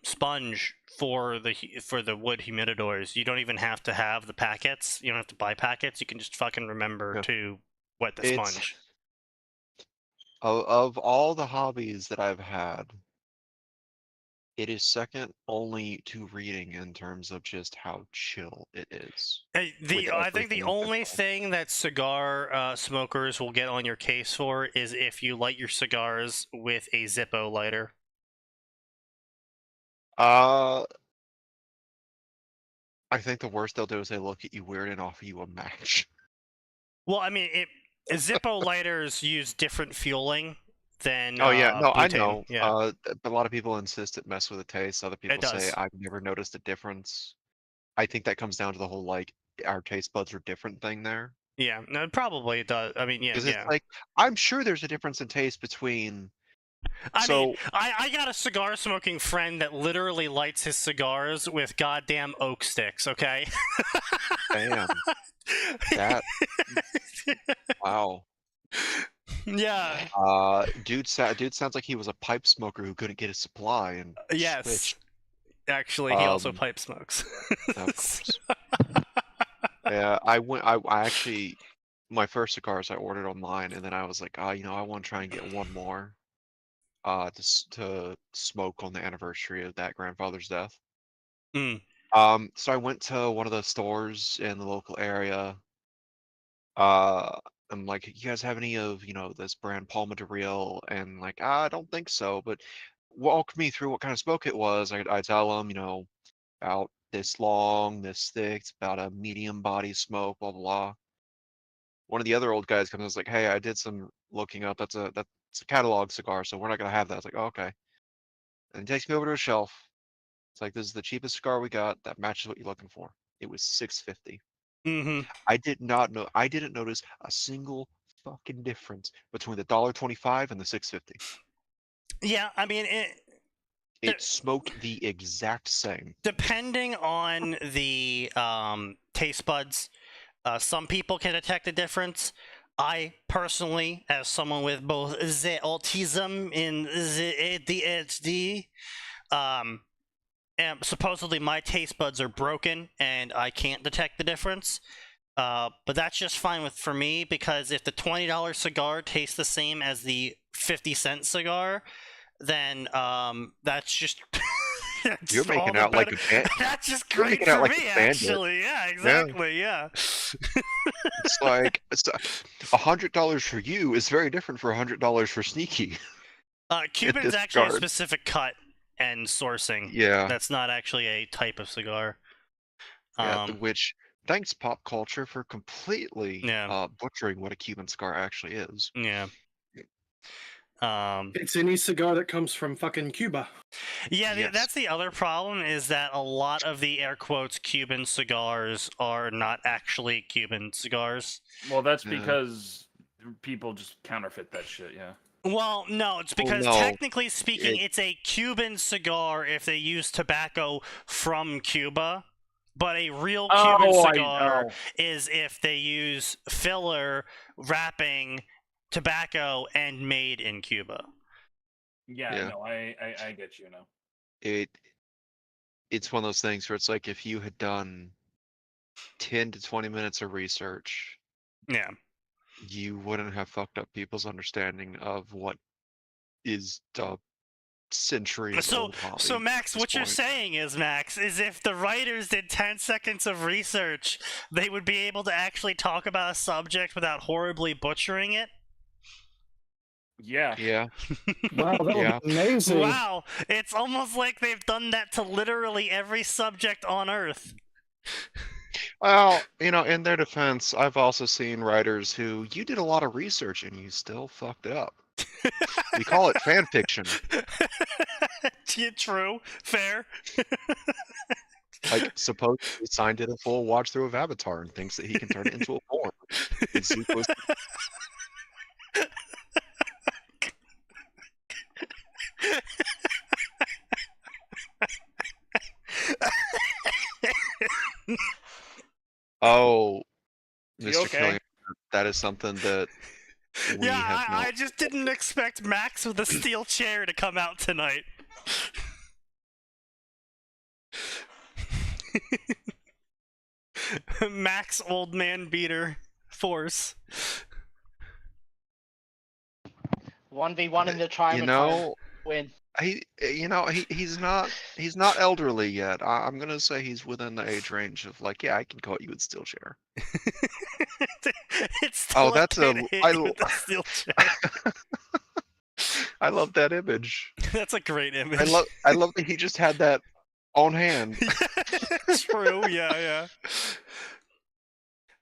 sponge for the wood humidors, you don't even have to have the packets. You don't have to buy packets. You can just fucking remember to wet the sponge. Of all the hobbies that I've had, it is second only to reading in terms of just how chill it is. I think the only thing that cigar smokers will get on your case for is if you light your cigars with a Zippo lighter. I think the worst they'll do is they look at you weird and offer you a match. Well, I mean, Zippo lighters use different fueling than I know. but a lot of people insist it mess with the taste. Other people say I've never noticed a difference. I think that comes down to the whole like our taste buds are different thing there. Yeah, no, probably it does. I mean, Because it's like I'm sure there's a difference in taste between I mean, I got a cigar smoking friend that literally lights his cigars with goddamn oak sticks, okay? Damn. That. Wow. Yeah. Dude sounds like he was a pipe smoker who couldn't get his supply and Yes. switched. Actually, he also pipe smokes. Of course. Yeah, I actually, my first cigars I ordered online, and then I was like, I want to try and get one more, to smoke on the anniversary of that grandfather's death. Mm. So I went to one of the stores in the local area. I'm like, you guys have any of, this brand Palma de Real? And like, I don't think so, but walk me through what kind of smoke it was. I tell them, about this long, this thick, it's about a medium body smoke, blah, blah, blah. One of the other old guys comes and is like, hey, I did some looking up. That's a catalog cigar, so we're not gonna have that. I was like, oh, okay. And he takes me over to a shelf. It's like, this is the cheapest cigar we got that matches what you're looking for. It was $6.50. Mm-hmm. I didn't notice a single fucking difference between the $1.25 and the $6.50. Yeah, I mean it smoked the exact same. Depending on the taste buds, some people can detect the difference. I personally, as someone with both the autism and the ADHD, and supposedly my taste buds are broken and I can't detect the difference. But that's just fine for me, because if the $20 cigar tastes the same as the 50-cent cigar, then that's just you're making out like a bandit. That's just great for me, actually. Yeah, exactly. Yeah. It's like $100 for you is very different for $100 for Sneaky. Cuban's actually a specific cut and sourcing. Yeah, that's not actually a type of cigar. Yeah, which thanks pop culture for completely butchering what a Cuban cigar actually is. Yeah. It's any cigar that comes from fucking Cuba. Yeah, yes. That's the other problem, is that a lot of the air quotes Cuban cigars are not actually Cuban cigars. Well, that's because people just counterfeit that shit, yeah. Well, no, it's because technically speaking, it's a Cuban cigar if they use tobacco from Cuba, but a real Cuban cigar is if they use filler, wrapping, tobacco, and made in Cuba. Yeah. No, I get you now. It's one of those things where it's like, if you had done 10 to 20 minutes of research, you wouldn't have fucked up people's understanding of what is the centuries old hobby. So Max, what you're saying is, if the writers did 10 seconds of research, they would be able to actually talk about a subject without horribly butchering it? Yeah. Yeah. Wow, that was amazing. Wow, it's almost like they've done that to literally every subject on Earth. Well, in their defense, I've also seen writers who, you did a lot of research and you still fucked it up. We call it fan fiction. True. Fair. Like, supposedly Sign did a full watch through of Avatar and thinks that he can turn it into a porn. Oh, Mr. Killian, that is something that we have not... I just didn't expect Max with a steel chair to come out tonight. Max old man beater force. 1v1 in the triumph. Win. He's not elderly yet. I'm gonna say he's within the age range of, like, I can cut you with steel chair. That's a steel chair. I love that image. That's a great image. I love that he just had that on hand. True. Yeah.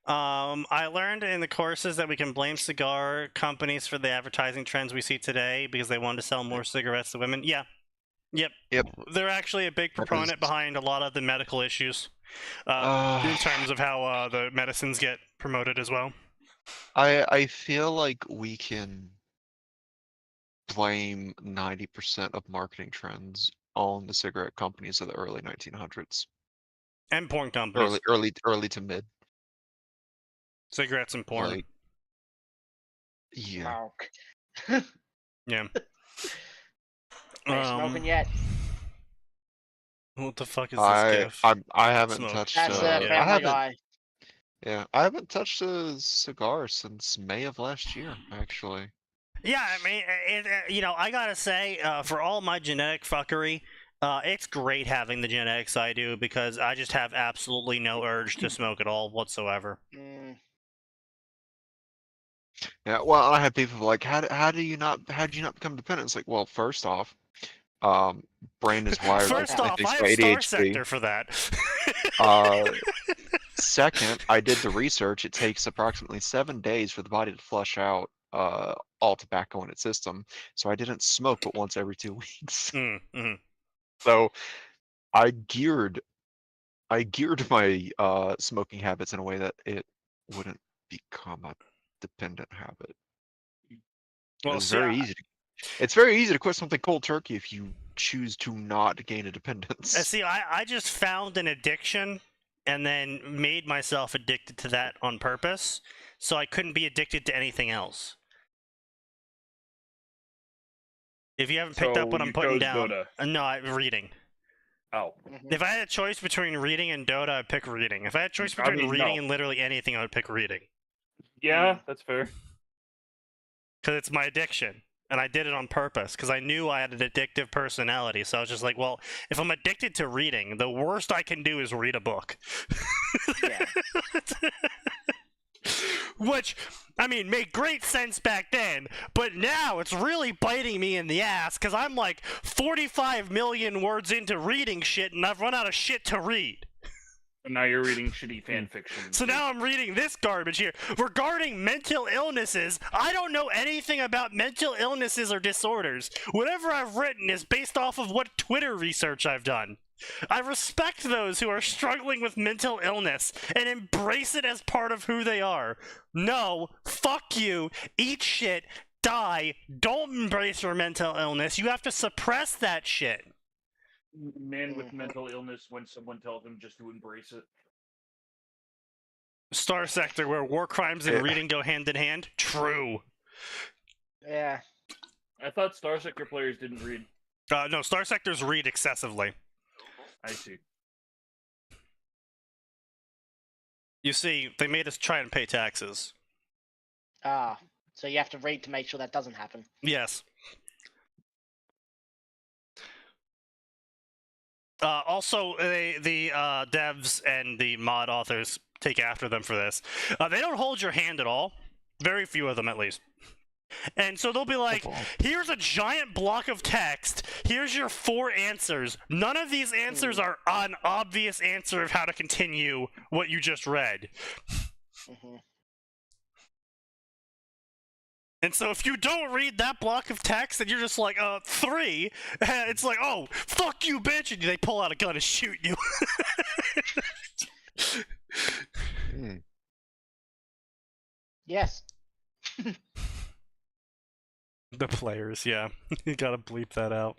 I learned in the courses that we can blame cigar companies for the advertising trends we see today because they wanted to sell more cigarettes to women. Yeah. Yep. They're actually a big proponent behind a lot of the medical issues in terms of how the medicines get promoted as well. I feel like we can blame 90% of marketing trends on the cigarette companies of the early 1900s. And porn companies. Early to mid. Cigarettes and porn. Like, yeah. Yeah. Are you smoking yet? What the fuck is this GIF? I haven't Smoke. touched. That's Family Guy. Yeah, I haven't touched a cigar since May of last year, actually. Yeah, I mean, I gotta say, for all my genetic fuckery, it's great having the genetics I do because I just have absolutely no urge to smoke at all whatsoever. Yeah, well, I have people like, how did you not become dependent? It's like, well, first off, brain is wired. First off, I have Star Sector for that. Second, I did the research. It takes approximately 7 days for the body to flush out all tobacco in its system. So I didn't smoke but once every 2 weeks. Mm-hmm. So I geared my smoking habits in a way that it wouldn't become a dependent habit. Well, it's very easy to quit something cold turkey if you choose to not gain a dependence. See, I just found an addiction and then made myself addicted to that on purpose, so I couldn't be addicted to anything else. If you haven't picked up what I'm putting down, no, reading. Oh. If I had a choice between reading and Dota, I'd pick reading. If I had a choice between reading and literally anything, I would pick reading. Yeah, that's fair. Because it's my addiction. And I did it on purpose, because I knew I had an addictive personality. So I was just like, well, if I'm addicted to reading, the worst I can do is read a book. Yeah. Which, I mean, made great sense back then, but now it's really biting me in the ass, because I'm like 45 million words into reading shit, and I've run out of shit to read. And now you're reading shitty fan fiction. So now I'm reading this garbage here. Regarding mental illnesses, I don't know anything about mental illnesses or disorders. Whatever I've written is based off of what Twitter research I've done. I respect those who are struggling with mental illness and embrace it as part of who they are. No, fuck you, eat shit, die, don't embrace your mental illness. You have to suppress that shit. Man with mental illness when someone tells him just to embrace it. Star Sector, where war crimes and reading go hand in hand? True. Yeah. I thought Star Sector players didn't read. No, Star Sectors read excessively. I see. You see, they made us try and pay taxes. Ah, so you have to read to make sure that doesn't happen. Yes. Also, the devs and the mod authors take after them for this. They don't hold your hand at all. Very few of them, at least. And so they'll be like, here's a giant block of text. Here's your 4 answers. None of these answers are an obvious answer of how to continue what you just read. And so if you don't read that block of text and you're just like, 3, it's like, oh, fuck you, bitch, and they pull out a gun and shoot you. Yes. The players, yeah. You gotta bleep that out.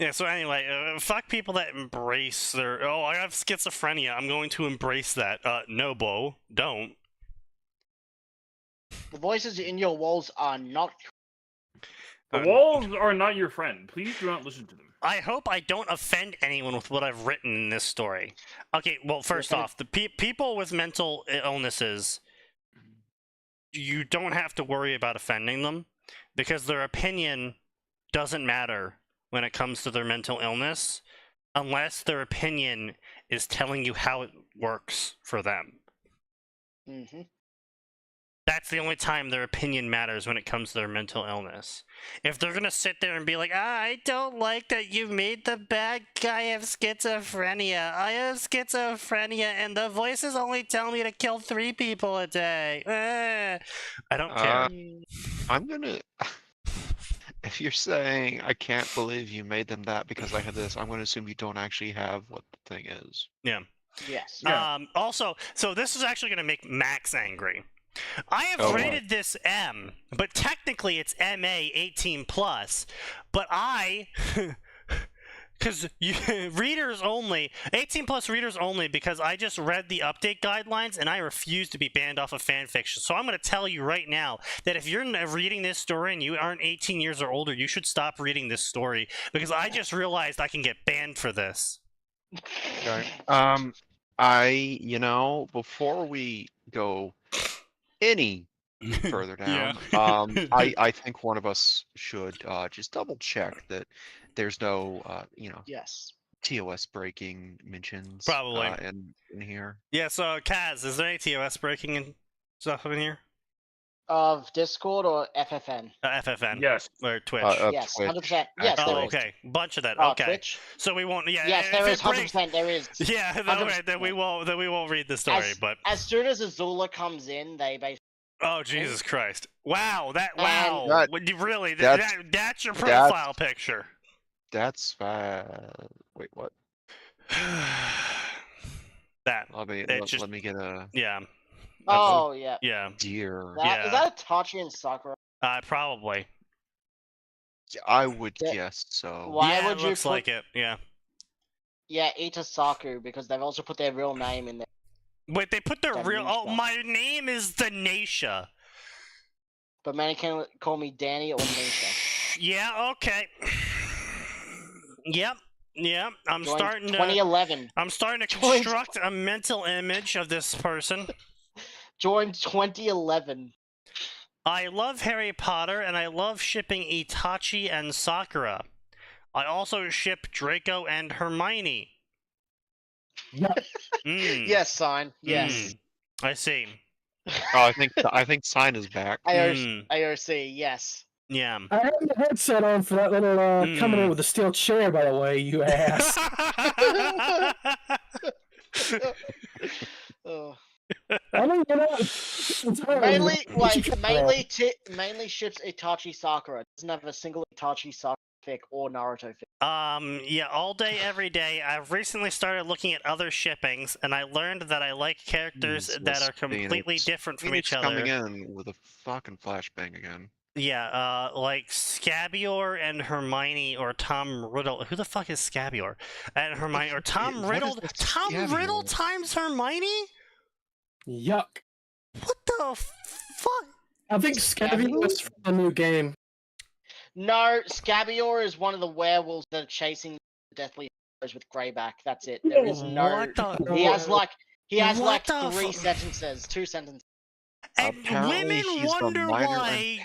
Yeah, so anyway, fuck people that embrace their, oh, I have schizophrenia, I'm going to embrace that. No, Bo, don't. The voices in your walls are not... The walls are not your friend. Please do not listen to them. I hope I don't offend anyone with what I've written in this story. Okay, well, first off, the people with mental illnesses, you don't have to worry about offending them, because their opinion doesn't matter when it comes to their mental illness, unless their opinion is telling you how it works for them. That's the only time their opinion matters when it comes to their mental illness. If they're gonna sit there and be like, I don't like that you made the bad guy have schizophrenia. I have schizophrenia and the voices only tell me to kill 3 people a day. I don't care. I'm gonna... If you're saying, I can't believe you made them that because I had this, I'm going to assume you don't actually have what the thing is. Yeah. Yes. Yeah. Also, so this is actually going to make Max angry. I have rated this M, but technically it's MA 18 plus. But because readers only, 18 plus readers only, because I just read the update guidelines and I refuse to be banned off of fanfiction. So I'm going to tell you right now that if you're reading this story and you aren't 18 years or older, you should stop reading this story, because I just realized I can get banned for this. Okay. Before we go any further down, I think one of us should just double check that there's no Yes. TOS breaking mentions Probably. in here. Yeah, so Kaz, is there any TOS breaking and stuff in here? Of Discord or FFN? FFN. Yes. Or Twitch. Yes, Twitch, 100%. Yes, actually. there is. Okay, bunch of that. Oh, Okay, Twitch? so we won't. Yeah, Yes, if there it is. breaks- 100%. There is. Yeah, okay, then we won't read the story. But as soon as Azula comes in, they basically. oh Jesus Christ! Wow, That- really? that's- That's your profile picture. That's wait, what? That. Let me get a Yeah. Oh yeah. Yeah. deer. Is that Itachi and Sakura? Probably. I would Yeah. guess so. Why yeah, would it you looks put? like it. Yeah. Yeah, Itasaku, because they've also put their real name in there. Wait, they put their That real. means Oh, stuff. my name is Danisha. But many can call me Danny or Nisha. Yeah. Okay. Yep. I'm Joined starting to. 2011. I'm starting to Joined- construct a mental image of this person. Joined 2011. I love Harry Potter, and I love shipping Itachi and Sakura. I also ship Draco and Hermione. Yeah. Yes, sign. Yes. I see. Oh, I think Sign is back. AOC. Yes. Yeah. I had the headset on for that little coming in with a steel chair, by the way, you ass. Oh. I mean, Mainly ships Itachi Sakura. Doesn't have a single Itachi Sakura fic or Naruto fic. Yeah, all day, every day. I've recently started looking at other shippings, and I learned that I like characters that are completely different from each other. Coming in with a fucking flashbang again. Yeah, like Scabior and Hermione, or Tom Riddle. Who the fuck is Scabior? And Hermione, or Tom Riddle. Tom Riddle times Hermione? Yuck. What the fuck? I think Scabior is from the new game. No, Scabior is one of the werewolves that are chasing the Deathly Hallows with Greyback. That's it. There is no. What the? He has like What the two sentences. And Apparently women he's the wonder minor why.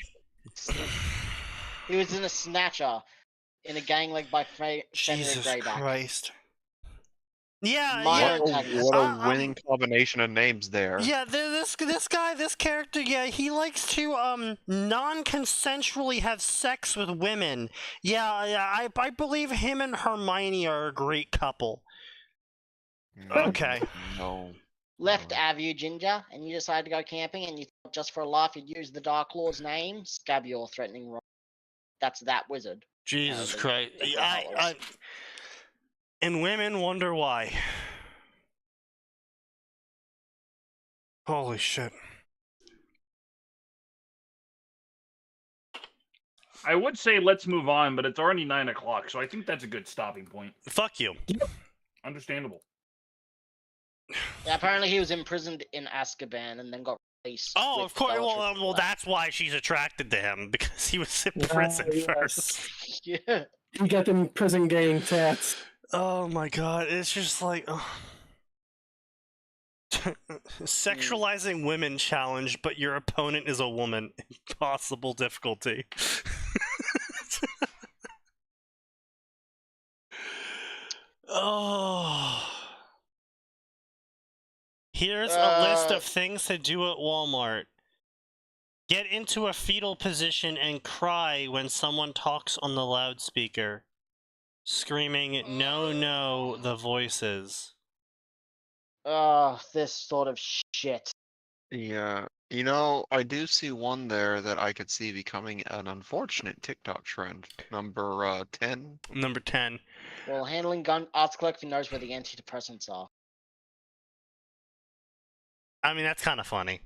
He was in a Snatcher, in a gang led by Fenrir Jesus Greyback. Christ. Yeah, Minor yeah. antagonist. What a winning combination of names there. Yeah, this character, yeah, he likes to non-consensually have sex with women. Yeah, I believe him and Hermione are a great couple. Okay. No. Left Avu Ginger, and you decide to go camping, and you thought just for a laugh you'd use the Dark Lord's name, Scabior threatening Ron. That's that wizard. Jesus Christ. the And women wonder why. Holy shit. I would say let's move on, but it's already 9 o'clock, so I think that's a good stopping point. Fuck you. Understandable. Yeah, apparently he was imprisoned in Azkaban and then got released. Oh, with of course. Bellatrix Well, left. that's why she's attracted to him, because he was in prison yes. first. Yeah. You got them prison gang tats. Oh my god, it's just like sexualizing women challenge, but your opponent is a woman. Impossible difficulty. Oh. Here's a list of things to do at Walmart. Get into a fetal position and cry when someone talks on the loudspeaker. Screaming, no, no, the voices. Oh, this sort of shit. Yeah. I do see one there that I could see becoming an unfortunate TikTok trend. Number 10. Number 10. Well, handling gun arts collecting knows where the antidepressants are. I mean, that's kind of funny.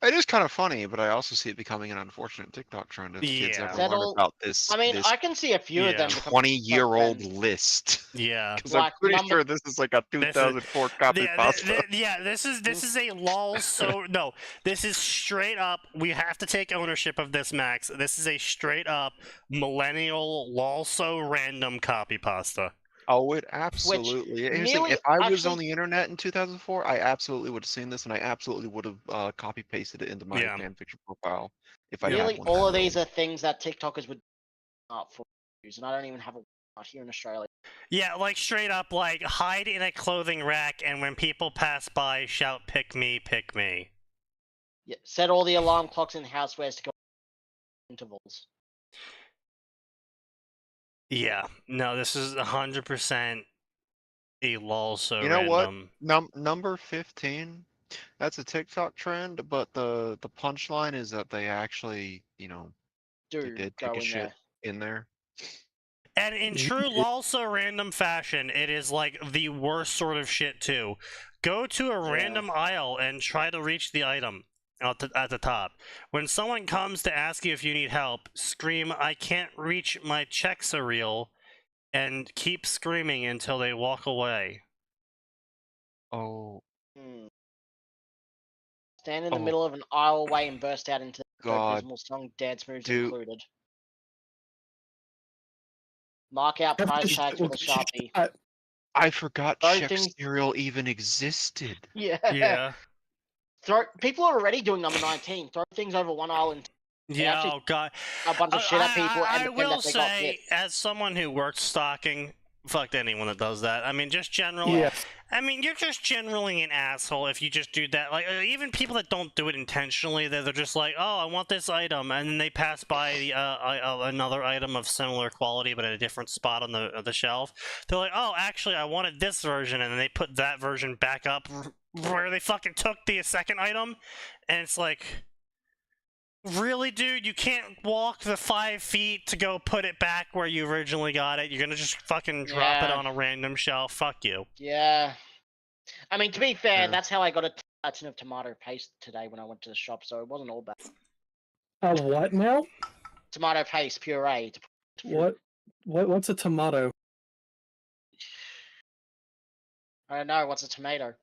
It is kind of funny, but I also see it becoming an unfortunate TikTok trend if kids ever learn about this. I mean, I can see a few of them. 20-year-old list. Yeah, because I'm pretty sure this is like a 2004 copy pasta. This is a lol. So no, this is straight up. We have to take ownership of this, Max. This is a straight up millennial lol. So random copy pasta. Oh, it absolutely. If I was on the internet in 2004, I absolutely would have seen this, and I absolutely would have copy pasted it into my fanfiction profile. If I really, all of these are things that TikTokers would not for use, and I don't even have a out here in Australia. Yeah, like straight up, like hide in a clothing rack, and when people pass by, shout "Pick me, pick me." Yeah, set all the alarm clocks in housewares to go intervals. Yeah, no, this is 100% a lol. So you know random. what? Number 15. That's a TikTok trend, but the punchline is that they actually, they did take a shit in there. And in true lol so random fashion, it is like the worst sort of shit too. Go to a random aisle and try to reach the item at the top. When someone comes to ask you if you need help, scream, "I can't reach my check-a-reel," and keep screaming until they walk away. Oh. Stand in the middle of an aisleway and burst out into the dismal song, dance moves included. Mark out price tags with a Sharpie. I forgot check-a-reel even existed. Yeah. People are already doing number 19. Throw things over one aisle and oh god, a bunch of shit at people. I will say, as someone who works stocking, fuck anyone that does that. I mean, just generally. Yeah. I mean, you're just generally an asshole if you just do that. Like, even people that don't do it intentionally, they're just like, "Oh, I want this item," and then they pass by another item of similar quality but at a different spot on the shelf. They're like, "Oh, actually, I wanted this version," and then they put that version back up where they fucking took the second item, and it's like, really, dude? You can't walk the 5 feet to go put it back where you originally got it. You're gonna just fucking drop it on a random shelf. Fuck you. Yeah. I mean, to be fair, that's how I got a tin of tomato paste today when I went to the shop, so it wasn't all bad. What now? Tomato paste puree. What's a tomato? I don't know. What's a tomato?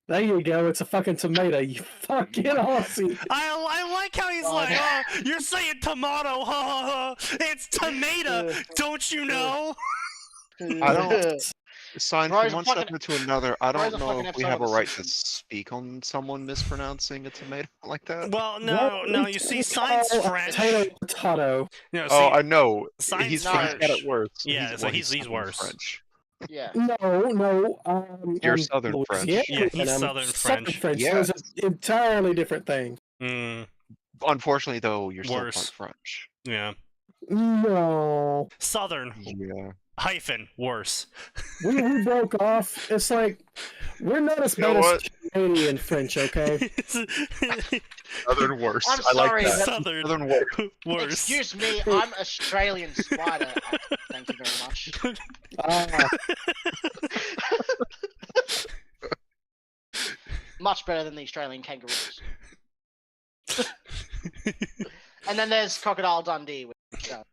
There you go. It's a fucking tomato. You fucking Aussie. I like how he's like, "Oh, you're saying tomato, ha ha ha. It's tomato, don't you know?" I don't. Sign from one step into another. I don't know if we have a right to speak on someone mispronouncing a tomato like that. Well, no. You see, Sign's French. Potato. No, I know. Sign's got it worse. Yeah, he's worse. French. Yeah. No. You're Southern French. Yeah, he's Southern French. Yes. It's an entirely different thing. Unfortunately, though, you're still Worse. part French. Yeah. No. Southern. Yeah. Hyphen worse. We broke off. It's like we're not as bad as Canadian French, okay? Southern worse. I'm sorry. I like that. Southern worse. Excuse me, I'm Australian spider. Thank you very much. Much better than the Australian kangaroos. And then there's Crocodile Dundee. Yeah.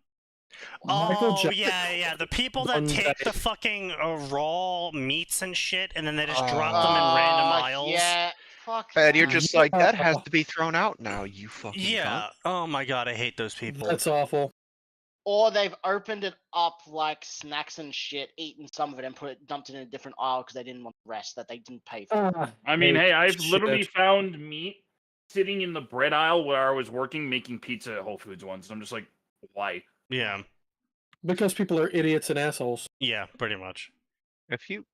The people that take the fucking raw meats and shit, and then they just drop them in random aisles. Yeah, fuck. And you're just like, that has to be thrown out now, you fucking cunt. Oh my god, I hate those people. That's awful. Or they've opened it up like snacks and shit, eaten some of it, and dumped it in a different aisle because they didn't want the rest that they didn't pay for. I mean, hey, I've literally found meat sitting in the bread aisle where I was working making pizza at Whole Foods once. And I'm just like, why? Yeah. Because people are idiots and assholes. Yeah, pretty much. If you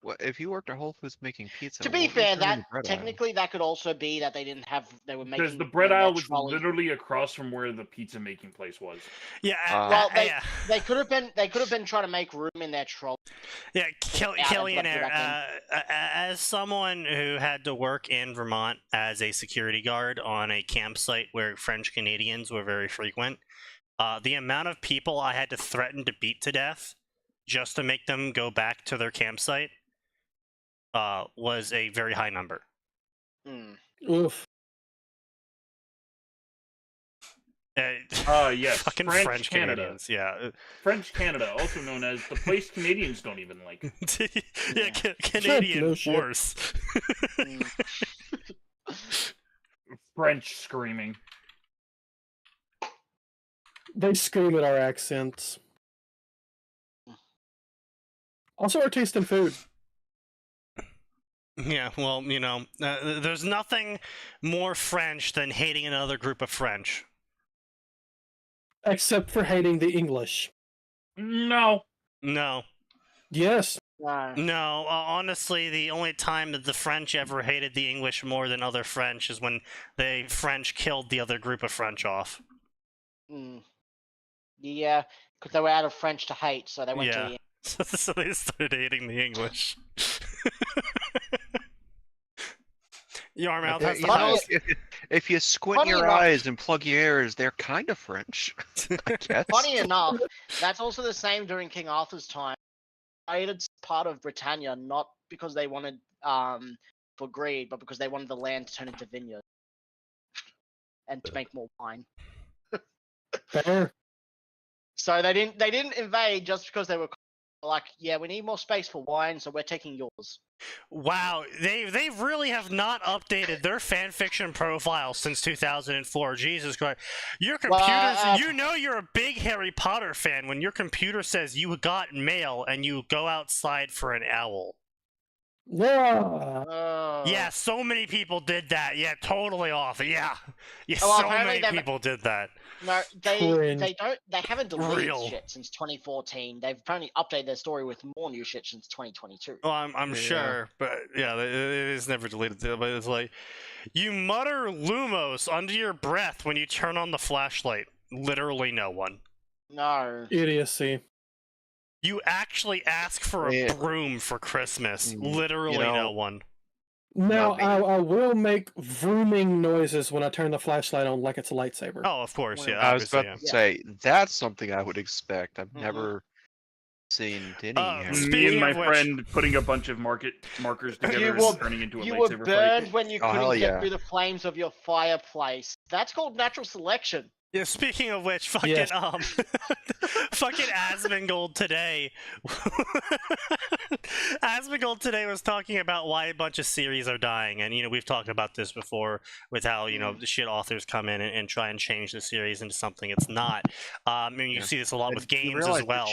worked at Whole Foods making pizza, to be fair, that technically that could also be that they were making because the bread aisle was literally across from where the pizza making place was. Yeah, well, they could have been trying to make room in their trolley. Yeah, Killionaire. As someone who had to work in Vermont as a security guard on a campsite where French Canadians were very frequent, the amount of people I had to threaten to beat to death just to make them go back to their campsite was a very high number. Oof. Yes. Fucking French Canada. Canadians, yeah. French Canada, also known as the place Canadians don't even like. Yeah, Canadian No worse. French screaming. They scream at our accents. Also, our taste in food. Yeah, well, you know, there's nothing more French than hating another group of French. Except for hating the English. No. No. Yes. No, honestly, the only time that the French ever hated the English more than other French is when the French killed the other group of French off. Yeah, because they were out of French to hate, so they went to the... So they started hating the English. Yarmouth has the highest... If you squint your eyes and plug your ears, they're kind of French, I guess. Funny enough, that's also the same during King Arthur's time. They hated part of Britannia, not because they wanted for greed, but because they wanted the land to turn into vineyards and to make more wine. Fair. So they didn't invade just because they were like, yeah, we need more space for wine, so we're taking yours. Wow, they really have not updated their fanfiction profile since 2004. Jesus Christ. Your computers, you know you're a big Harry Potter fan when your computer says you got mail and you go outside for an owl. Yeah. Yeah, so many people did that. Yeah, totally off. Yeah, so many people did that. No, they haven't deleted shit since 2014. They've only updated their story with more new shit since 2022. Well, I'm sure, but yeah, it is never deleted. But it's like, you mutter Lumos under your breath when you turn on the flashlight. Literally no one. No. Idiocy. You actually ask for a broom for Christmas. Literally no one. Now, I will make vrooming noises when I turn the flashlight on like it's a lightsaber. Oh, of course, yeah. I was about to say, that's something I would expect. I've never seen any. Me and my friend putting a bunch of markers together and turning into a lightsaber You were burned fight. when you couldn't get through the flames of your fireplace. That's called natural selection. Yeah, speaking of which, fucking fucking Asmongold today. Asmongold today was talking about why a bunch of series are dying, and we've talked about this before with how the shit authors come in and try and change the series into something it's not. I mean, you see this a lot with games as well.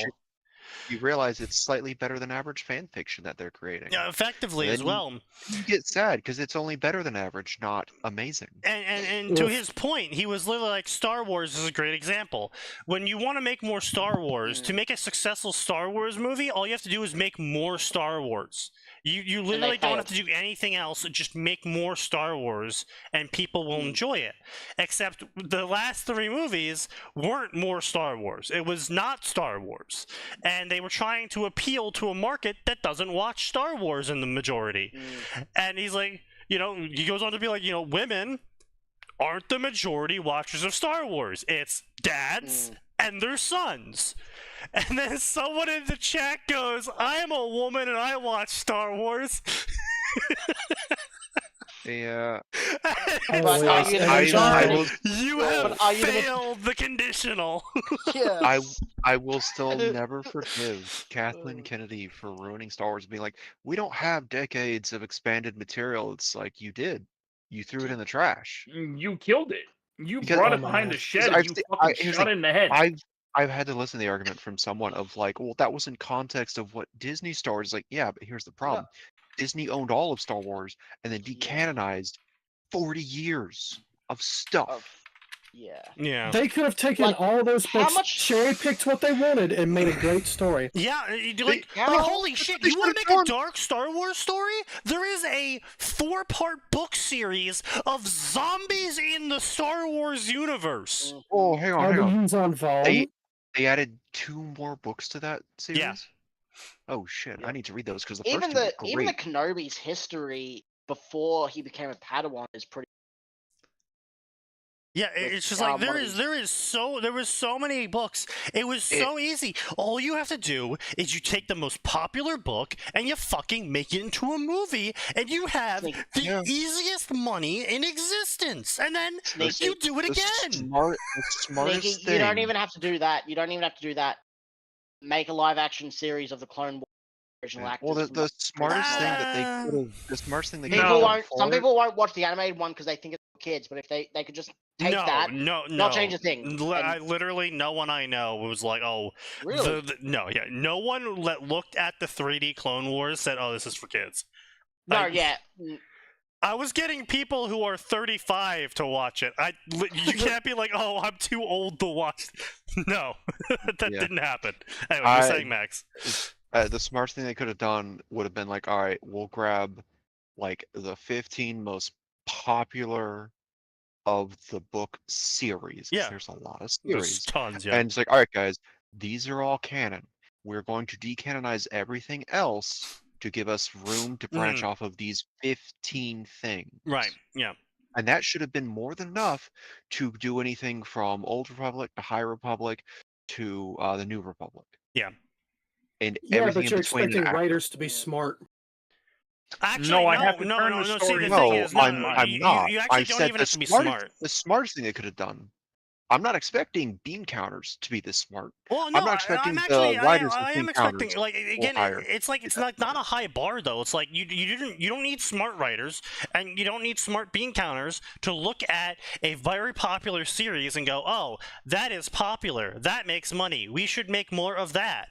You realize it's slightly better than average fan fiction that they're creating. Yeah, effectively as well. You get sad because it's only better than average, not amazing. And to his point, he was literally like, Star Wars is a great example. When you want to make more Star Wars, to make a successful Star Wars movie, all you have to do is make more Star Wars. You literally don't have to do anything else, just make more Star Wars, and people will enjoy it. Except the last 3 movies weren't more Star Wars. It was not Star Wars. And they were trying to appeal to a market that doesn't watch Star Wars in the majority. And he's like, he goes on to be like, women aren't the majority watchers of Star Wars. It's dads and their sons. And then someone in the chat goes, I'm a woman and I watch Star Wars. Yeah. You have failed the conditional. Yes. I will still never forgive Kathleen Kennedy for ruining Star Wars, being like, we don't have decades of expanded material. It's like, you did. You threw it in the trash. You killed it. You brought it behind the shed and you fucking shot it in the head. I've had to listen to the argument from someone of like, well, that was in context of what Disney Star Wars is like. Yeah, but here's the problem. Disney owned all of Star Wars and then decanonized 40 years of stuff. Yeah. They could have taken all those books, cherry-picked what they wanted, and made a great story. Yeah, like holy shit, you want to make a dark Star Wars story? There is a 4-part book series of zombies in the Star Wars universe. Oh, hang on. They added 2 more books to that series? Yeah. Oh shit, I need to read those because the even first the 2 even the Kenobi's history before he became a Padawan is pretty. Yeah, it's just like there was so many books. It was so easy. All you have to do is you take the most popular book and you fucking make it into a movie, and you have the easiest money in existence. And then you do it again. The smartest thing. You don't even have to do that. Make a live action series of the Clone Wars original actors. Well, the smartest thing that they could have. The smartest thing they could have. Some people won't watch the animated one because they think it's for kids. But if they could just take that, not change a thing. I literally, no one I know was like, oh, really? No one looked at the 3D Clone Wars said, oh, this is for kids. I was getting people who are 35 to watch it. You can't be like, oh, I'm too old to watch. No, that didn't happen. Anyway, you're saying, Max. The smartest thing they could have done would have been like, all right, we'll grab like the 15 most popular of the book series. Yeah. There's a lot of series. There's tons, yeah. And it's like, all right, guys, these are all canon. We're going to decanonize everything else to give us room to branch off of these 15 things. Right, yeah. And that should have been more than enough to do anything from Old Republic to High Republic to the New Republic. Yeah. And yeah, everything but you're in between expecting writers to be smart. Actually, no, I have to turn the story. I'm not. You actually don't even have to be smart. The smartest thing they could have done. I'm not expecting bean counters to be this smart. Well, no, I'm not expecting the writers I am bean expecting, counters like, again, it's like it's not a high bar though. It's like you don't need smart writers and you don't need smart bean counters to look at a very popular series and go, oh, that is popular, that makes money, we should make more of that.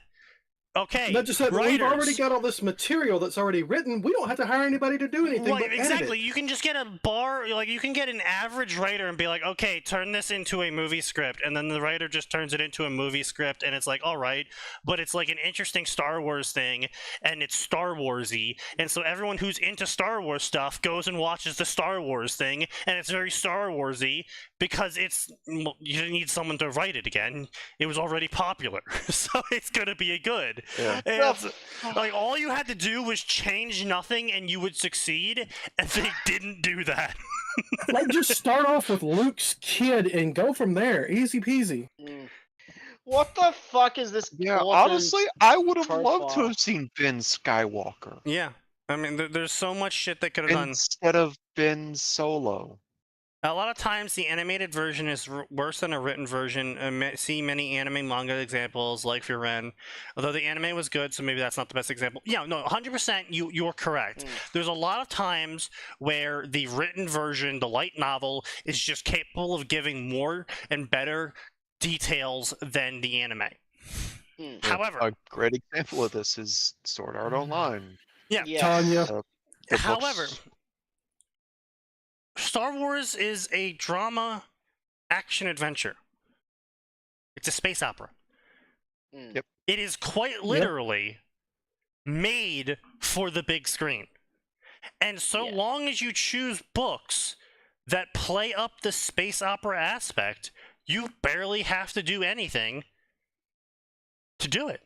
Okay, not just that, we've already got all this material that's already written. We don't have to hire anybody to do anything. But exactly. You can just get a bar, like you can get an average writer and be like, okay, turn this into a movie script, and then the writer just turns it into a movie script, and it's like, all right, but it's like an interesting Star Wars thing, and it's Star Warsy, and so everyone who's into Star Wars stuff goes and watches the Star Wars thing, and it's very Star Warsy because you didn't need someone to write it again. It was already popular, so it's gonna be good. Yeah. And like all you had to do was change nothing and you would succeed, and they didn't do that. Like, just start off with Luke's kid and go from there. Easy peasy. What the fuck is this? Yeah, honestly, I would have loved to have seen Ben Skywalker. Yeah, I mean, there's so much shit they could have done instead of Ben Solo. A lot of times the animated version is worse than a written version. See many anime manga examples like Firen. Although the anime was good, so maybe that's not the best example. Yeah, no, 100% you're correct. There's a lot of times where the written version, the light novel, is just capable of giving more and better details than the anime. However, a great example of this is Sword Art Online. Yeah. Tanya. However, Star Wars is a drama action adventure. It's a space opera. Yep. It is quite literally made for the big screen. And so long as you choose books that play up the space opera aspect, you barely have to do anything to do it.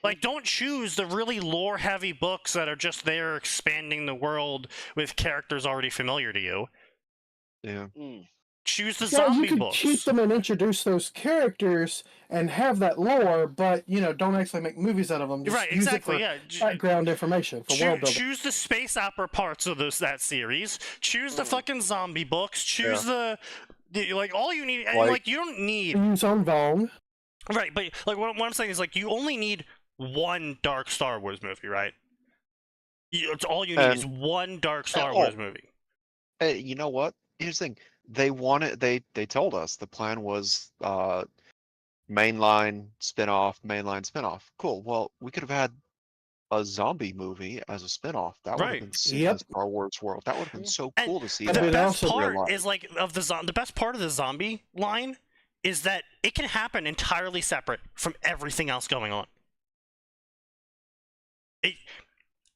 Like, don't choose the really lore-heavy books that are just there expanding the world with characters already familiar to you. Yeah. Choose the zombie books. You can keep them and introduce those characters and have that lore, but, don't actually make movies out of them. Just use it for background information, for world building. Choose the space opera parts of that series. Choose the fucking zombie books. Choose all you need, you don't need... Use on Vong. Right, but like what I'm saying is like you only need one dark Star Wars movie, right? It's all you need is one dark Star Wars movie. Hey, you know what? Here's the thing: they told us the plan was mainline spinoff. Cool. Well, we could have had a zombie movie as a spinoff. That would have been sick in the Star Wars world. That would have been so cool to see. The best part is like the best part of the zombie line is that it can happen entirely separate from everything else going on. It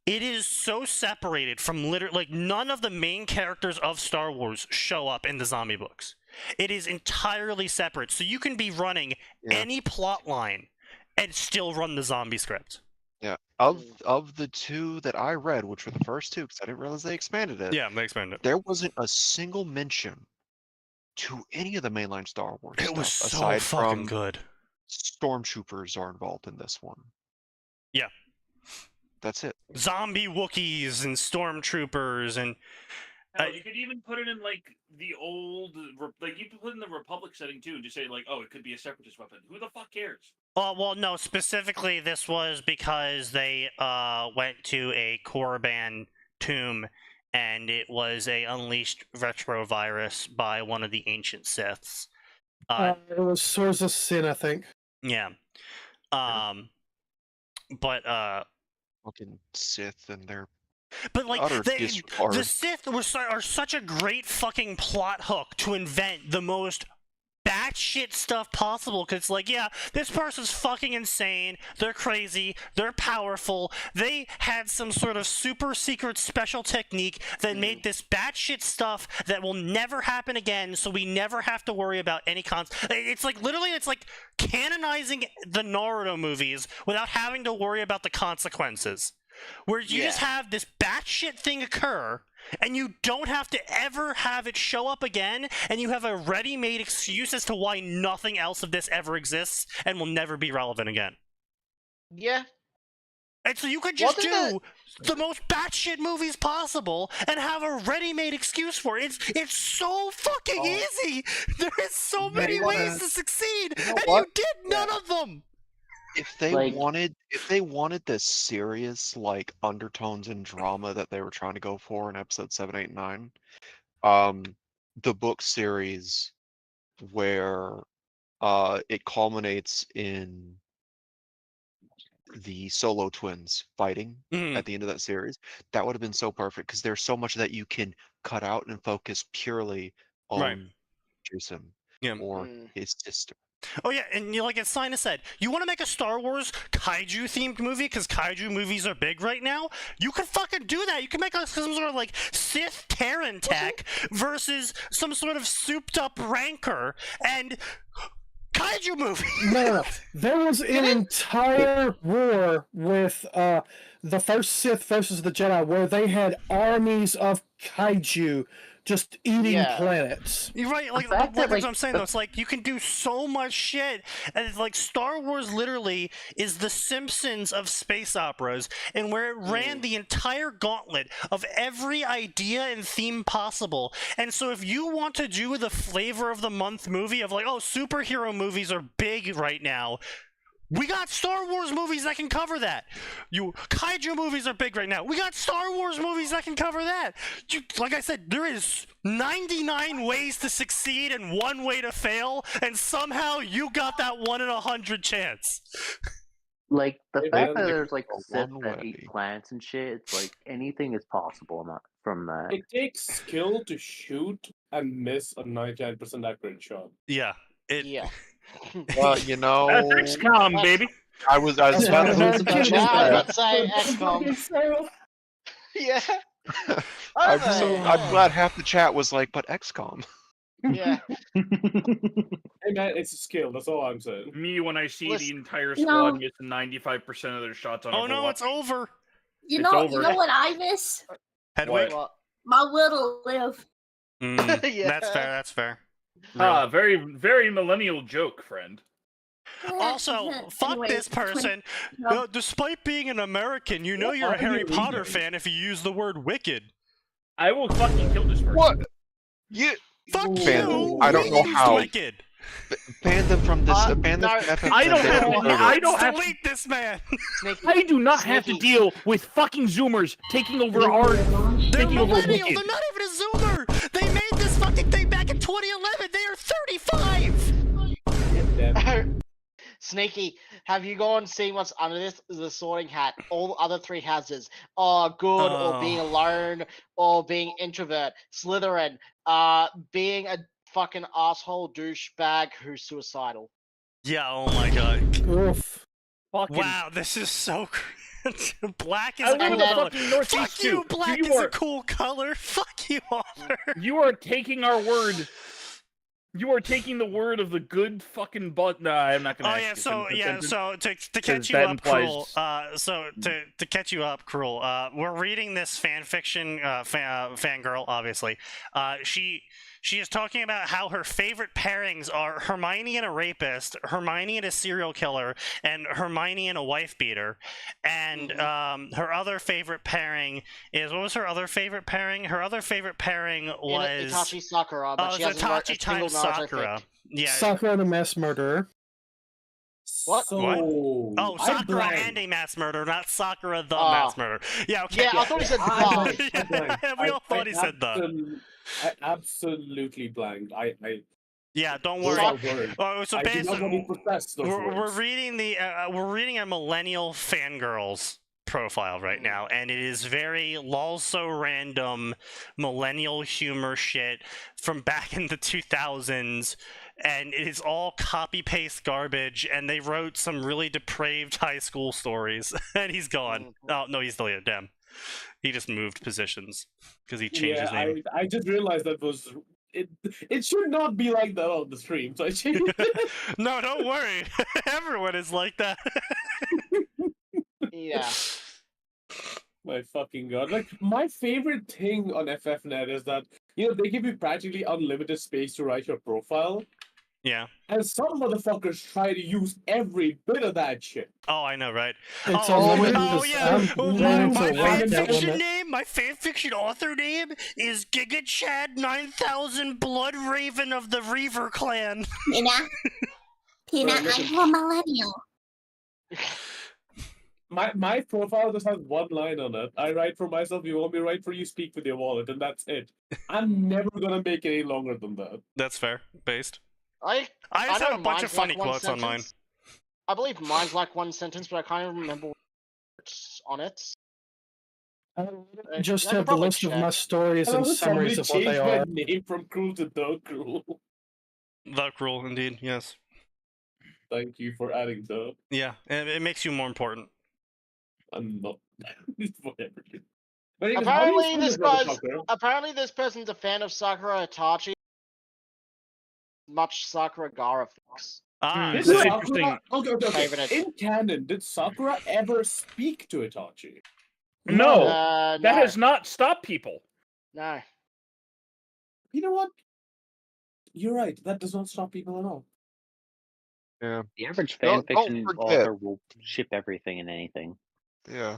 is so separated from literally, none of the main characters of Star Wars show up in the zombie books. It is entirely separate, so you can be running any plot line and still run the zombie script. Yeah, of the two that I read, which were the first two, because I didn't realize they expanded it. Yeah, they expanded it. There wasn't a single mention to any of the mainline Star Wars It stuff, was so aside fucking from good. stormtroopers are involved in this one. Yeah. That's it. Zombie Wookiees and stormtroopers and Hell, you could even put it in like the old, like you could put it in the Republic setting too, and just say like, oh, it could be a separatist weapon. Who the fuck cares? Well, no. Specifically, this was because they went to a Korriban tomb, and it was a unleashed retrovirus by one of the ancient Siths. It was Source of Sin, I think. Yeah. But Fucking Sith and their But like utter the disregard. Sith are such a great fucking plot hook to invent the most batshit stuff possible. Cause it's like, yeah, this person's fucking insane. They're crazy. They're powerful. They had some sort of super secret special technique that made this batshit stuff that will never happen again. So we never have to worry about any It's like literally, it's like canonizing the Naruto movies without having to worry about the consequences. Where you just have this batshit thing occur, and you don't have to ever have it show up again, and you have a ready-made excuse as to why nothing else of this ever exists and will never be relevant again. Yeah. And so you could just do the most batshit movies possible and have a ready-made excuse for it. It's so fucking easy! There is so many ways to succeed, and you did none of them! If they wanted the serious like undertones and drama that they were trying to go for in episode 7, 8, and 9, the book series where it culminates in the Solo twins fighting at the end of that series, that would have been so perfect because there's so much that you can cut out and focus purely on Jason or his sister. Oh yeah, and like as Sinus said, you want to make a Star Wars kaiju themed movie because kaiju movies are big right now? You could fucking do that. You can make some sort of like Sith Terran tech versus some sort of souped up Rancor and kaiju movie. No. There was an entire war with the first Sith versus the Jedi where they had armies of kaiju just eating planets. You're right, like that's what I'm saying though. It's like you can do so much shit, and it's like Star Wars literally is the Simpsons of space operas, and where it ran the entire gauntlet of every idea and theme possible. And so if you want to do the flavor of the month movie of like, oh, superhero movies are big right now, we got Star Wars movies that can cover that. Kaiju movies are big right now. We got Star Wars movies that can cover that. Like I said, there is 99 ways to succeed and 1 way to fail, and somehow you got that 1 in 100 chance. Like, the fact that there's like Sith that eat plants and shit, it's like anything is possible from that. It takes skill to shoot and miss a 99% accurate shot. Yeah. Well, you know, that's XCOM, baby. I was about to say XCOM. Yeah. I'm glad half the chat was like, but XCOM. Yeah. Hey man, it's a skill. That's all I'm saying. Me, when I see the entire squad get 95% of their shots on. Oh no, it's over. You know what I miss? Hedwig? My will to live. That's fair. Very, very millennial joke, friend. Also, fuck this person. Despite being an American, you're a Harry Potter fan if you use the word wicked. I will fucking kill this person. What? Fuck you! I don't know how. Wicked. Ban them from this. Ban them from I don't have delete this man. I do not have to deal with fucking Zoomers taking over our. They're millennials. They're not even a Zoomer. They made this fucking thing back in 2011. They are 35. Sneaky, have you gone and seen what's under the sorting hat? All the other 3 houses are good, or being alone, or being introvert. Slytherin, being a fucking asshole douchebag who's suicidal. Yeah, oh my god. Oof. Wow, this is so Black is I a cool live in color. fucking Northeast Fuck you, too. black is a cool color. Fuck you, Arthur. You are taking our word You are taking the word of the good fucking but. Nah, I'm not gonna. Oh yeah, so to catch you up, Cruel. To catch you up, Cruel. We're reading this fanfiction. Fangirl, obviously. She is talking about how her favorite pairings are Hermione and a rapist, Hermione and a serial killer, and Hermione and a wife beater. And her other favorite pairing is, what was her other favorite pairing? Her other favorite pairing was Itachi Sakura. But she hasn't wrote a Itachi single times knowledge, Sakura. Yeah. Sakura and a mass murderer. What? Oh, Sakura and a mass murderer, not Sakura the mass murderer. Yeah, okay. Yeah, I thought he said the. We all thought he said the. I absolutely blanked. Yeah, don't worry. So basically, we're reading a millennial fangirls profile right now, and it is very so random millennial humor shit from back in the 2000s, and it is all copy paste garbage, and they wrote some really depraved high school stories. And he's gone. Oh no, he's still here. Damn, he just moved positions because he changed his name. I just realized that was it should not be like that on the stream, so I changed it. No, don't worry. Everyone is like that. Yeah. My fucking god. Like, my favorite thing on FFnet is that, they give you practically unlimited space to write your profile. Yeah. And some motherfuckers try to use every bit of that shit. Oh, I know, right? Yeah. My fanfiction author name is Giga Chad 9000 Blood Raven of the Reaver Clan. Pina, I'm a millennial. My profile just has one line on it. I write for myself, you want me to write for you, speak with your wallet, and that's it. I'm never gonna make it any longer than that. That's fair. Based. I just have a bunch of funny quotes on mine. I believe mine's like one sentence, but I can't even remember what's on it. I just have the list of my stories and summaries of what they are. My name from Cruel to The Cruel. The Cruel, indeed, yes. Thank you for adding the. Yeah, it makes you more important. I'm not. Whatever. Apparently this person's a fan of Sakura Itachi. Much Sakura Gara fix. This is interesting. Okay. In canon, did Sakura ever speak to Itachi? No, that has not stopped people. No. You know what? You're right. That does not stop people at all. Yeah. The average fanfiction author will ship everything and anything. Yeah.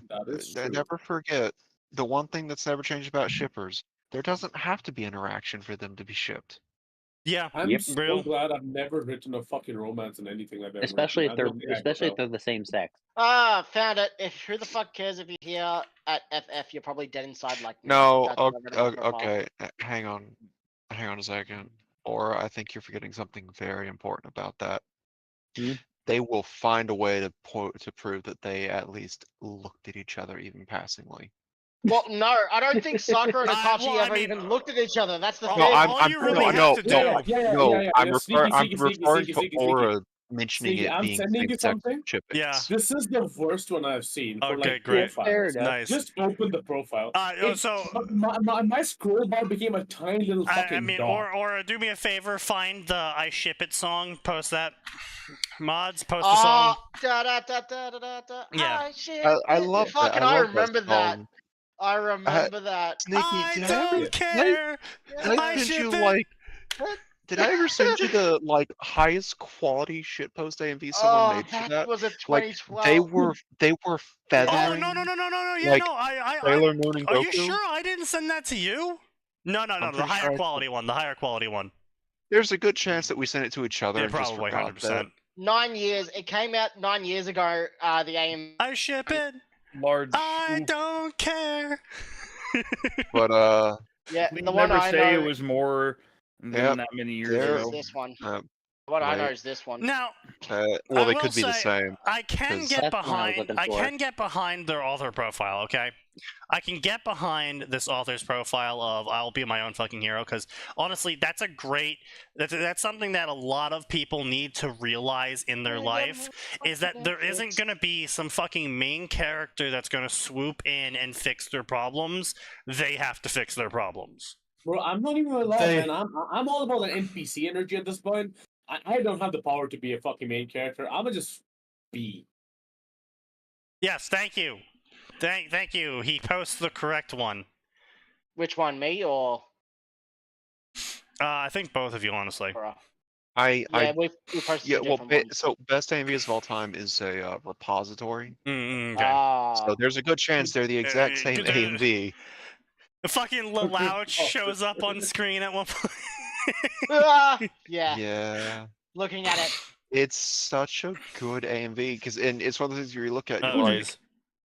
Never forget, the one thing that's never changed about shippers, there doesn't have to be interaction for them to be shipped. Yeah, I'm so glad I've never written a fucking romance in anything I've ever especially written. if they're the same sex. Found it. Who the fuck cares if you're here at FF? You're probably dead inside like me. No, okay. Hang on a second. Or I think you're forgetting something very important about that. They will find a way to prove that they at least looked at each other even passingly. Well, no, I don't think Sakura and Itachi even looked at each other. That's the thing. I'm referring to Aura mentioning it being same-sex shipping. Yeah. This is the worst one I've seen. Okay, great. Nice. Just open the profile. My scroll bar became a tiny little fucking dot. Or do me a favor, find the I Ship It song, post that. Mods, post the song. Yeah. I love that. I remember that. I remember that. Sneaky, I don't care. Did I ever send you the highest quality shitpost AMV someone made for that? Was it 2012? They were feathering. Oh no. Yeah, Sailor Moon and Goku. Are you sure I didn't send that to you? No. The higher quality one. The higher quality one. There's a good chance that we sent it to each other. Yeah, and probably just 100%. 9 years. It came out 9 years ago. The AMV. I ship it. Large. I don't care. But yeah, we the never one I say know, it was more than that many years ago. This one. What I know is this one. Now, well, they could be the same. I can get behind. I can get behind their author profile. Okay, I can get behind this author's profile of "I'll be my own fucking hero" because honestly, that's a great. That's something that a lot of people need to realize in their life is that there isn't gonna be some fucking main character that's gonna swoop in and fix their problems. They have to fix their problems. Bro, I'm not even gonna lie, man. I'm all about an NPC energy at this point. I don't have the power to be a fucking main character. I'ma just be. Yes, thank you. Thank you. He posts the correct one. Which one, me or? I think both of you, honestly. We posted different ones. So best AMVs of all time is a repository. Okay. So there's a good chance they're the exact same AMV. The fucking Lalouch shows up on screen at one point. Yeah. Yeah. Looking at it. It's such a good AMV and it's one of the things you look at. You're like,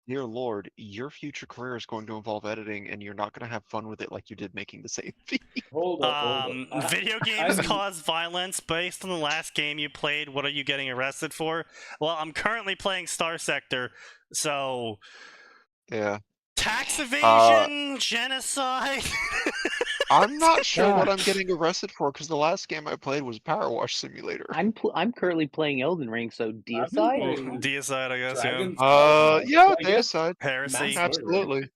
dear Lord, your future career is going to involve editing, and you're not going to have fun with it like you did making this AMV. Hold on. Video games cause violence. Based on the last game you played, what are you getting arrested for? Well, I'm currently playing Star Sector, so yeah. Tax evasion, genocide. I'm not sure what I'm getting arrested for because the last game I played was Power Wash Simulator. I'm currently playing Elden Ring, so deicide. Deicide, I guess. Yeah, deicide. Heresy. Absolutely.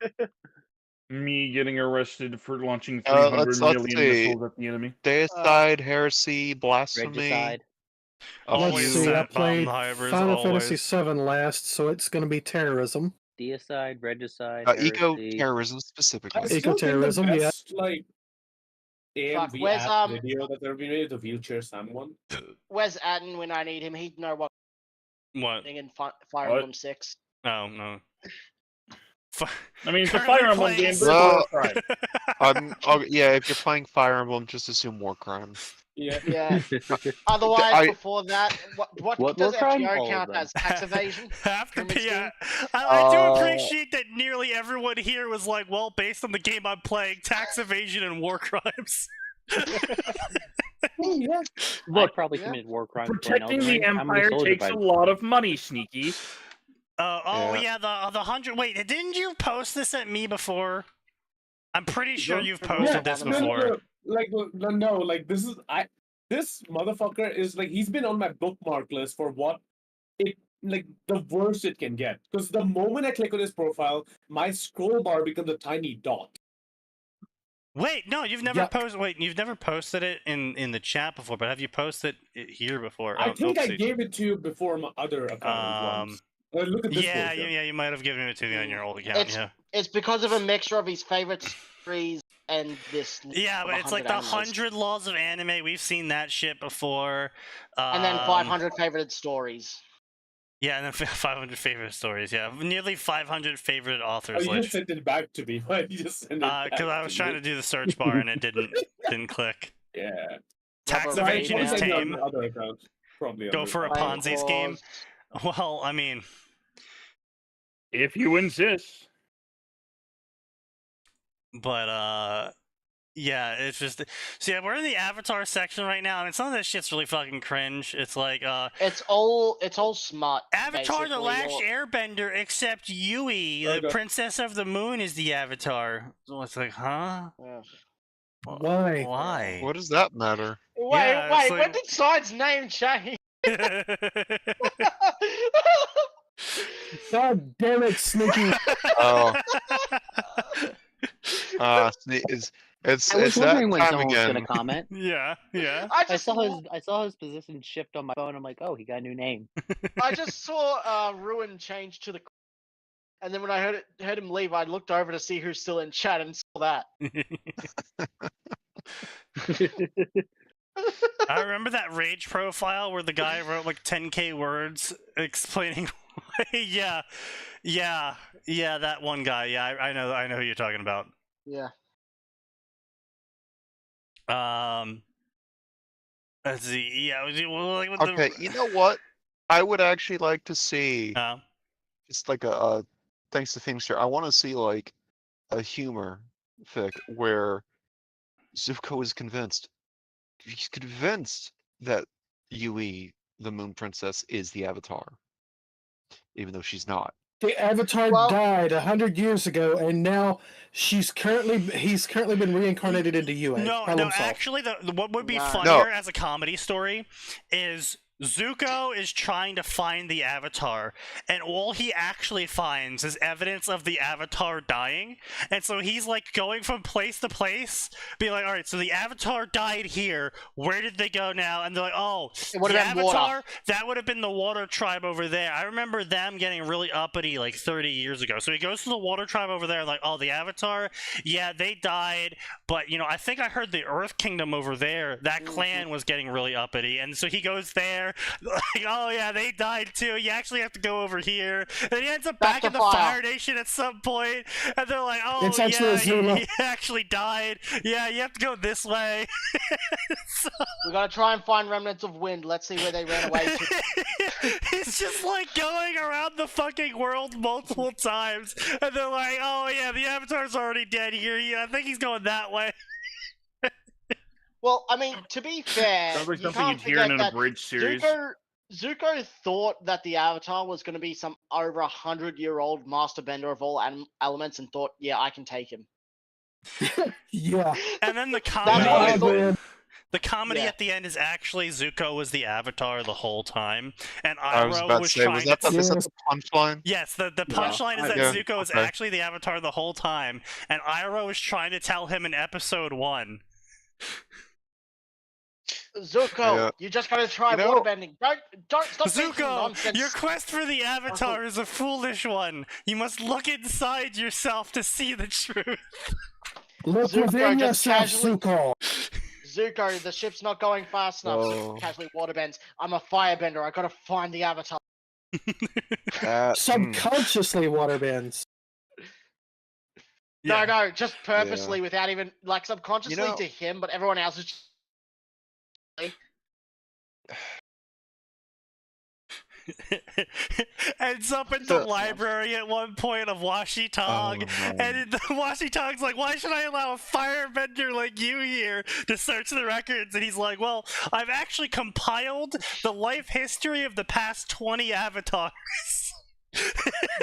Me getting arrested for launching 300 million missiles at the enemy. Deicide, heresy, blasphemy. Regicide. Let's see, I played Final Fantasy VII last, so it's going to be terrorism. Deicide, regicide, eco-terrorism specifically. Eco-terrorism, yeah. Like, AMV where's video that they're made the wheelchair someone. Where's Atin when I need him? He'd know what. What? Thing in Fire Emblem 6. Oh no. I mean, it's a Fire Emblem game, but Well, it's yeah, if you're playing Fire Emblem, just assume war crime. Yeah. Otherwise, before that, what does FGO count as? Tax evasion? Half the I do appreciate that nearly everyone here was like, well, based on the game I'm playing, tax evasion and war crimes. I probably committed war crimes. Protecting the Empire takes a lot of money, Sneaky. Yeah, the 100. Wait, didn't you post this at me before? I'm pretty sure you've posted this before. This motherfucker is like, he's been on my bookmark list for the worst it can get. Because the moment I click on his profile, my scroll bar becomes a tiny dot. Wait, no, you've never posted. Wait, you've never posted it in the chat before, but have you posted it here before? I think I gave it to you before my other account once. Look at this. Yeah, you might have given it to me on your old account. It's because of a mixture of his favorite series and this. Yeah, but it's like the 100 laws of anime. We've seen that shit before. And then 500 favorite stories. Yeah, and then 500 favorite stories. Yeah, nearly 500 favorite authors. You just sent it back to me. Why did you just send it back? Because I was trying to do the search bar and it didn't click. Yeah. Tax evasion is tame. Probably go for a Ponzi scheme. Well, I mean, if you insist. But yeah, it's just so yeah, we're in the Avatar section right now. I mean, some of this shit's really fucking cringe. It's like it's all smart. Avatar: The Last Airbender, except Yui, the Princess of the Moon, is the Avatar. So it's like, huh? Why? Why? What does that matter? Wait, when did Side's name change? God damn it, Sneaky! Oh. It's that when time someone was again. gonna comment. Yeah. I saw his position shift on my phone. I'm like, oh, he got a new name. I just saw Ruin change to the, and then when I heard him leave, I looked over to see who's still in chat and saw that. I remember that Rage profile where the guy wrote like 10k words explaining. Yeah, that one guy. Yeah, I know who you're talking about. Yeah. Let's see. Yeah. Like Okay, you know what? I would actually like to see. Just like a thanks to Finster. I want to see like a humor fic where Zuko is convinced. He's convinced that Yui, the Moon Princess, is the Avatar, even though she's not. The Avatar died 100 years ago, and now he's currently been reincarnated into Yui. No, actually, what would be funnier as a comedy story is Zuko is trying to find the Avatar, and all he actually finds is evidence of the Avatar dying. And so he's like going from place to place, being like, all right, so the Avatar died here. Where did they go now? And they're like, oh, the Avatar, that would have been the Water Tribe over there. I remember them getting really uppity like 30 years ago. So he goes to the Water Tribe over there, like, oh, the Avatar, yeah, they died, but, you know, I think I heard the Earth Kingdom over there, that clan was getting really uppity. And so he goes there, like, oh yeah, they died too. You actually have to go over here. And he ends up back in the Fire Nation at some point, and they're like, oh yeah, he actually died. Yeah, you have to go this way. So... we gotta try and find remnants of wind. Let's see where they ran away to. He's just like going around the fucking world multiple times, and they're like, oh yeah, the Avatar's already dead here. Yeah, I think he's going that way. Well, I mean, to be fair, sounds like something you'd hear in an abridged series. Zuko thought that the Avatar was going to be some over 100-year-old master bender of all elements, and thought, yeah, I can take him. Yeah. And then the comedy. The comedy at the end is actually Zuko was the Avatar the whole time, and Iroh was trying to... Was that the punchline? Yes, the punchline is that Zuko is actually the Avatar the whole time, and Iroh was trying to tell him in episode 1. Zuko, you just gotta try waterbending. Don't stop Zuko, your quest for the Avatar is a foolish one. You must look inside yourself to see the truth. Look within yourself, Zuko. Zuko, the ship's not going fast enough. So casually waterbends. I'm a firebender. I gotta find the Avatar. Subconsciously waterbends. Yeah. No, just purposely, without even like subconsciously to him, but everyone else is. Just... ends up in the library at one point of Washi Tong, and the Washi Tong's like, why should I allow a firebender like you here to search the records? And he's like, well, I've actually compiled the life history of the past 20 avatars.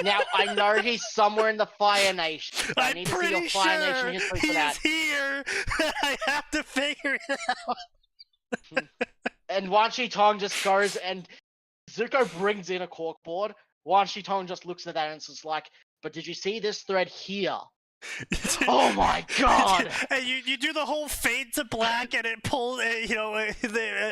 Now, I know he's somewhere in the Fire Nation. I need to see your Fire Nation history for that. He's here! I have to figure it out! And Washi Tong just goes, and Zuko brings in a corkboard. Washi Tong just looks at that and is like, but did you see this thread here? Oh my god! And you do the whole fade to black, and it pulls, it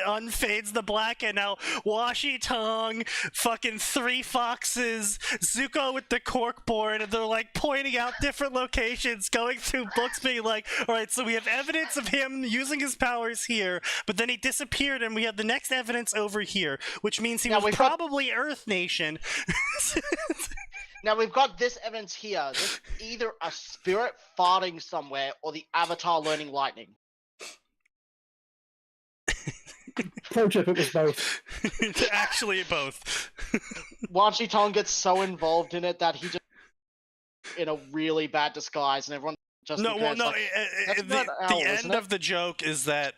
unfades the black, and now Washi Tong, fucking 3 foxes, Zuko with the corkboard, and they're like pointing out different locations, going through books, being like, alright, so we have evidence of him using his powers here, but then he disappeared, and we have the next evidence over here, which means he was probably Earth Nation. Now, we've got this evidence here. There's either a spirit farting somewhere or the Avatar learning lightning. Pro tip, it was both. Actually, both. Washi Tong gets so involved in it that he just in a really bad disguise, and everyone just the end of the joke is that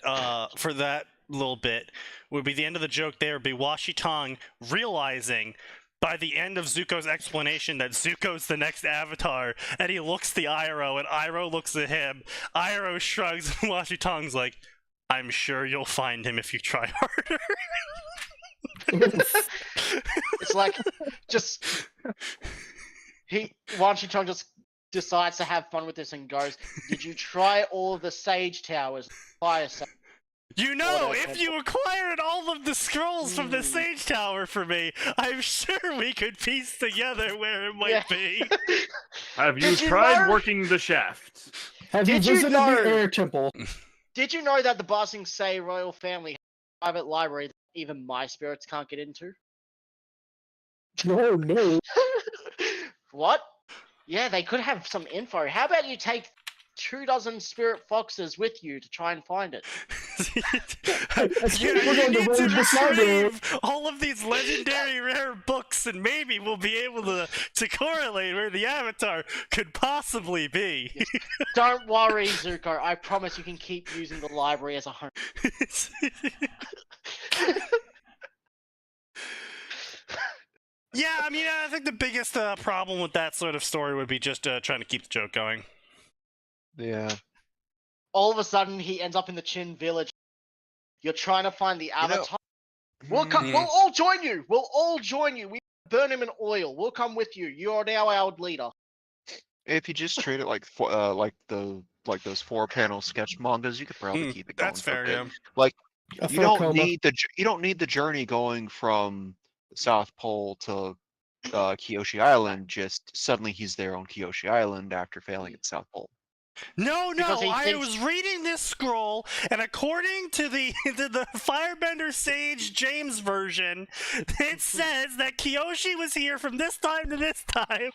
for that little bit would be the end of the joke. There would be Washi Tong realizing by the end of Zuko's explanation that Zuko's the next Avatar, and he looks to Iroh, and Iroh looks at him. Iroh shrugs, and Washi Tong's like, I'm sure you'll find him if you try harder. It's like, just... Washi Tong just decides to have fun with this and goes, did you try all of the Sage Towers? Fire Sage? You know, if you acquired all of the scrolls from the Sage Tower for me, I'm sure we could piece together where it might be. Have you tried working the shaft? Have you visited the Air Temple? Did you know that the Ba Sing Se royal family has a private library that even my spirits can't get into? No. What? Yeah, they could have some info. How about you take 24 spirit foxes with you to try and find it? You need to retrieve all of these legendary rare books, and maybe we'll be able to correlate where the Avatar could possibly be. Don't worry, Zuko. I promise you can keep using the library as a home. Yeah, I mean, I think the biggest problem with that sort of story would be just trying to keep the joke going. Yeah. All of a sudden, he ends up in the Chin village. You're trying to find the Avatar. We'll all join you. We'll all join you. We burn him in oil. We'll come with you. You're now our leader. If you just treat it like those 4-panel sketch mangas, you could probably keep it going. That's fair, yeah. Like you don't need the journey going from the South Pole to Kyoshi Island. Just suddenly he's there on Kyoshi Island after failing at the South Pole. No, I was reading this scroll, and according to the Firebender Sage James version, it says that Kyoshi was here from this time to this time,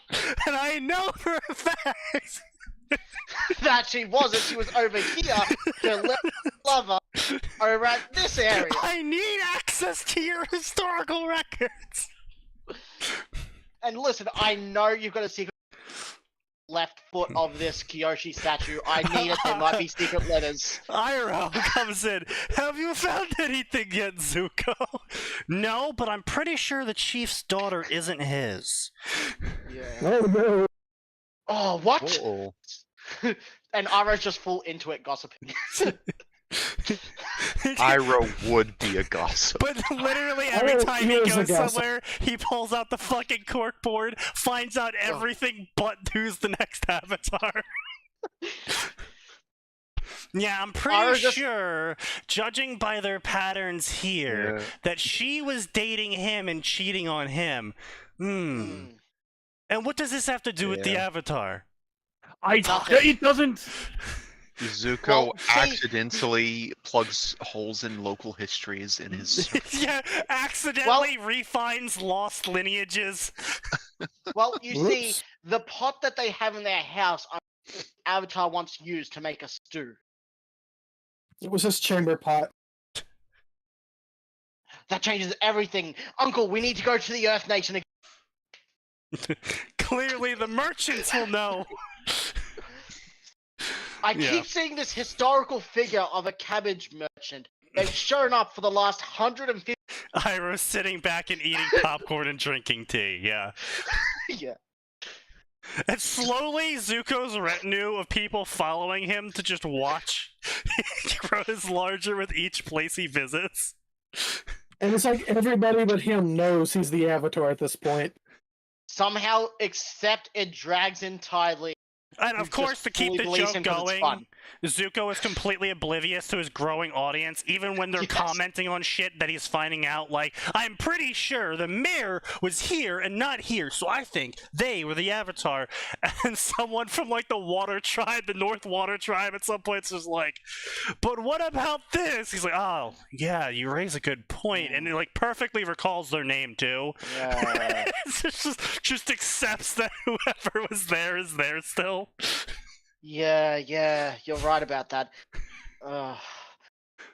and I know for a fact that she wasn't. She was over here to lover over at this area. I need access to your historical records. And listen, I know you've got a secret left foot of this Kyoshi statue. I need it. There might be secret letters. IRL comes in. Have you found anything yet, Zuko? No, but I'm pretty sure the chief's daughter isn't his. Yeah. Oh no. Oh, what? Uh-oh. And Iroh's just full into it, gossiping. Iroh would be a gossip. But literally every time he goes somewhere, he pulls out the fucking corkboard, finds out everything but who's the next avatar. Yeah, I'm pretty sure, judging by their patterns here, that she was dating him and cheating on him. And what does this have to do with the avatar? It doesn't. Zuko accidentally plugs holes in local histories in his. Yeah, accidentally refines lost lineages. Well, you see, the pot that they have in their house, Avatar once used to make a stew. It was his chamber pot. That changes everything. Uncle, we need to go to the Earth Nation again. Clearly, the merchants will know. I keep seeing this historical figure of a cabbage merchant. They've shown up for the last 150. Iroh sitting back and eating popcorn and drinking tea. Yeah. Yeah. And slowly, Zuko's retinue of people following him to just watch grows larger with each place he visits. And it's like everybody but him knows he's the Avatar at this point. Somehow, except it drags entirely. And of course, to keep the joke going, Zuko is completely oblivious to his growing audience, even when they're commenting on shit that he's finding out, like, I'm pretty sure the mayor was here and not here, so I think they were the Avatar. And someone from, like, the Water Tribe, the North Water Tribe, at some point is just like, but what about this? He's like, oh, yeah, you raise a good point. And he, like, perfectly recalls their name, too. Yeah. just accepts that whoever was there is there still. Yeah, you're right about that.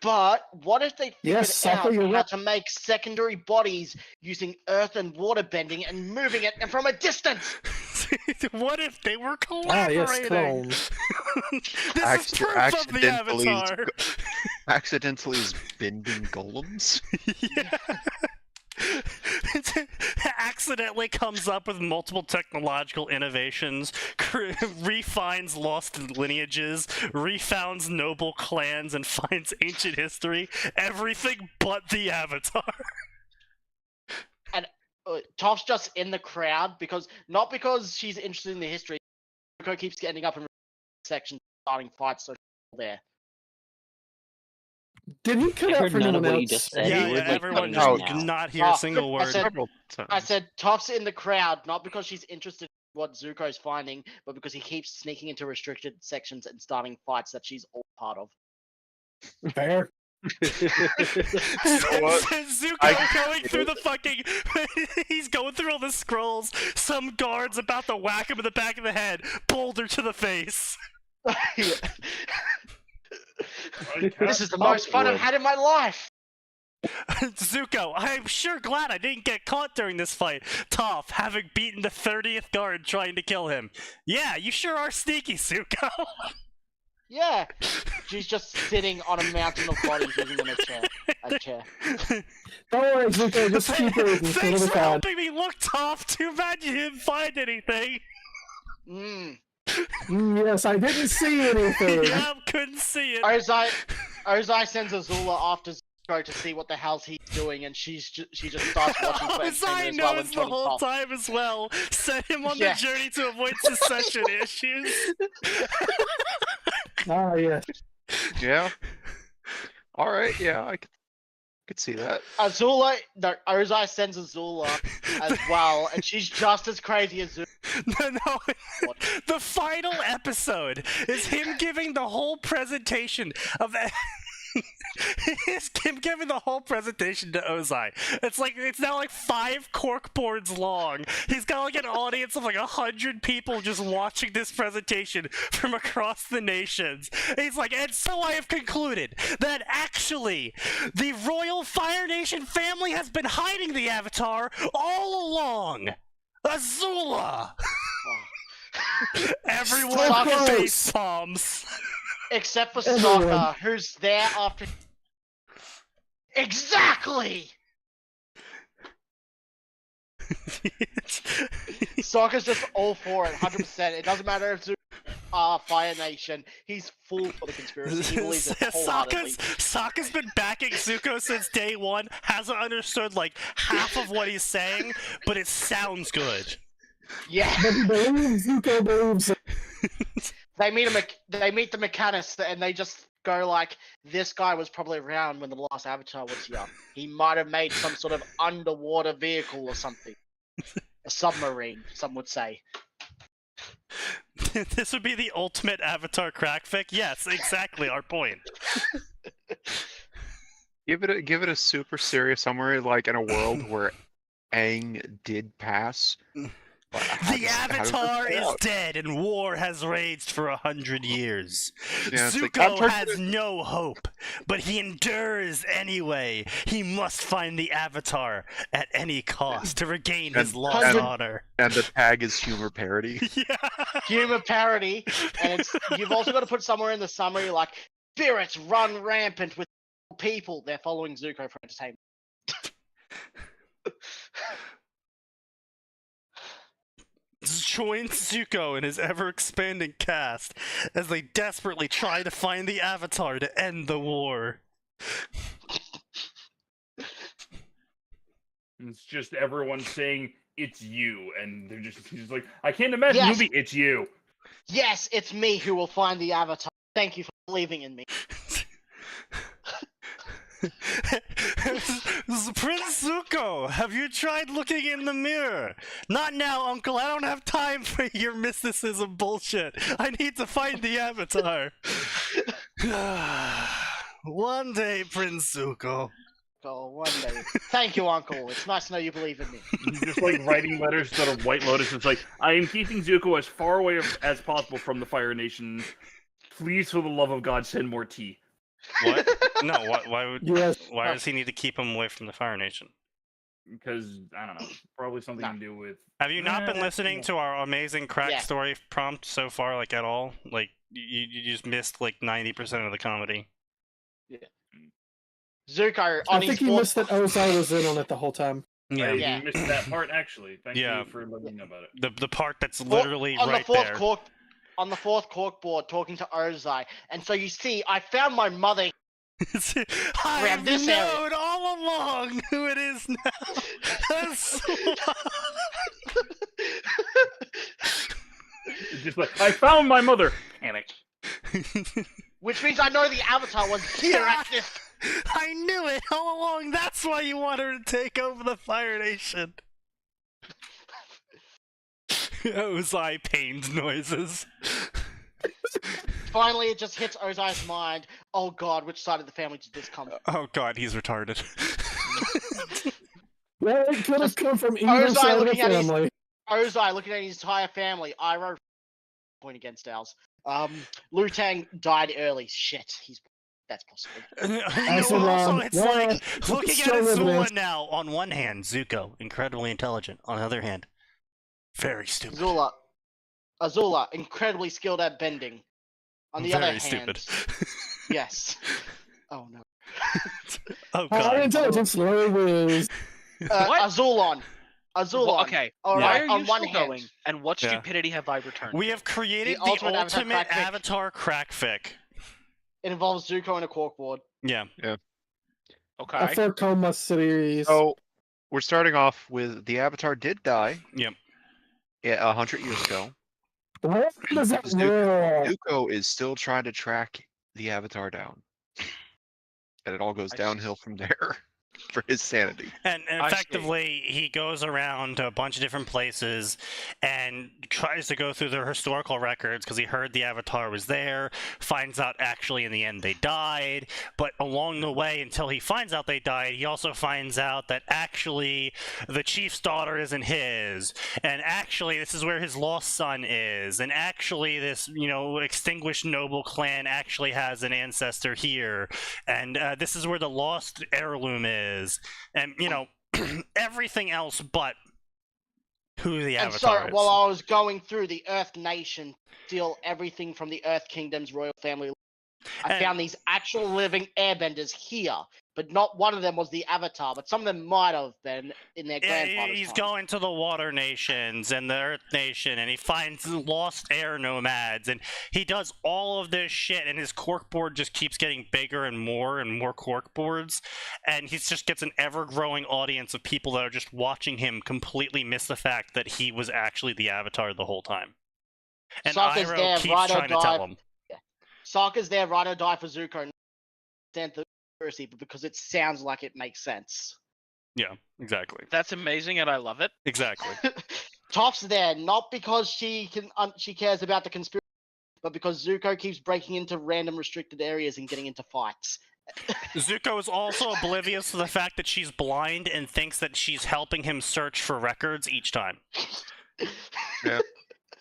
But what if they figured out how to make secondary bodies using earth and water bending and moving it from a distance? What if they were collaborating? Clones. This is proof of the Avatar. Accidentally is bending golems? Yeah. Accidentally comes up with multiple technological innovations, refines lost lineages, refounds noble clans, and finds ancient history. Everything but the Avatar. And Toph's just in the crowd not because she's interested in the history. Zuko keeps getting up in sections, starting fights, so there. Did he cut out for anyone else? Yeah, everyone just not hear a single word. I said Toph's in the crowd, not because she's interested in what Zuko's finding, but because he keeps sneaking into restricted sections and starting fights that she's all part of. Fair. Zuko going through the fucking... He's going through all the scrolls. Some guard's about to whack him in the back of the head. Boulder to the face. This is the most fun I've had in my life! Zuko, I'm sure glad I didn't get caught during this fight. Toph, having beaten the 30th guard trying to kill him. Yeah, you sure are sneaky, Zuko. Yeah, she's just sitting on a mountain of bodies using them as a chair. Don't worry, Zuko, just keep it. Thanks for helping me look, Toph. Too bad you didn't find anything. Yes, I didn't see anything. Yeah, couldn't see it. Ozai sends Azula after to see what the hell's he's doing, and she just starts watching for I as well. knows the whole time as well. Set him on the journey to avoid secession issues. Oh yeah. Yeah. All right. Yeah, I could see that. Azula, no, Ozai sends Azula as well, and she's just as crazy as Zuko. No, the final episode is him giving the whole presentation of. It's him giving the whole presentation to Ozai. It's now like 5 corkboards long. He's got like an audience of like 100 people just watching this presentation from across the nations. And he's like, and so I have concluded that actually the Royal Fire Nation family has been hiding the Avatar all along. Azula! Everyone face palms. Except for Sokka, who's there after. Exactly! Sokka's just all for it, 100%. It doesn't matter if Zuko Fire Nation, he's full for the conspiracy. He believes it wholeheartedly. Sokka's been backing Zuko since day one, hasn't understood like half of what he's saying, but it sounds good. Yeah. But he believes Zuko believes it. They meet the mechanist, and they just go like, this guy was probably around when the last Avatar was here. He might have made some sort of underwater vehicle or something. A submarine, some would say. This would be the ultimate Avatar crackfic? Yes, exactly our point. Give it a super serious summary, like in a world where Aang did pass. The Avatar is dead and war has raged for 100 years. Yeah, Zuko has no hope, but he endures anyway. He must find the Avatar at any cost to regain his lost honor. And the tag is humor parody. Yeah. Humor parody, and you've also got to put somewhere in the summary like, spirits run rampant with people. They're following Zuko for entertainment. Join Zuko and his ever-expanding cast as they desperately try to find the Avatar to end the war. It's just everyone saying, it's you, and he's just like, I can't imagine the movie, it's you. Yes, it's me who will find the Avatar. Thank you for believing in me. Prince Zuko, have you tried looking in the mirror? Not now, Uncle. I don't have time for your mysticism bullshit. I need to find the Avatar. One day, Prince Zuko. Oh, one day. Thank you, Uncle. It's nice to know you believe in me. He's just like writing letters to the White Lotus. It's like, I am keeping Zuko as far away as possible from the Fire Nation. Please, for the love of God, send more tea. What? No, why would? Yes. Why does he need to keep him away from the Fire Nation? Because, I don't know, probably something to do with... Have you not been listening to our amazing crack story prompt so far, like, at all? Like, you just missed, like, 90% of the comedy. Yeah. Zuko, I think you missed that Ozai was in on it the whole time. Yeah, you missed that part, actually. Thank you for letting me know about it. The part that's literally right there. On the fourth corkboard, talking to Ozai, and so you see, I found my mother. I've known all along who it is now. That's just like, I found my mother. Panic. Which means I know the Avatar was here at this. I knew it all along. That's why you want her to take over the Fire Nation. Ozai pained noises. Finally, it just hits Ozai's mind. Oh god, which side of the family did this come from? Oh god, he's retarded. Well, it could have come from either side of the family. Ozai looking at his entire family. Iroh point against ours. Liu Tang died early. Shit, that's possible. Also, it's like looking at Azula now. On one hand, Zuko, incredibly intelligent. On the other hand, very stupid. Azula, incredibly skilled at bending. On the other hand, stupid. Yes. Oh no. Oh god. High intelligence, low whiz. Azulon. Well, okay. Why are you still going? And what Yeah. stupidity have I returned? We have created the ultimate Avatar crackfic. It involves Zuko and a corkboard. Yeah. Yeah. Okay. For Coma series. So we're starting off with the Avatar did die. Yep. Yeah, 100 years ago. What does that mean? Zuko is still trying to track the Avatar down, and it all goes downhill from there for his sanity. And effectively, he goes around to a bunch of different places and tries to go through their historical records because he heard the Avatar was there, finds out actually in the end they died, but along the way, until he finds out they died, he also finds out that actually the chief's daughter isn't his, and actually this is where his lost son is, and actually this, extinguished noble clan actually has an ancestor here, and this is where the lost heirloom is. And everything else but who the Avatar is. While I was going through the Earth Nation, steal everything from the Earth Kingdom's royal family, I found these actual living airbenders here, but not one of them was the Avatar, but some of them might have been in their grandfather's He's time. going to the Water Nations and the Earth Nation, and he finds lost air nomads, and he does all of this shit, and his corkboard just keeps getting bigger and more corkboards, and he just gets an ever-growing audience of people that are just watching him completely miss the fact that he was actually the Avatar the whole time. And Iroh keeps trying to tell him. Sokka's there, ride or die for Zuko, and stand the conspiracy, but because it sounds like it makes sense. Yeah, exactly. That's amazing, and I love it. Exactly. Toph's there not because she cares about the conspiracy, but because Zuko keeps breaking into random restricted areas and getting into fights. Zuko is also oblivious to the fact that she's blind and thinks that she's helping him search for records each time. Yeah.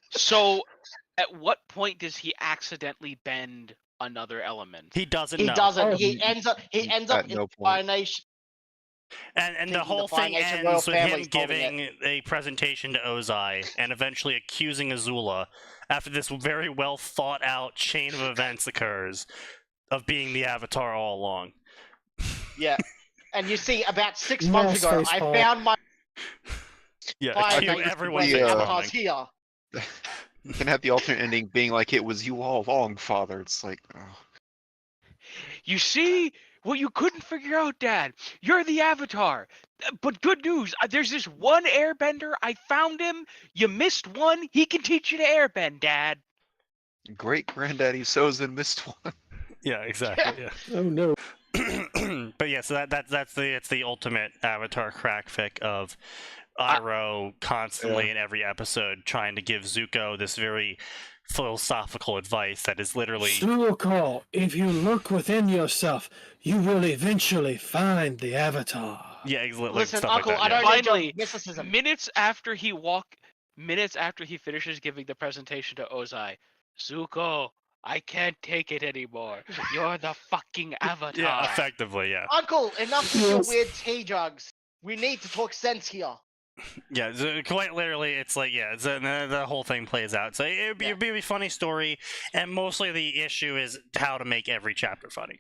So, at what point does he accidentally bend another element? He doesn't He know. doesn't. He ends up in the Fire Nation. And the whole thing ends with him giving a presentation to Ozai and eventually accusing Azula, after this very well thought out chain of events occurs, of being the Avatar all along. Yeah. And you see, about 6 months ago, I found my everyone Avatar's here. You can have the alternate ending being like, it was you all along, Father. It's like, oh. You see what you couldn't figure out, Dad? You're the Avatar. But good news, there's this one airbender. I found him. You missed one. He can teach you to airbend, Dad. Great Granddaddy Sozin missed one. Yeah, exactly. Yeah. Oh no. But yeah, so it's the ultimate Avatar crack fic of Iroh constantly in every episode trying to give Zuko this very philosophical advice that is literally Zuko, if you look within yourself, you will eventually find the Avatar. Yeah, exactly. Listen, stuff Uncle, like I that, don't yeah. need Finally, mysticism. minutes after he finishes giving the presentation to Ozai, Zuko, I can't take it anymore. You're the fucking Avatar. Yeah, effectively, yeah. Uncle, enough with your weird tea jugs. We need to talk sense here. Yeah, quite literally, it's like, yeah, the whole thing plays out. So it'd be a funny story, and mostly the issue is how to make every chapter funny.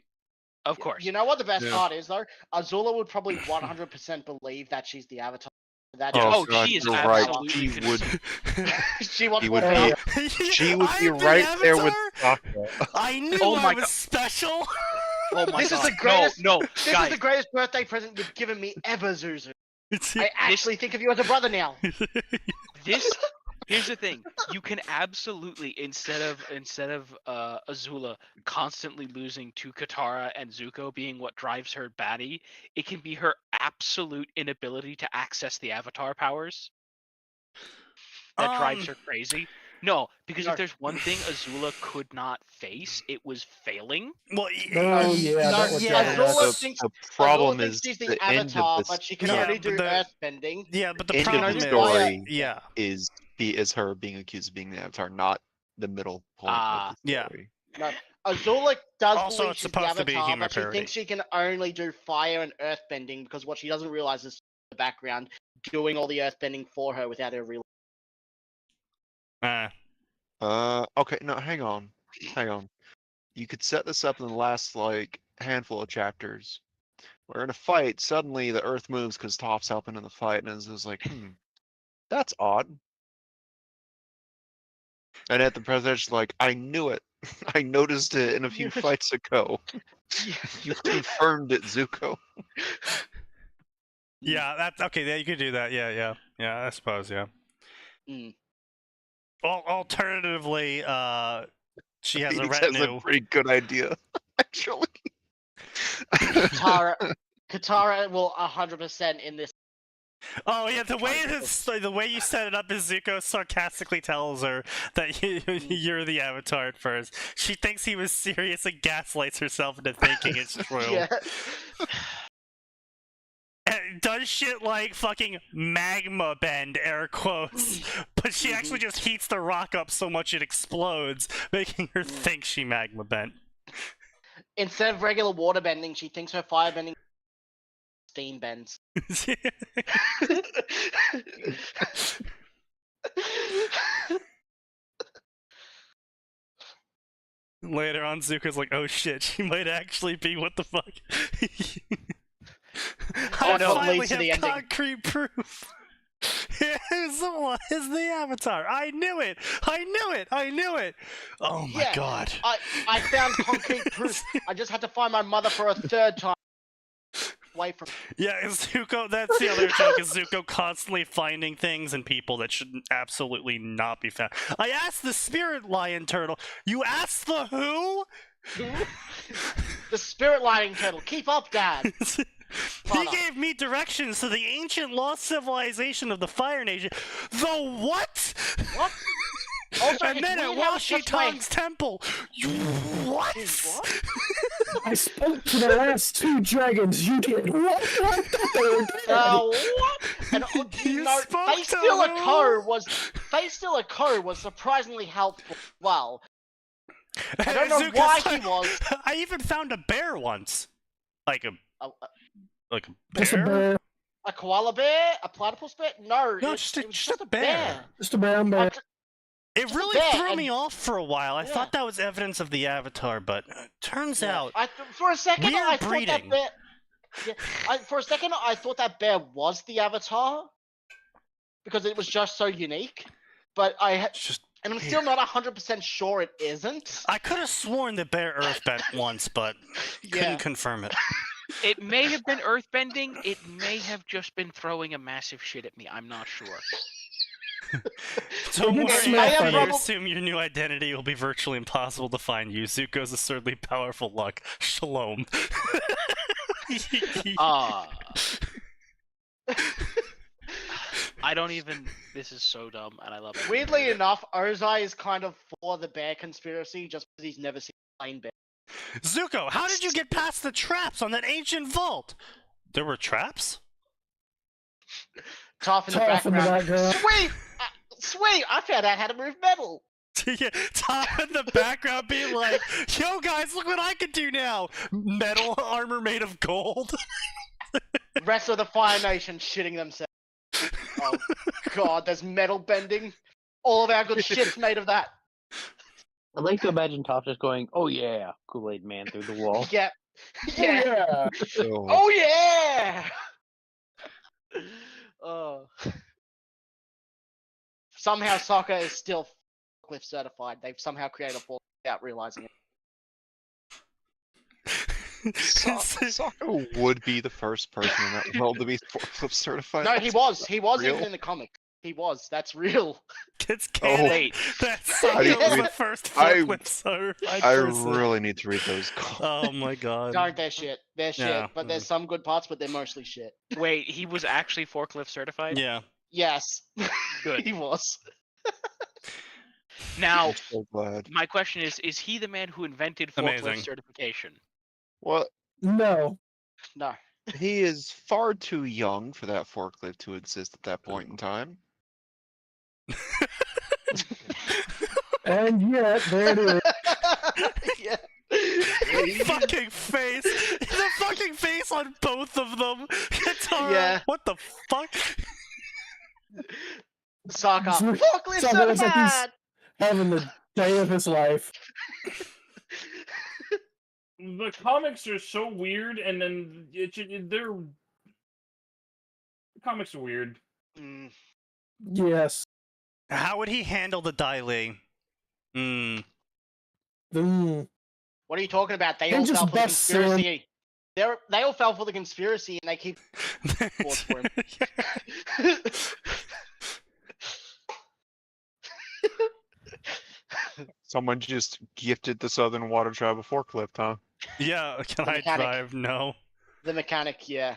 Of course. You know what the best part is, though? Azula would probably 100% believe that she's the Avatar. That God, she is you're absolutely right. She would. she would She be right there with Sokka. I knew I was special. Oh my This god. is the greatest. No, This guys. is the greatest birthday present you've given me ever, Zuzu. I actually think of you as a brother now. Here's the thing. You can absolutely, instead of Azula constantly losing to Katara and Zuko being what drives her batty, it can be her absolute inability to access the Avatar powers that drives her crazy. No, because if there's one thing Azula could not face, it was failing. Well, The problem is she's the the end Avatar, of but she this can only do earthbending. Yeah, but the end problem of the is, story is her being accused of being the Avatar, not the middle point of the story. No, Azula does Also, believe it's she's the supposed to be Avatar, humor but she parody. thinks she can only do fire and earthbending because what she doesn't realize is the background doing all the earthbending for her without her real. Okay, no, hang on. You could set this up in the last, handful of chapters. We're in a fight, suddenly the earth moves because Toph's helping in the fight, and it's like, that's odd. And at the president's like, I knew it. I noticed it in a few fights ago. You confirmed it, Zuko. Yeah, that's okay. Yeah, you could do that. Yeah. I suppose. Yeah. Mm. Alternatively, she has a Phoenix retinue. has a pretty good idea, actually. Katara will 100% in this. Oh yeah, the way you set it up is Zuko sarcastically tells her that you're the Avatar at first. She thinks he was serious and gaslights herself into thinking it's true. Yeah. And does shit like fucking magma bend, air quotes, but she actually just heats the rock up so much it explodes, making her think she magma bent. Instead of regular water bending, she thinks her fire bending steam bends. Later on, Zuko's like, oh shit, she might actually be, what the fuck? I finally have concrete proof. It's the Avatar. I knew it. Oh my god. I found concrete proof. I just had to find my mother for a third time. Away from. Yeah, Zuko. That's the other joke. Is Zuko constantly finding things and people that should absolutely not be found? I asked the spirit lion turtle. You asked the who? The spirit lion turtle. Keep up, Dad. He gave me directions to the ancient lost civilization of the Fire Nation. The what? What? Also, and then at Washi Tong's temple. What? I spoke to the last two dragons. You did what? What? And Face Still Co was surprisingly helpful. Well, I don't know why he was. I even found a bear once, like a Just a bear. A koala bear? A platypus bear? No, just a bear. Just a bear. It really threw me off for a while. I thought that was evidence of the Avatar, but turns out for a second I thought breeding. that bear. For a second I thought that bear was the Avatar because it was just so unique. But and I'm still not 100% sure it isn't. I could have sworn the bear earthbent once, but couldn't confirm it. It may have been earthbending. It may have just been throwing a massive shit at me. I'm not sure. Don't worry, I assume your new identity will be virtually impossible to find you. Zuko's absurdly powerful luck. Shalom. I don't even. This is so dumb, and I love it. Weirdly enough, Ozai is kind of for the bear conspiracy just because he's never seen a plain bear. Zuko, how did you get past the traps on that ancient vault? There were traps? Toph in the background. Sweet! I found out how to move metal. Yeah, Toph in the background being like, yo guys, look what I can do now! Metal armor made of gold. Rest of the Fire Nation shitting themselves. Oh god, there's metal bending. All of our good shit's made of that. I'd like to imagine Toph just going, oh yeah, Kool-Aid Man through the wall. Yeah. Oh yeah! Oh. Somehow Sokka is still forklift certified. They've somehow created a forklift without realizing it. Sokka would be the first person in that world to be forklift certified. No, he was. He was even in the comic. He was. That's real. It's canon. That's the first forklift certified person. I really need to read those comics. Oh my god. Don't, they're shit. They're shit. Yeah. But there's some good parts, but they're mostly shit. Wait, he was actually forklift certified? Yeah. Yes. Good. He was. Now, I'm so glad. my question is he the man who invented forklift certification? Well, no. No. He is far too young for that forklift to exist at that point in time. And yet, there it is. Yeah. The fucking face! The fucking face on both of them! Katara, Yeah. what the fuck? Sokka, forklift certified! Like he's having the day of his life. The comics are so weird, and then the comics are weird. Yes. How would he handle the Dai Li? What are you talking about? They all Ninja's fell for the best serum. conspiracy. They all fell for the conspiracy, and they keep sports for him. Someone just gifted the Southern Water Tribe a forklift, huh? Yeah, can The I mechanic. drive? No. The mechanic, yeah.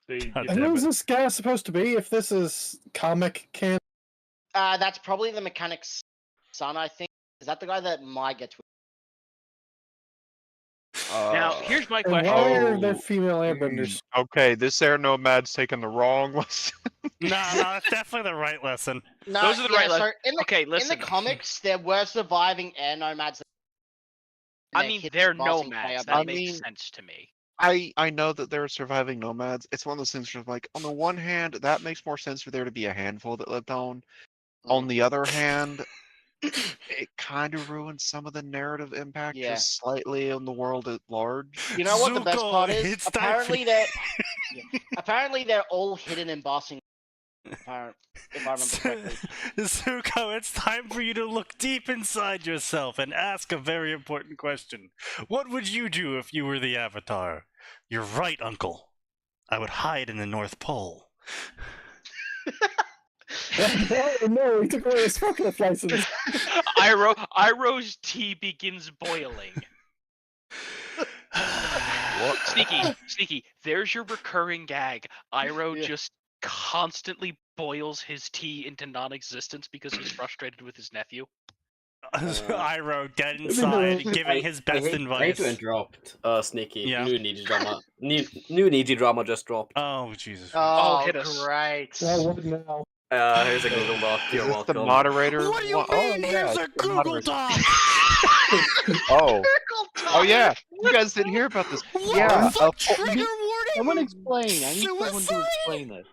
Who is this guy supposed to be? If this is comic canon, That's probably the mechanic's son, I think. Is that the guy that Mai gets with? Now, here's my and question. why are there female airbenders? Okay, this air nomad's taking the wrong lesson. No, that's definitely the right lesson. No, Those are the right so in the, Okay, in listen. the comics, there were surviving air nomads. I mean, they're bossing nomads. player That base. makes sense to me. I know that there are surviving nomads. It's one of those things where, like, on the one hand, that makes more sense for there to be a handful that lived on. On the other hand, it kind of ruins some of the narrative impact just slightly on the world at large. You know what the best part is? it's time for- Apparently they're all hidden in bossing. If I remember correctly. Zuko, it's time for you to look deep inside yourself and ask a very important question. What would you do if you were the Avatar? You're right, Uncle. I would hide in the North Pole. No, he took away his forklift license. Iroh's tea begins boiling. Sneaky. There's your recurring gag. Iroh just constantly boils his tea into non-existence because he's frustrated with his nephew. Iroh dead inside, giving his best advice. I hate to interrupt, Sneaky. Yeah. New Niji drama. New Niji drama just dropped. Oh, Jesus. Oh, hit us. great. Well, what now? Here's a Google Doc. You're Is this welcome. the moderator? What do you mean? Here's a Google Doc! Oh. Oh, yeah. You guys didn't hear about this. Yeah. Trigger warning! Someone explain. I need someone to explain this.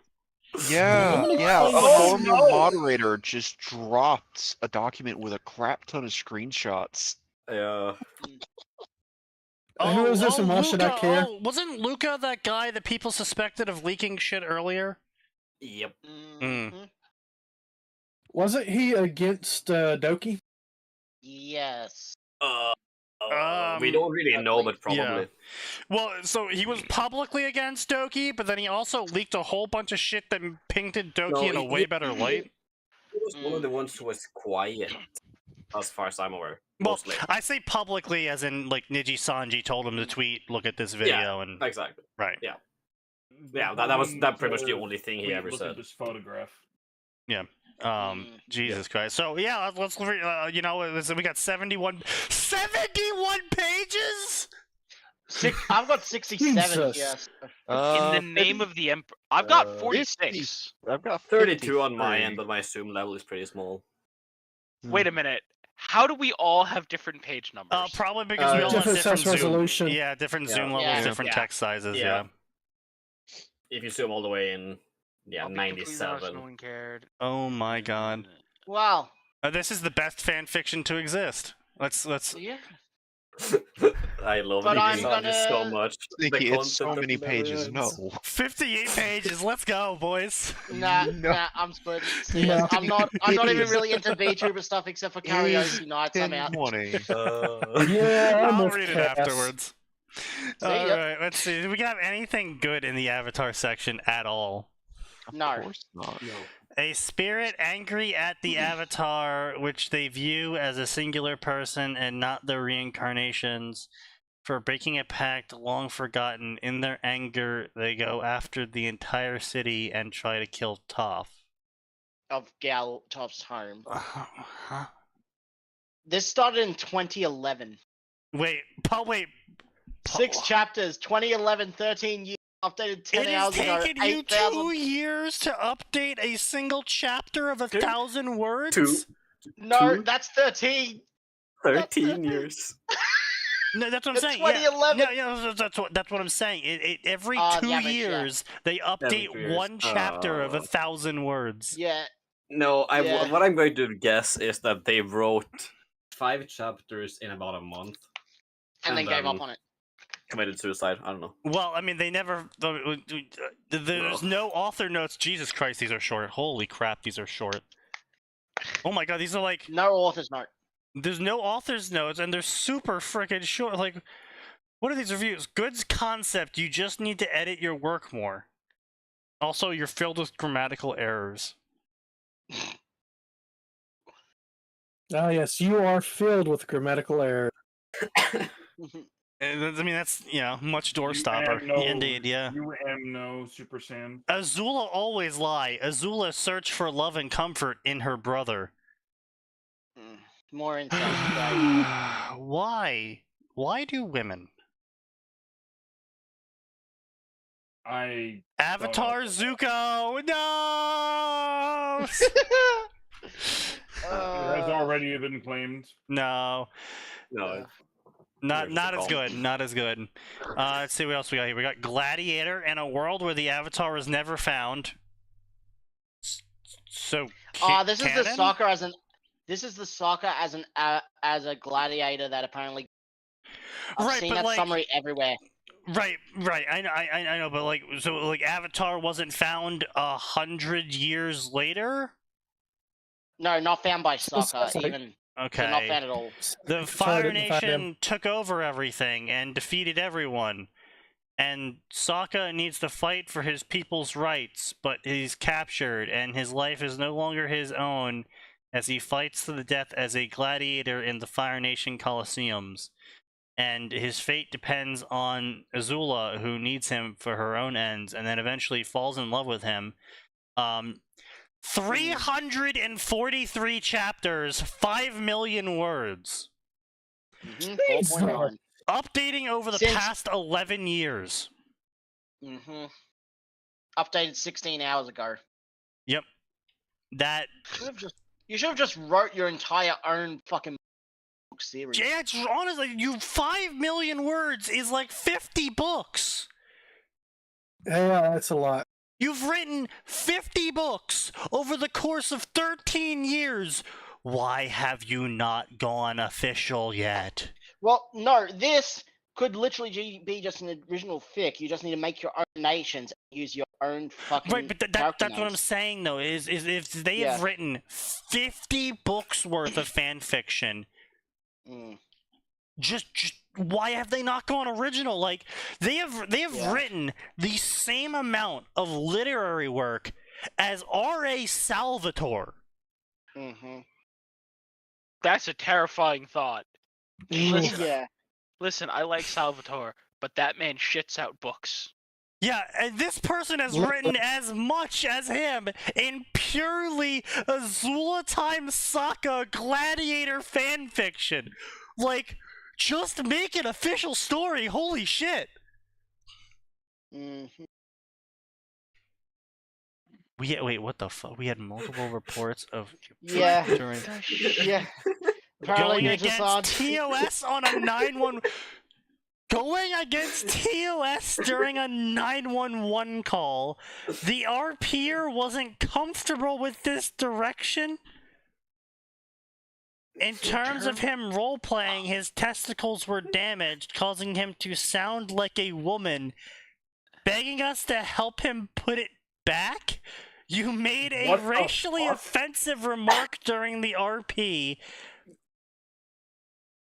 Yeah. A former moderator just dropped a document with a crap ton of screenshots. Yeah. Who is this and why should I care? Wasn't Luca that guy that people suspected of leaking shit earlier? Yep. Wasn't he against Doki? Yes. We don't really know, but probably. Yeah. Well, so he was publicly against Doki, but then he also leaked a whole bunch of shit that painted Doki in a way better light. He was one of the ones who was quiet, as far as I'm aware. Well, Mostly. I say publicly as in, like, Niji Sanji told him to tweet, look at this video, and... Exactly. Right. Yeah. Yeah, that was pretty much the only thing he ever Look said. at this photograph. Yeah. Jesus Christ. So, yeah, let's you know, we got 71 pages? I've got 67 Jesus. yes. In the name of the Emperor. I've got 46. I've got 32 on my end, but my Zoom level is pretty small. Wait a minute. How do we all have different page numbers? Probably because we all have different different size Zoom. resolution. Yeah, different Yeah. Zoom levels, Yeah. different text sizes, yeah. If you zoom all the way in, I'll be completely honest, 97. No one cared. Oh my god. Wow. This is the best fan fiction to exist. Let's Yeah. I love But I'm Niji so gonna- much. Sneaky, The it's so concept of many pages. No. 58 pages. Let's go, boys. Nah, I'm split. See ya. I'm not even really into VTuber stuff except for karaoke nights. I'm out. 20. Yeah, I'm I'll with read it Cass. afterwards. See All ya. right, let's see. Do we have anything good in the Avatar section at all? No. Of course not. A spirit angry at the Avatar, which they view as a singular person and not their reincarnations, for breaking a pact long forgotten. In their anger, they go after the entire city and try to kill Toph. Of Gal Toph's home. Huh? This started in 2011. Wait. 6 chapters, 2011, 13 years, updated 10 It hours has ago. taken you 8,000. 2 years to update a single chapter of 1,000 words? No, Two? that's 13. 13 years. No, that's what I'm saying. 2011. Yeah, that's what I'm saying. Every Yeah, 2 but years, they update 2 years. one chapter of 1,000 words. Yeah. No, Yeah. what I'm going to guess is that they wrote 5 chapters in about a month. And then gave up on it. Committed suicide. I don't know. Well, I mean, they never. There's no author notes. Jesus Christ, these are short. Holy crap, these are short. Oh my god, these are like no author's note. There's no author's notes, and they're super freaking short. Like, what are these reviews? Good concept. You just need to edit your work more. Also, you're filled with grammatical errors. Ah, yes, you are filled with grammatical error. I mean, that's, much door stopper. Indeed, yeah. You am no Super Saiyan. Azula always lie. Azula search for love and comfort in her brother. More insight, guys. Why? Why do women? Avatar Zuko! No! It has already been claimed. No. No. Not as good. Not as good. Let's see what else we got here. We got Gladiator and a world where the Avatar is never found. So. This is the soccer as an. This is the soccer as a gladiator that apparently. I've seen that summary everywhere. Right. I know, but so Avatar wasn't found 100 years later. No, not found by Sokka, even. Okay. So not found at all. The Fire Nation took over everything and defeated everyone. And Sokka needs to fight for his people's rights, but he's captured, and his life is no longer his own as he fights to the death as a gladiator in the Fire Nation Colosseums. And his fate depends on Azula, who needs him for her own ends, and then eventually falls in love with him. 343 chapters, 5 million words. 4.9. Updating over the past 11 years. Updated 16 hours ago. Yep. That. You should have just wrote your entire own fucking book series. Yeah, it's honestly, 5 million words is like 50 books. Yeah, that's a lot. You've written 50 books over the course of 13 years. Why have you not gone official yet? Well, no, this could literally be just an original fic. You just need to make your own nations and use your own fucking. Right, but that's what I'm saying though. Is if they have written 50 books worth of fan fiction, just why have they not gone original? Like they have written the same amount of literary work as R.A. Salvatore. That's a terrifying thought. Listen, listen, I like Salvatore, but that man shits out books. Yeah, and this person has written as much as him in purely Azula times Sokka Gladiator fan fiction. Like, just make an official story. Holy shit. Wait, what the fuck? We had multiple reports of Apparently going against TOS on a 9-1. Going against TOS during a 911 call. The RPer wasn't comfortable with this direction. In terms of him role-playing, his testicles were damaged, causing him to sound like a woman, begging us to help him put it back. You made a racially offensive remark during the RP.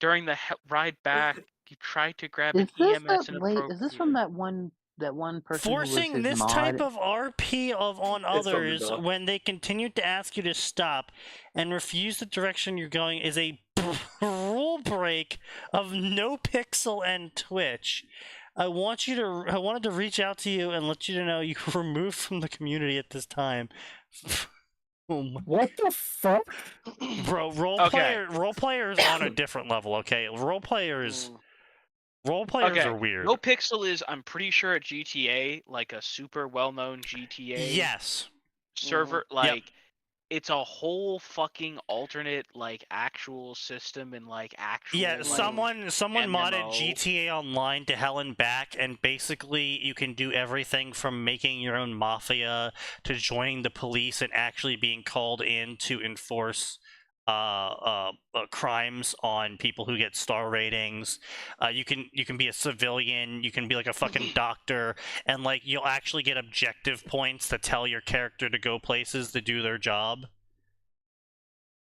During the ride back, you tried to grab an EMS inappropriate. Is this from that one person forcing who was his this mod? type of RP on others when they continue to ask you to stop and refuse the direction you're going is a rule break of NoPixel and Twitch. I wanted to reach out to you and let you know you were removed from the community at this time. What the fuck? Bro, role players on a different level, okay? Role players are weird. NoPixel is, I'm pretty sure, a GTA, like a super well-known GTA server. It's a whole fucking alternate, actual system and, actual... Yeah, someone MMO. modded GTA Online to hell and back, and basically you can do everything from making your own mafia to joining the police and actually being called in to enforce crimes on people who get star ratings. You can be a civilian, you can be like a fucking doctor, and you'll actually get objective points to tell your character to go places to do their job.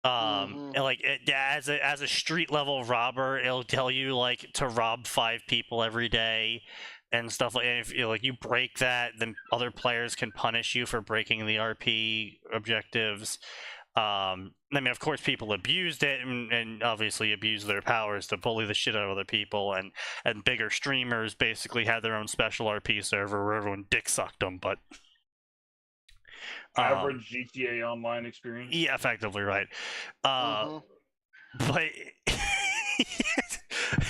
And like as a street level robber, it'll tell you like to rob 5 people every day and stuff like. And if you break that, then other players can punish you for breaking the RP objectives. I mean, of course, people abused it and obviously abused their powers to bully the shit out of other people. And bigger streamers basically had their own special RP server where everyone dick sucked them, but. Average GTA Online experience. Yeah, effectively, right. But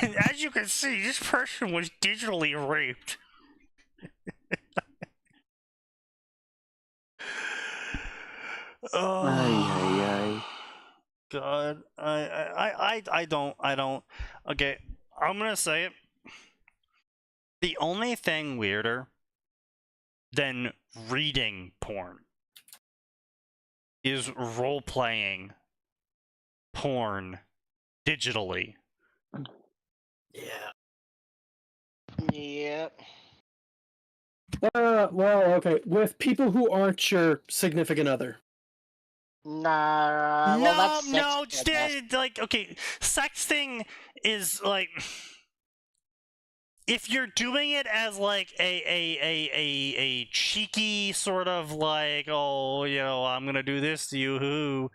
as you can see, this person was digitally raped. Oh, God, I don't. Okay, I'm gonna say it. The only thing weirder than reading porn is role-playing porn digitally. Yep. Well, okay. With people who aren't your significant other. Nah. Well, that's like, okay, sexting is like, if you're doing it as like a cheeky sort of like, oh, I'm gonna do this to you,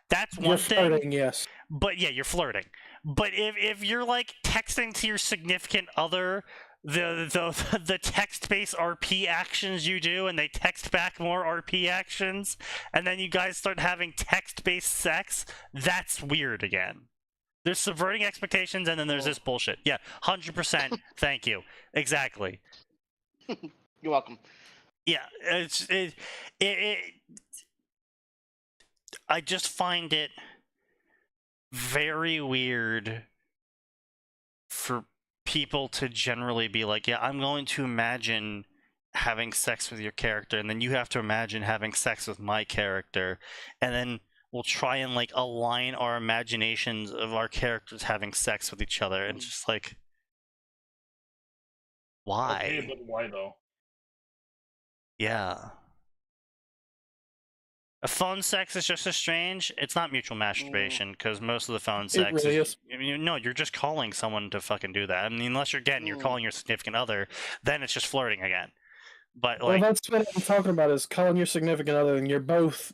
that's one thing. You're flirting, yes. But yeah, you're flirting. But if you're like texting to your significant other, the text-based RP actions you do, and they text back more RP actions, and then you guys start having text-based sex, that's weird again. There's subverting expectations, and then there's this bullshit. Yeah, 100%. Thank you. Exactly. You're welcome. Yeah, I just find it very weird for people to generally be like, yeah, I'm going to imagine having sex with your character, and then you have to imagine having sex with my character, and then we'll try and like align our imaginations of our characters having sex with each other, and just like, why? Okay, but why though? Yeah. A phone sex is just as strange. It's not mutual masturbation, because most of the phone sex really is. No, you're just calling someone to fucking do that. I mean, unless you're calling your significant other, then it's just flirting again. But like, well, that's what I'm talking about, is calling your significant other and you're both,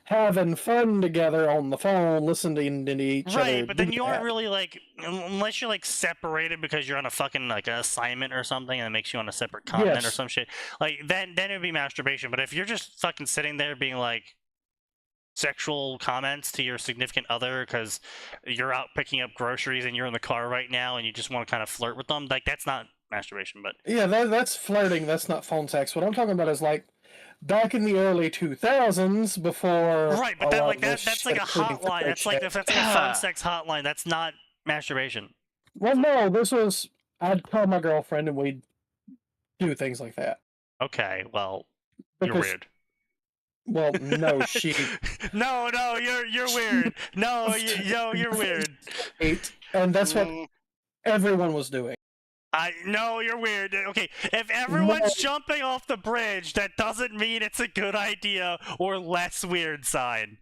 having fun together on the phone, listening to each other. Right, but then you aren't really like, unless you're like separated because you're on a fucking like an assignment or something and it makes you on a separate continent or some shit. Like then it would be masturbation. But if you're just fucking sitting there being like sexual comments to your significant other because you're out picking up groceries and you're in the car right now and you just want to kind of flirt with them, like that's not masturbation. But yeah, that's flirting. That's not phone sex. What I'm talking about is like back in the early 2000s, before. Right, but that's like a hotline. That's like a phone sex hotline. That's not masturbation. Well, no, this was. I'd call my girlfriend and we'd do things like that. Okay, well, you're weird. Well, no, she. No, you're weird. No, you're weird. And that's what everyone was doing. No, you're weird. Okay, if everyone's jumping off the bridge, that doesn't mean it's a good idea or less weird sign.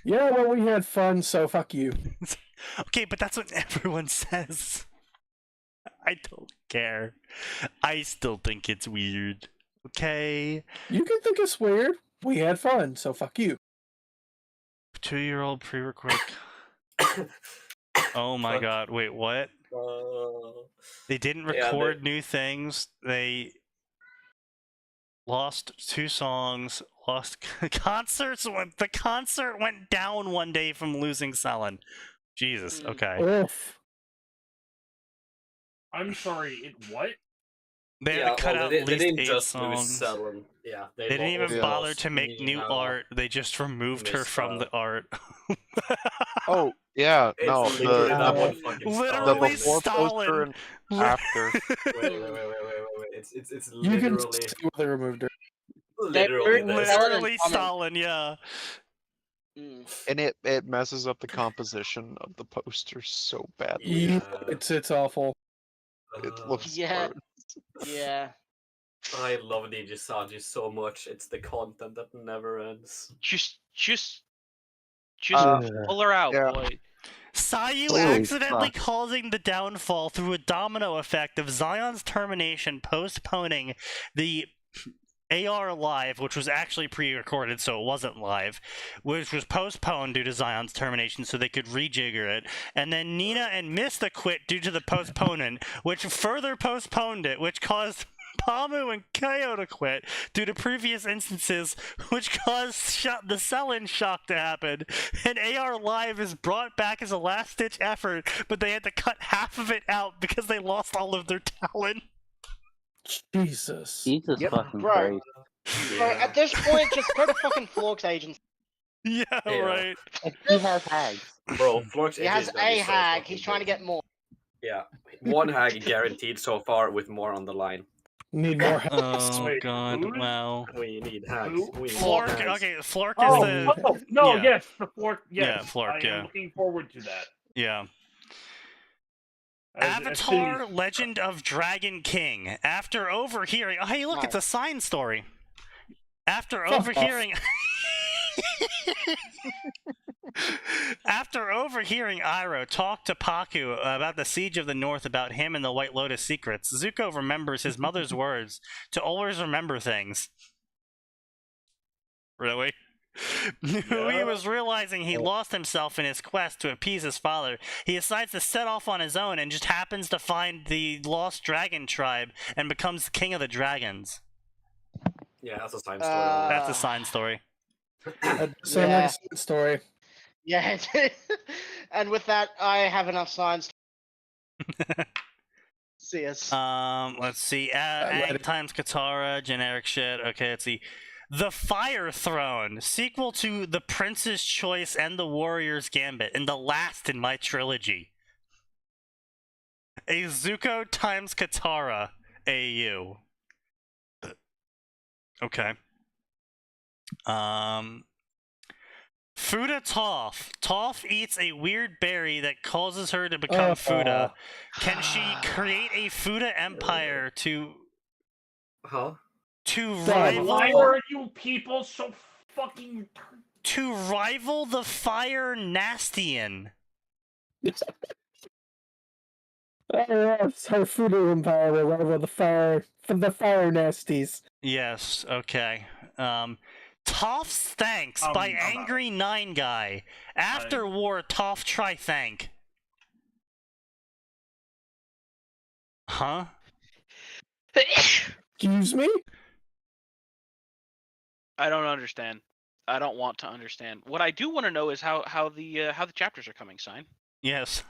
Yeah, well, we had fun, so fuck you. Okay, but that's what everyone says. I don't care. I still think it's weird. Okay? You can think it's weird. We had fun, so fuck you. 2-year-old pre-record. Oh my god, wait, what? They didn't record new things. They lost 2 songs. Lost concerts. The concert went down one day from losing Selin. Jesus. Okay. Oof. I'm sorry. What? They had to cut out at least 8 songs. Yeah, they didn't even bother to make new art. They just removed her from the art. Oh yeah, no, the before Stalin. poster and after. It's You can literally see where they removed her. Literally Stalin, yeah. And it messes up the composition of the poster so badly. Yeah, it's awful. It looks Yeah. I love Nijisaji so much. It's the content that never ends. Just Just pull her out, boy. Sayu Holy accidentally fuck. causing the downfall through a domino effect of Zion's termination, postponing the AR live, which was actually pre-recorded, so it wasn't live, which was postponed due to Zion's termination, so they could rejigger it. And then Nina and Mista quit due to the postponement, which further postponed it, which caused Pamu and Kaio to quit due to previous instances, which caused the sell-in shock to happen. And AR Live is brought back as a last-ditch effort, but they had to cut half of it out because they lost all of their talent. Jesus. Jesus fucking Bro. Christ. Bro, at this point, just go to fucking Flork's agency. Yeah, right. He has hags. Bro, Flork's He has a hag. He's trying to get more. Yeah, one hag guaranteed so far, with more on the line. Need more help. Oh god, wow. We need hags. Who? We need Flork, hags. okay, Flork Oh, is the... no, yeah. yes, the Flork. Yes, Yeah, Flork, I yeah. am looking forward to that. Yeah. As Avatar: soon as- Legend of Dragon King. After overhearing... Oh, hey, look, it's a sign story. After Fuck overhearing... After overhearing Iroh talk to Pakku about the Siege of the North, about him and the White Lotus secrets, Zuko remembers his mother's words to always remember things. Really? When he was realizing he lost himself in his quest to appease his father, he decides to set off on his own and just happens to find the lost dragon tribe and becomes the king of the dragons. Yeah, that's a sign story. That's a sign story. Sound like a sad story. Yeah, and with that, I have enough signs. See us. Let's see. Aang times Katara, generic shit. Okay, let's see. The Fire Throne, sequel to The Prince's Choice and The Warrior's Gambit, and the last in my trilogy. A Zuko times Katara AU. Okay. Fuda Toph. Toph eats a weird berry that causes her to become Fuda. Can she create a Fuda empire to rival? Why are you people so fucking? To rival the Fire Nastian. Yes, her food empire will rival the fire nasties. Yes, okay. Toph's Thanks by Angry Nine Guy. After war, Toph try thank. Huh? Excuse me? I don't understand. I don't want to understand. What I do want to know is how the chapters are coming, Sign. Yes.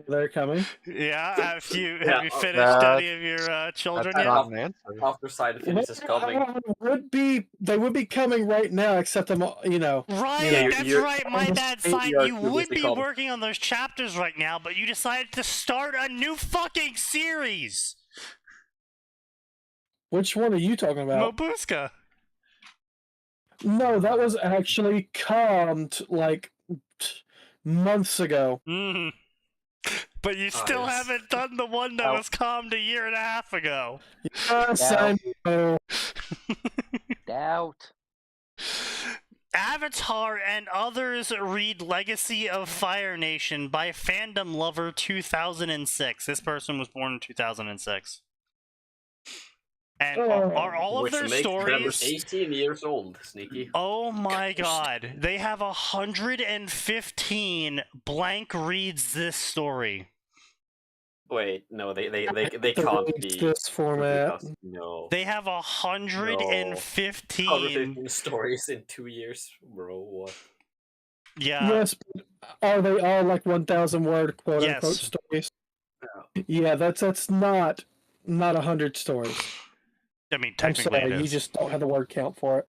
They're coming. Yeah, have you finished any of your children yet? After side finishes coming. They would be coming right now, except I'm, you know. Right, Yeah, that's you're- right, my bad, Sign. you're You would be busy working on those chapters right now, but you decided to start a new fucking series! Which one are you talking about? Mobuska. No, that was actually calmed, like, months ago. Mm. But you still haven't done the one that was calmed a year and a half ago. Yes, I know. Doubt. Avatar and others read Legacy of Fire Nation by Fandom Lover 2006. This person was born in 2006. And are all of Which their makes stories... them 18 years old, Sneaky. Oh my god. They have 115 blank reads this story. Wait, no, they can't be. This format. No. They have 115. 115 stories in 2 years, bro. What? Yeah. Yes, but are they all like 1,000 word quote unquote Yes. stories? Yeah, that's not 100 stories. I mean, I'm technically sorry, it you is. just don't have the word count for it.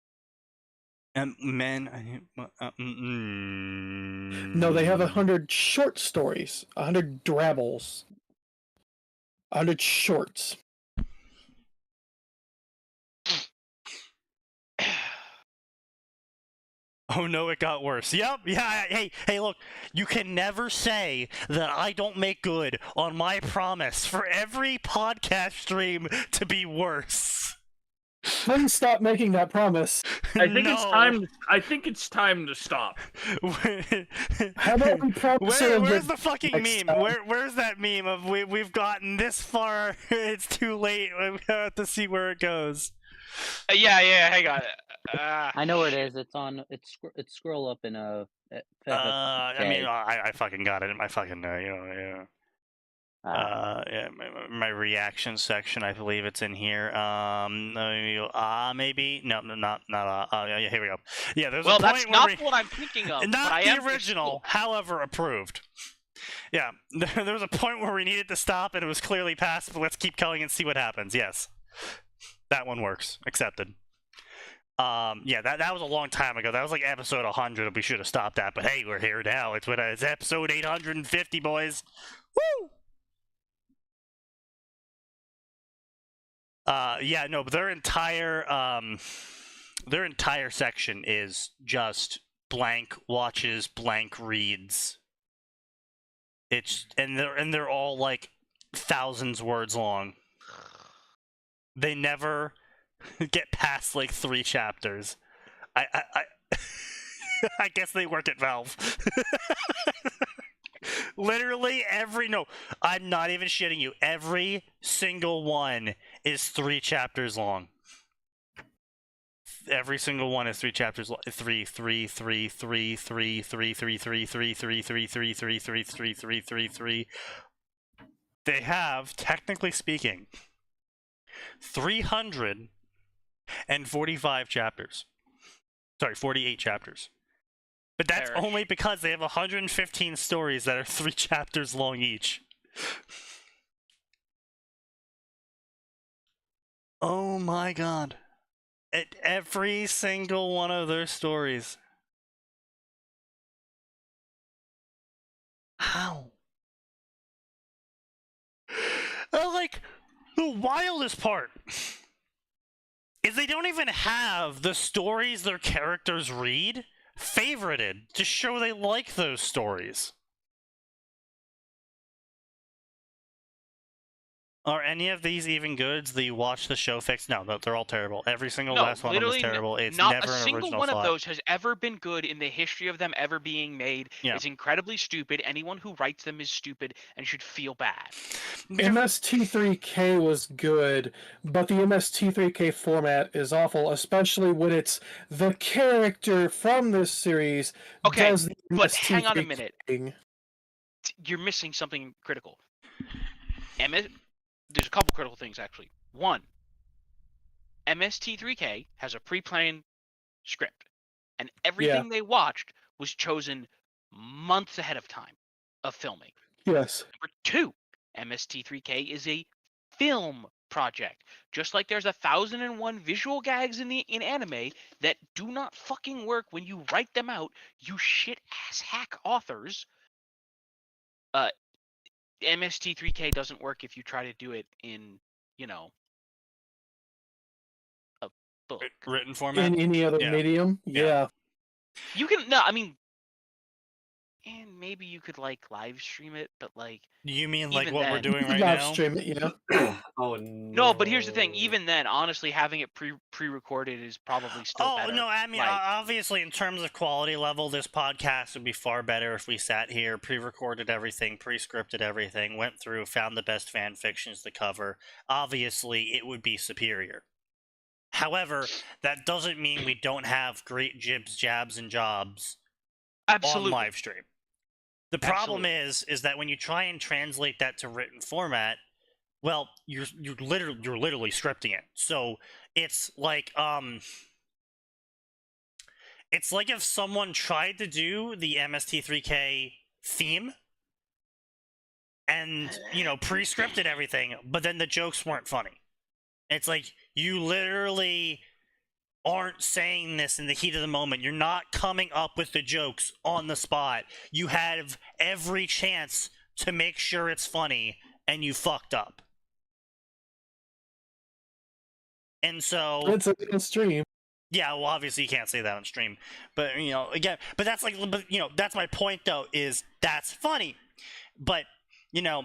No, they have 100 short stories, 100 drabbles, 100 shorts. Oh no, it got worse. Yep, yeah, hey, look, you can never say that I don't make good on my promise for every podcast stream to be worse. Please stop making that promise. I think it's time. I think it's time to stop. How about we promise Where's the fucking meme? Where's that meme of we've gotten this far? It's too late. We have to see where it goes. Yeah, hang on. I know where it is. It's on. It's scroll up in a. I mean, I fucking got it in my fucking yeah. Yeah, my reaction section. I believe it's in here. Maybe no, not. Yeah, here we go. Yeah, there's a point that's where not what I'm thinking of. not the original, however approved. Yeah, there was a point where we needed to stop, and it was clearly past. But let's keep going and see what happens. Yes, that one works. Accepted. Yeah, that was a long time ago. That was like episode 100. We should have stopped that. But hey, we're here now. It's episode 850, boys. Woo! Yeah, no, but their entire section is just blank watches, blank reads. They're all like thousands words long. They never get past like 3 chapters. I I guess they work at Valve. Literally I'm not even shitting you. Every single one is 3 chapters long. Every single one is 3 chapters long. 3. They have, technically speaking, 345 chapters. Sorry, 48 chapters. But that's only because they have 115 stories that are 3 chapters long each. Oh my god. At every single one of their stories. How? Like, the wildest part is they don't even have the stories their characters read favorited to show they like those stories. Are any of these even good? The watch the show fix? No, they're all terrible. Every single last one of them is terrible. It's not never a an single original one thought. of those has ever been good in the history of them ever being made. Yeah. It's incredibly stupid. Anyone who writes them is stupid and should feel bad. MST3K was good, but the MST3K format is awful, especially when it's the character from this series does the but MST3K hang on a minute. thing. You're missing something critical. There's a couple critical things, actually. One, MST3K has a pre-planned script, and everything they watched was chosen months ahead of time of filming. Yes. Number 2, MST3K is a film project. Just like there's 1,001 visual gags in anime that do not fucking work when you write them out, you shit-ass hack authors. MST3K doesn't work if you try to do it in, a book. Written format? In any other medium? Yeah. You can, and maybe you could, live stream it, but, You mean like what we're You doing can right live now? stream it, Oh, No, but here's the thing. Even then, honestly, having it pre-recorded is probably still better. Oh, no, I mean, obviously, in terms of quality level, this podcast would be far better if we sat here, pre-recorded everything, pre-scripted everything, went through, found the best fan fictions to cover. Obviously, it would be superior. However, that doesn't mean we don't have great jibs, jabs, and jobs on live stream. The problem is that when you try and translate that to written format, well, you're literally scripting it. So it's like if someone tried to do the MST3K theme and pre-scripted everything, but then the jokes weren't funny. It's like you literally aren't saying this in the heat of the moment. You're not coming up with the jokes on the spot. You have every chance to make sure it's funny, and you fucked up. And so It's a stream. Yeah, well, obviously you can't say that on stream, but again, but that's that's my point though. Is that's funny, but you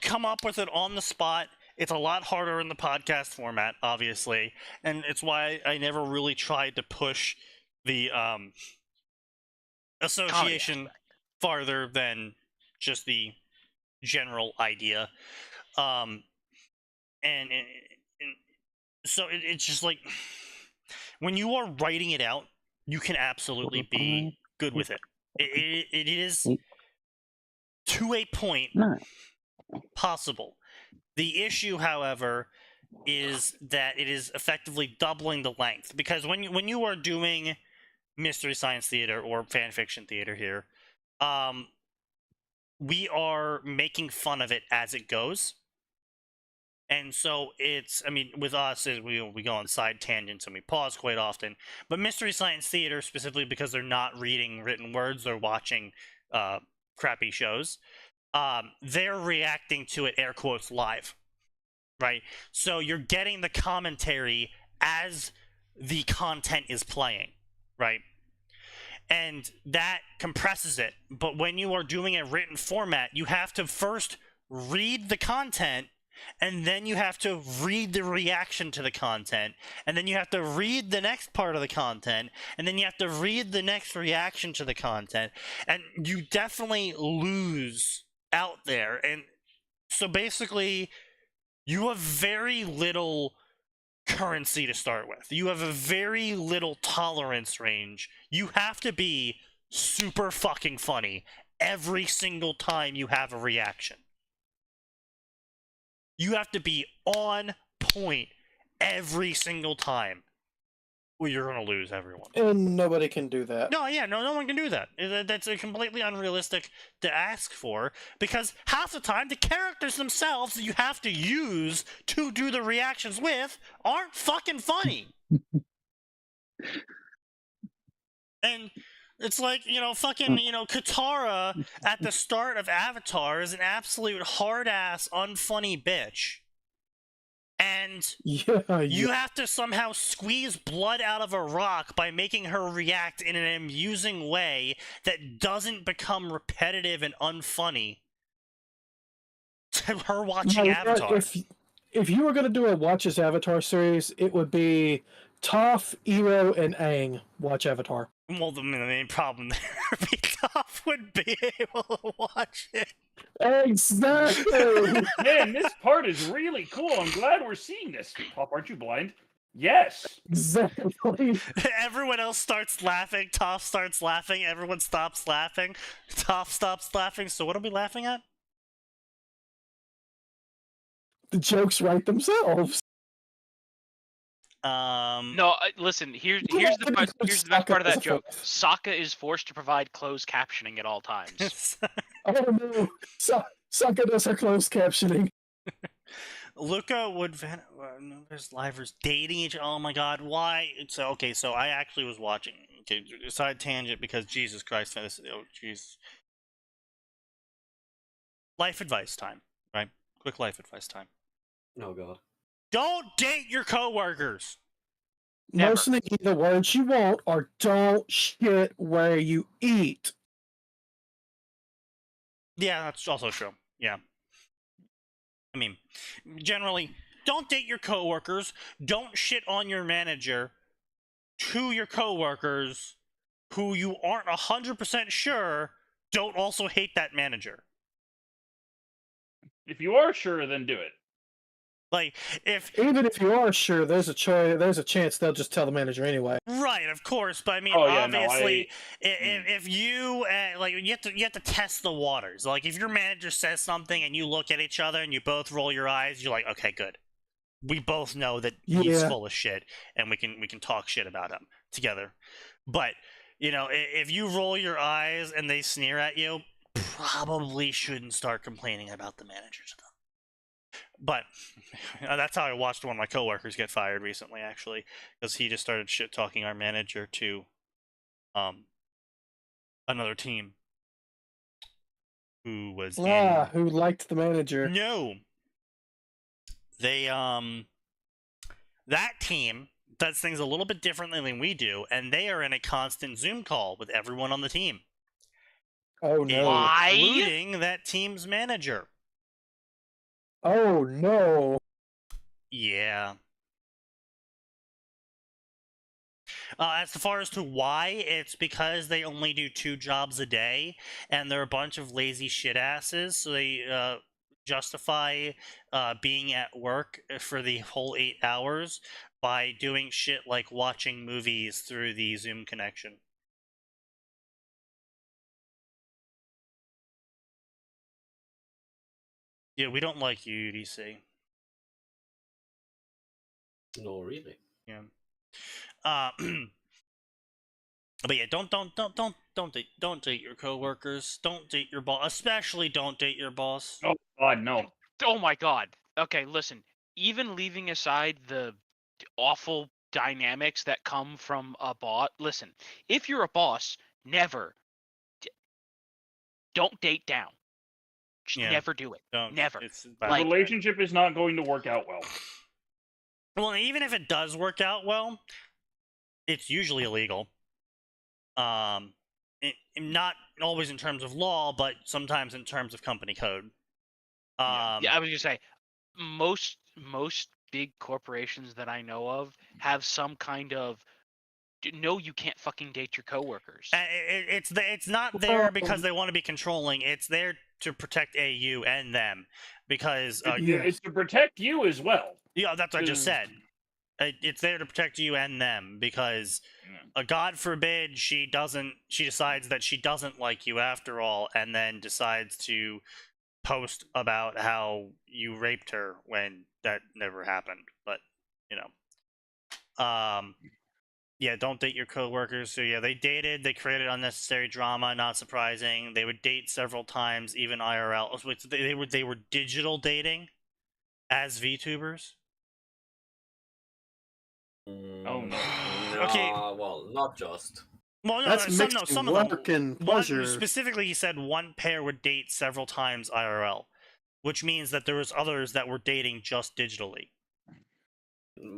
come up with it on the spot. It's a lot harder in the podcast format, obviously, and it's why I never really tried to push the association farther than just the general idea. And so it's just like, when you are writing it out, you can absolutely be good with it. It is, to a point, possible. The issue, however, is that it is effectively doubling the length, because when you are doing Mystery Science Theater or fanfiction theater here, we are making fun of it as it goes. And so it's, I mean, with us, we go on side tangents and we pause quite often. But Mystery Science Theater, specifically because they're not reading written words, they're watching crappy shows, they're reacting to it, air quotes, live, right? So you're getting the commentary as the content is playing, right? And that compresses it. But when you are doing a written format, you have to first read the content, and then you have to read the reaction to the content, and then you have to read the next part of the content, and then you have to read the next reaction to the content, and you definitely lose out there. And so basically, you have very little currency to start with. You have a very little tolerance range. You have to be super fucking funny every single time you have a reaction. You have to be on point every single time, or you're going to lose everyone. And nobody can do that. No, yeah, no one can do that. That's completely unrealistic to ask for, because half the time the characters themselves that you have to use to do the reactions with aren't fucking funny. And it's like, fucking, Katara at the start of Avatar is an absolute hard-ass, unfunny bitch. And you have to somehow squeeze blood out of a rock by making her react in an amusing way that doesn't become repetitive and unfunny to her watching Avatar. If you were going to do a Watch as Avatar series, it would be Toph, Ero, and Aang watch Avatar. Well, the main problem there would be Toph would be able to watch it. Exactly! Man, this part is really cool. I'm glad we're seeing this. Toph, aren't you blind? Yes! Exactly. Everyone else starts laughing. Toph starts laughing. Everyone stops laughing. Toph stops laughing. So what are we laughing at? The jokes write themselves. No, listen. Here's the best part of that joke. Sokka is forced to provide closed captioning at all times. Oh no, Sokka does her closed captioning. Luca would there's livers dating each. Oh my god, why? So I actually was watching. Okay, side tangent because Jesus Christ, jeez. Life advice time, right? Quick life advice time. Oh god. Don't date your coworkers. Mostly the words you want are don't shit where you eat. Yeah, that's also true. Yeah. I mean, generally, don't date your coworkers. Don't shit on your manager to your coworkers who you aren't 100% sure don't also hate that manager. If you are sure, then do it. Like, even if you are sure, there's a chance they'll just tell the manager anyway. Right, of course, but I mean, obviously, if you you have to test the waters. Like, if your manager says something and you look at each other and you both roll your eyes, you're like, okay, good. We both know that he's full of shit, and we can talk shit about him together. But if you roll your eyes and they sneer at you, probably shouldn't start complaining about the managers. But that's how I watched one of my coworkers get fired recently, actually, because he just started shit talking our manager to another team who was who liked the manager. No, they that team does things a little bit differently than we do, and they are in a constant Zoom call with everyone on the team. Oh no! Including that team's manager. Oh no! Yeah. As far as to why, it's because they only do 2 jobs a day, and they're a bunch of lazy shit asses, so they justify being at work for the whole 8 hours by doing shit like watching movies through the Zoom connection. Yeah, we don't like you, UDC. No, really. Yeah. But yeah, don't date your coworkers. Don't date your boss. Especially don't date your boss. Oh God, no. Oh my God. Okay, listen. Even leaving aside the awful dynamics that come from a boss, listen. If you're a boss, never don't date down. Just never do it. Don't. Never. The relationship is not going to work out well. Well, even if it does work out well, it's usually illegal. Not always in terms of law, but sometimes in terms of company code. Yeah, I was gonna say most big corporations that I know of have some kind of no, you can't fucking date your coworkers. It's not there because they want to be controlling. It's there to protect you and them, because it's to protect you as well. Yeah, that's what I just said. It's there to protect you and them, because God forbid she decides that she doesn't like you after all, and then decides to post about how you raped her when that never happened. But yeah, don't date your coworkers. So yeah, they dated, they created unnecessary drama, not surprising. They would date several times, even IRL. They were digital dating as VTubers. Oh no. Okay. Well, not just. Well, no, That's some of work them. and pleasure. Specifically, he said one pair would date several times IRL, which means that there was others that were dating just digitally.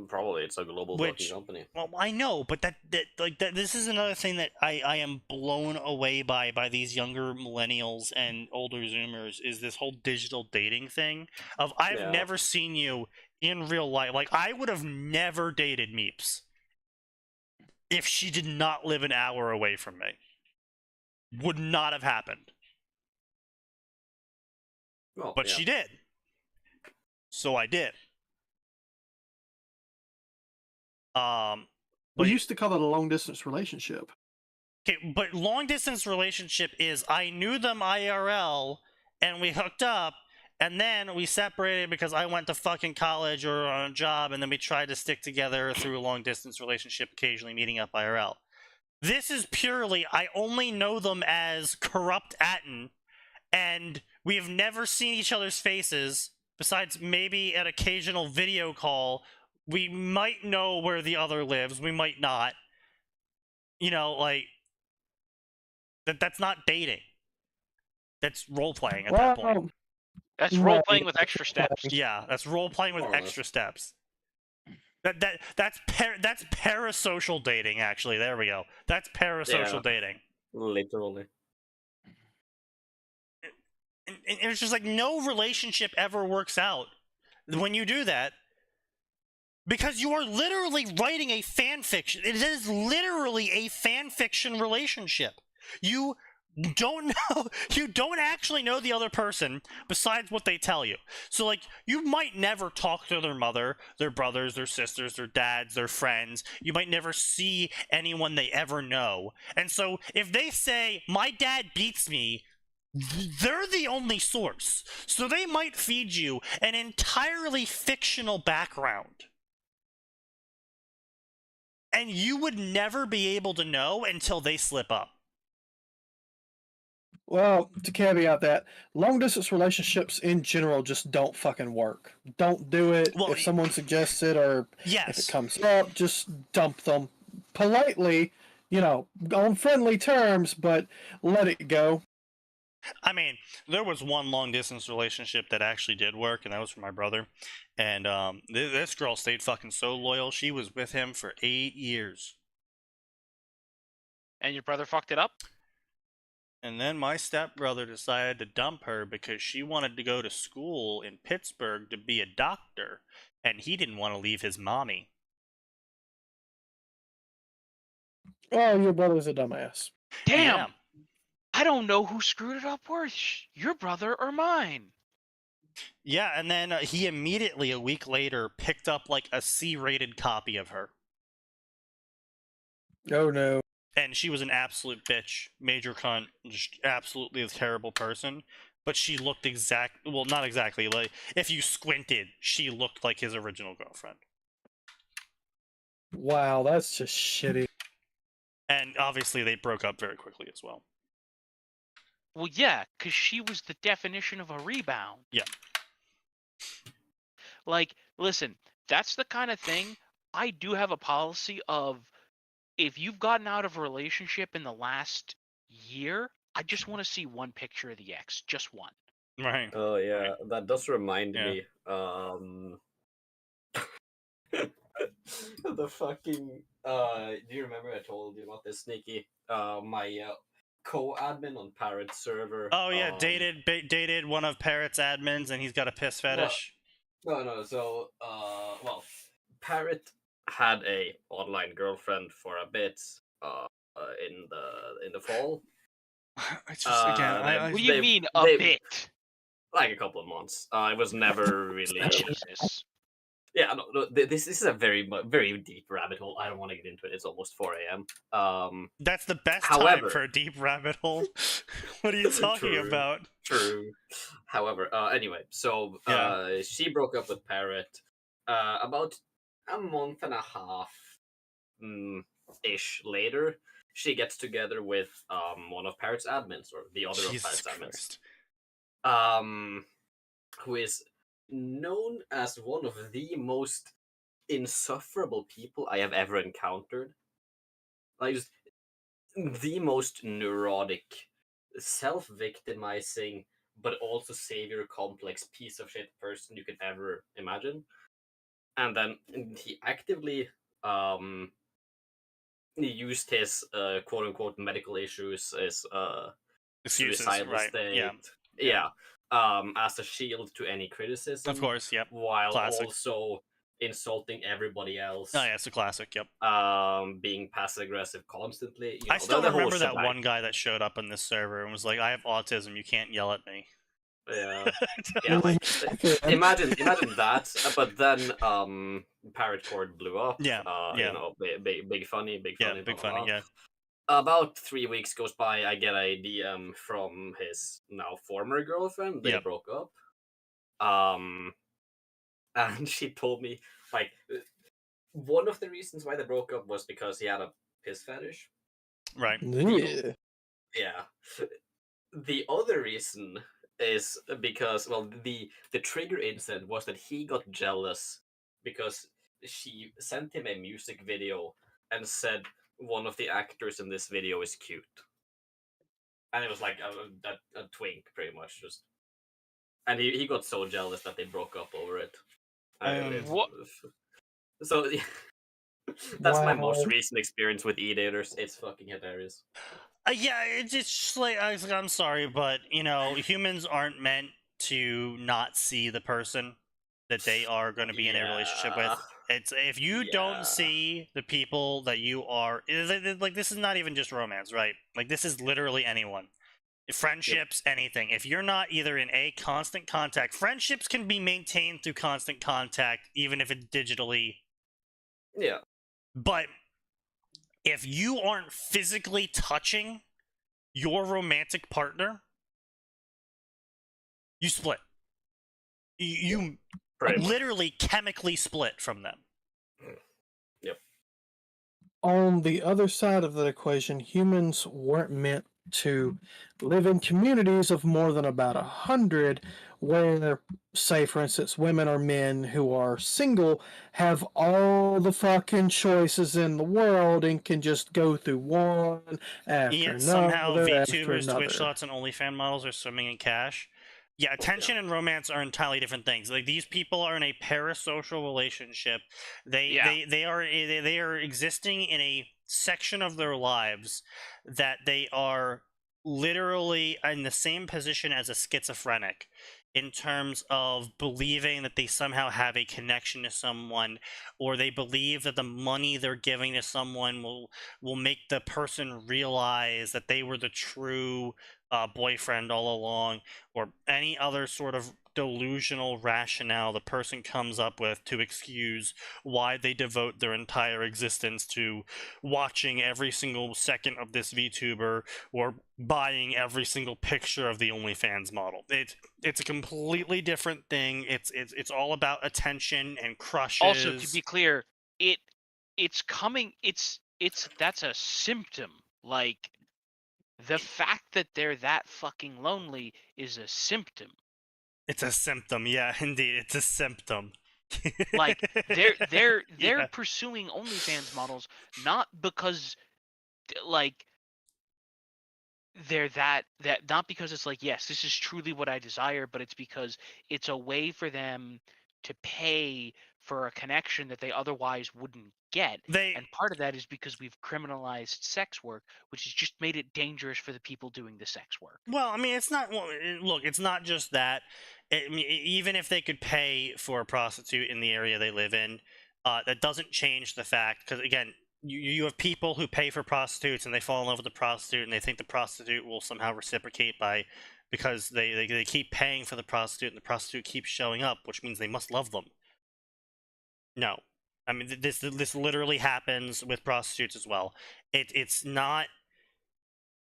Probably it's a global fucking company. Well, I know, but this is another thing that I am blown away by these younger millennials and older Zoomers, is this whole digital dating thing. I've never seen you in real life. Like, I would have never dated Meeps if she did not live an hour away from me. Would not have happened. Well, but she did. So I did. We used to call it a long distance relationship. Okay, but long distance relationship is I knew them IRL and we hooked up, and then we separated because I went to fucking college or on a job, and then we tried to stick together through a long distance relationship, occasionally meeting up IRL. This is purely I only know them as Corrupt Atin, and we have never seen each other's faces besides maybe an occasional video call. We might know where the other lives, we might not. Like, that's not dating. That's role-playing at that point. That's role-playing with extra steps. Yeah, that's role-playing with extra steps. That's parasocial dating, actually. There we go. That's parasocial dating. Literally. And it's just like, no relationship ever works out when you do that, because you are literally writing a fan fiction. It is literally a fan fiction relationship. You don't actually know the other person besides what they tell you. So, like, you might never talk to their mother, their brothers, their sisters, their dads, their friends. You might never see anyone they ever know. And so if they say, my dad beats me, they're the only source. So they might feed you an entirely fictional background. And you would never be able to know until they slip up. Well, to caveat that, long distance relationships in general just don't fucking work. Don't do it. Well, if someone suggests it, or if it comes up, just dump them politely, on friendly terms, but let it go. I mean, there was one long distance relationship that actually did work, and that was for my brother. And this girl stayed fucking so loyal. She was with him for 8 years. And your brother fucked it up? And then my stepbrother decided to dump her because she wanted to go to school in Pittsburgh to be a doctor. And he didn't want to leave his mommy. Oh, your brother's a dumbass. Damn! Yeah. I don't know who screwed it up worse, your brother or mine. Yeah, and then he immediately, a week later, picked up like a C-rated copy of her. Oh no. And she was an absolute bitch, major cunt, just absolutely a terrible person. But she looked well, not exactly, like, if you squinted, she looked like his original girlfriend. Wow, that's just shitty. And obviously they broke up very quickly as well. Well, yeah, because she was the definition of a rebound. Yeah. Like, listen, that's the kind of thing, I do have a policy of, if you've gotten out of a relationship in the last year, I just want to see one picture of the ex, just one. Right. Oh yeah, Right. that does remind Yeah. me. The fucking do you remember I told you about this, Sneaky? My co-admin on Parrot server. Oh yeah, dated one of Parrot's admins, and he's got a piss fetish. No. So well, Parrot had a online girlfriend for a bit. In the fall. It's just again. What do you mean a bit? Like a couple of months. It was never really. Jesus. Yeah, no, this is a very deep rabbit hole. I don't want to get into it. It's almost 4 a.m. That's the best time for a deep rabbit hole. What are you talking about? True. However, anyway, so she broke up with Parrot about a month and a half ish later. She gets together with one of Parrot's admins, or the other of Parrot's admins, who is known as one of the most insufferable people I have ever encountered. Like, just the most neurotic, self-victimizing, but also savior complex piece of shit person you could ever imagine. And then he actively he used his quote-unquote medical issues as suicidal state. Yeah. As a shield to any criticism. Of course, yep. While Classic. also insulting everybody else. Oh yeah, it's a classic, yep. Being passive aggressive constantly. I still remember that one guy that showed up on this server and was like, "I have autism, you can't yell at me." Yeah, like imagine that, but then Parrot Court blew up. Yeah. You know, big funny. Yeah. About 3 weeks goes by, I get a DM from his now former girlfriend. They broke up. And she told me, like, one of the reasons why they broke up was because he had a piss fetish. Right. Yeah. The other reason is because, well, the trigger incident was that he got jealous because she sent him a music video and said one of the actors in this video is cute. And it was like a twink, pretty much. Just, and he got so jealous that they broke up over it. What? So that's my most recent experience with e-daters. It's fucking hilarious. Yeah, it's just like, I'm sorry, but, you know, humans aren't meant to not see the person that they are going to be in a relationship with. It's if you don't see the people that you are, like, this is not even just romance, right? Like, this is literally anyone. Friendships, anything. If you're not either in constant contact, friendships can be maintained through constant contact, even if it's digitally. Yeah. But if you aren't physically touching your romantic partner, you split. You literally chemically split from them. Yep. On the other side of the equation, humans weren't meant to live in communities of more than about 100, where, say for instance, women or men who are single have all the fucking choices in the world and can just go through one after another. Somehow VTubers, Twitch slots, and OnlyFans models are swimming in cash. Yeah, attention and romance are entirely different things. Like, these people are in a parasocial relationship. They are existing in a section of their lives that they are literally in the same position as a schizophrenic. in terms of believing that they somehow have a connection to someone, or they believe that the money they're giving to someone will make the person realize that they were the true boyfriend all along, or any other sort of delusional rationale the person comes up with to excuse why they devote their entire existence to watching every single second of this VTuber or buying every single picture of the OnlyFans model. It's a completely different thing. It's all about attention and crushes. Also, to be clear, it's coming. It's that's a symptom. Like, the fact that they're that fucking lonely is a symptom. It's a symptom, yeah, indeed. It's a symptom. Like, they're yeah. pursuing OnlyFans models not because, like, they're that not because it's like, yes, this is truly what I desire, but it's because it's a way for them to pay for a connection that they otherwise wouldn't get. And part of that is because we've criminalized sex work, which has just made it dangerous for the people doing the sex work. Well, I mean, it's not. Well, look, it's not just that. I mean, even if they could pay for a prostitute in the area they live in, that doesn't change the fact. Because again, you have people who pay for prostitutes and they fall in love with the prostitute and they think the prostitute will somehow reciprocate because they keep paying for the prostitute and the prostitute keeps showing up, which means they must love them. No. I mean, this literally happens with prostitutes as well. It's not...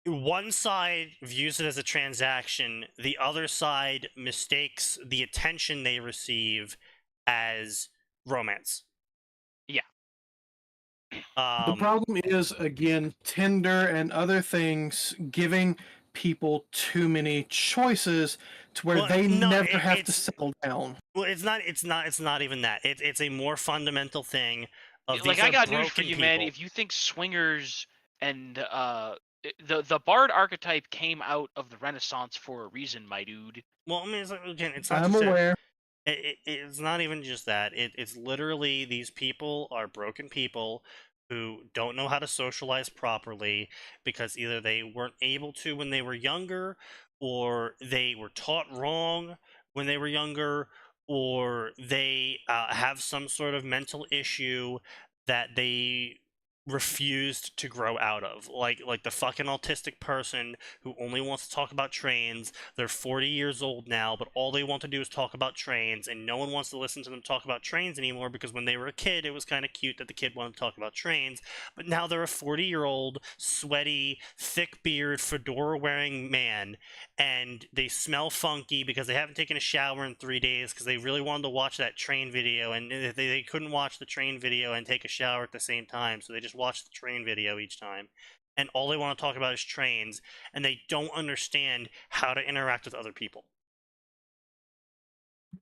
One side views it as a transaction, the other side mistakes the attention they receive as romance. Yeah. The problem is, again, Tinder and other things giving people too many choices to where they never have to settle down. Well, it's not even that. It's a more fundamental thing of like, I got news for you, man. If you think swingers and the bard archetype came out of the Renaissance for a reason, my dude. Well, I mean, it's not. I'm aware. It's not even just that. It's literally these people are broken people who don't know how to socialize properly because either they weren't able to when they were younger, or they were taught wrong when they were younger, or they have some sort of mental issue that they refused to grow out of, like the fucking autistic person who only wants to talk about trains. They're 40 years old now, but all they want to do is talk about trains, and no one wants to listen to them talk about trains anymore because when they were a kid, it was kind of cute that the kid wanted to talk about trains, but now they're a 40-year-old, sweaty, thick beard, fedora-wearing man, and they smell funky because they haven't taken a shower in 3 days because they really wanted to watch that train video, and they couldn't watch the train video and take a shower at the same time, so they just watch the train video each time, and all they want to talk about is trains, and they don't understand how to interact with other people.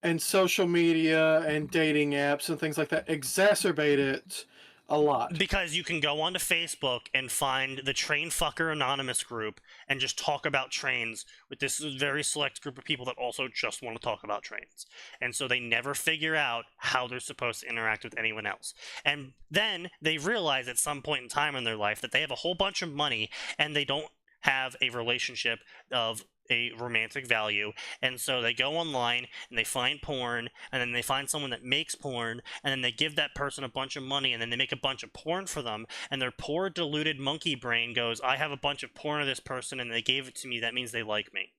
And social media and dating apps and things like that exacerbate it a lot. Because you can go onto Facebook and find the Train Fucker Anonymous group and just talk about trains with this very select group of people that also just want to talk about trains. And so they never figure out how they're supposed to interact with anyone else. And then they realize at some point in time in their life that they have a whole bunch of money and they don't have a relationship of a romantic value, and so they go online and they find porn, and then they find someone that makes porn, and then they give that person a bunch of money, and then they make a bunch of porn for them, and their poor deluded monkey brain goes, I have a bunch of porn of this person and they gave it to me, that means they like me.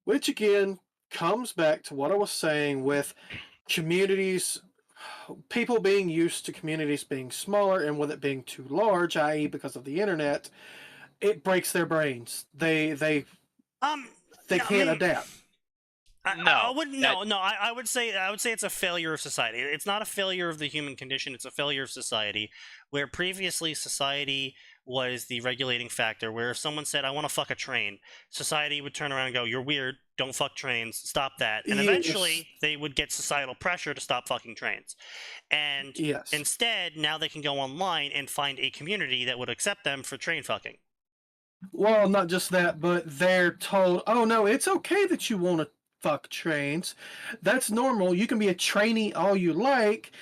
Which again comes back to what I was saying with communities, people being used to communities being smaller, and with it being too large, i.e. because of the internet, it breaks their brains. They can't adapt. I would say it's a failure of society. It's not a failure of the human condition, it's a failure of society, where previously society was the regulating factor, where if someone said, I want to fuck a train, society would turn around and go, you're weird, don't fuck trains, stop that. And eventually they would get societal pressure to stop fucking trains. And instead, now they can go online and find a community that would accept them for train fucking. Well, not just that, but they're told, oh no, it's okay that you want to fuck trains. That's normal. You can be a trainee all you like.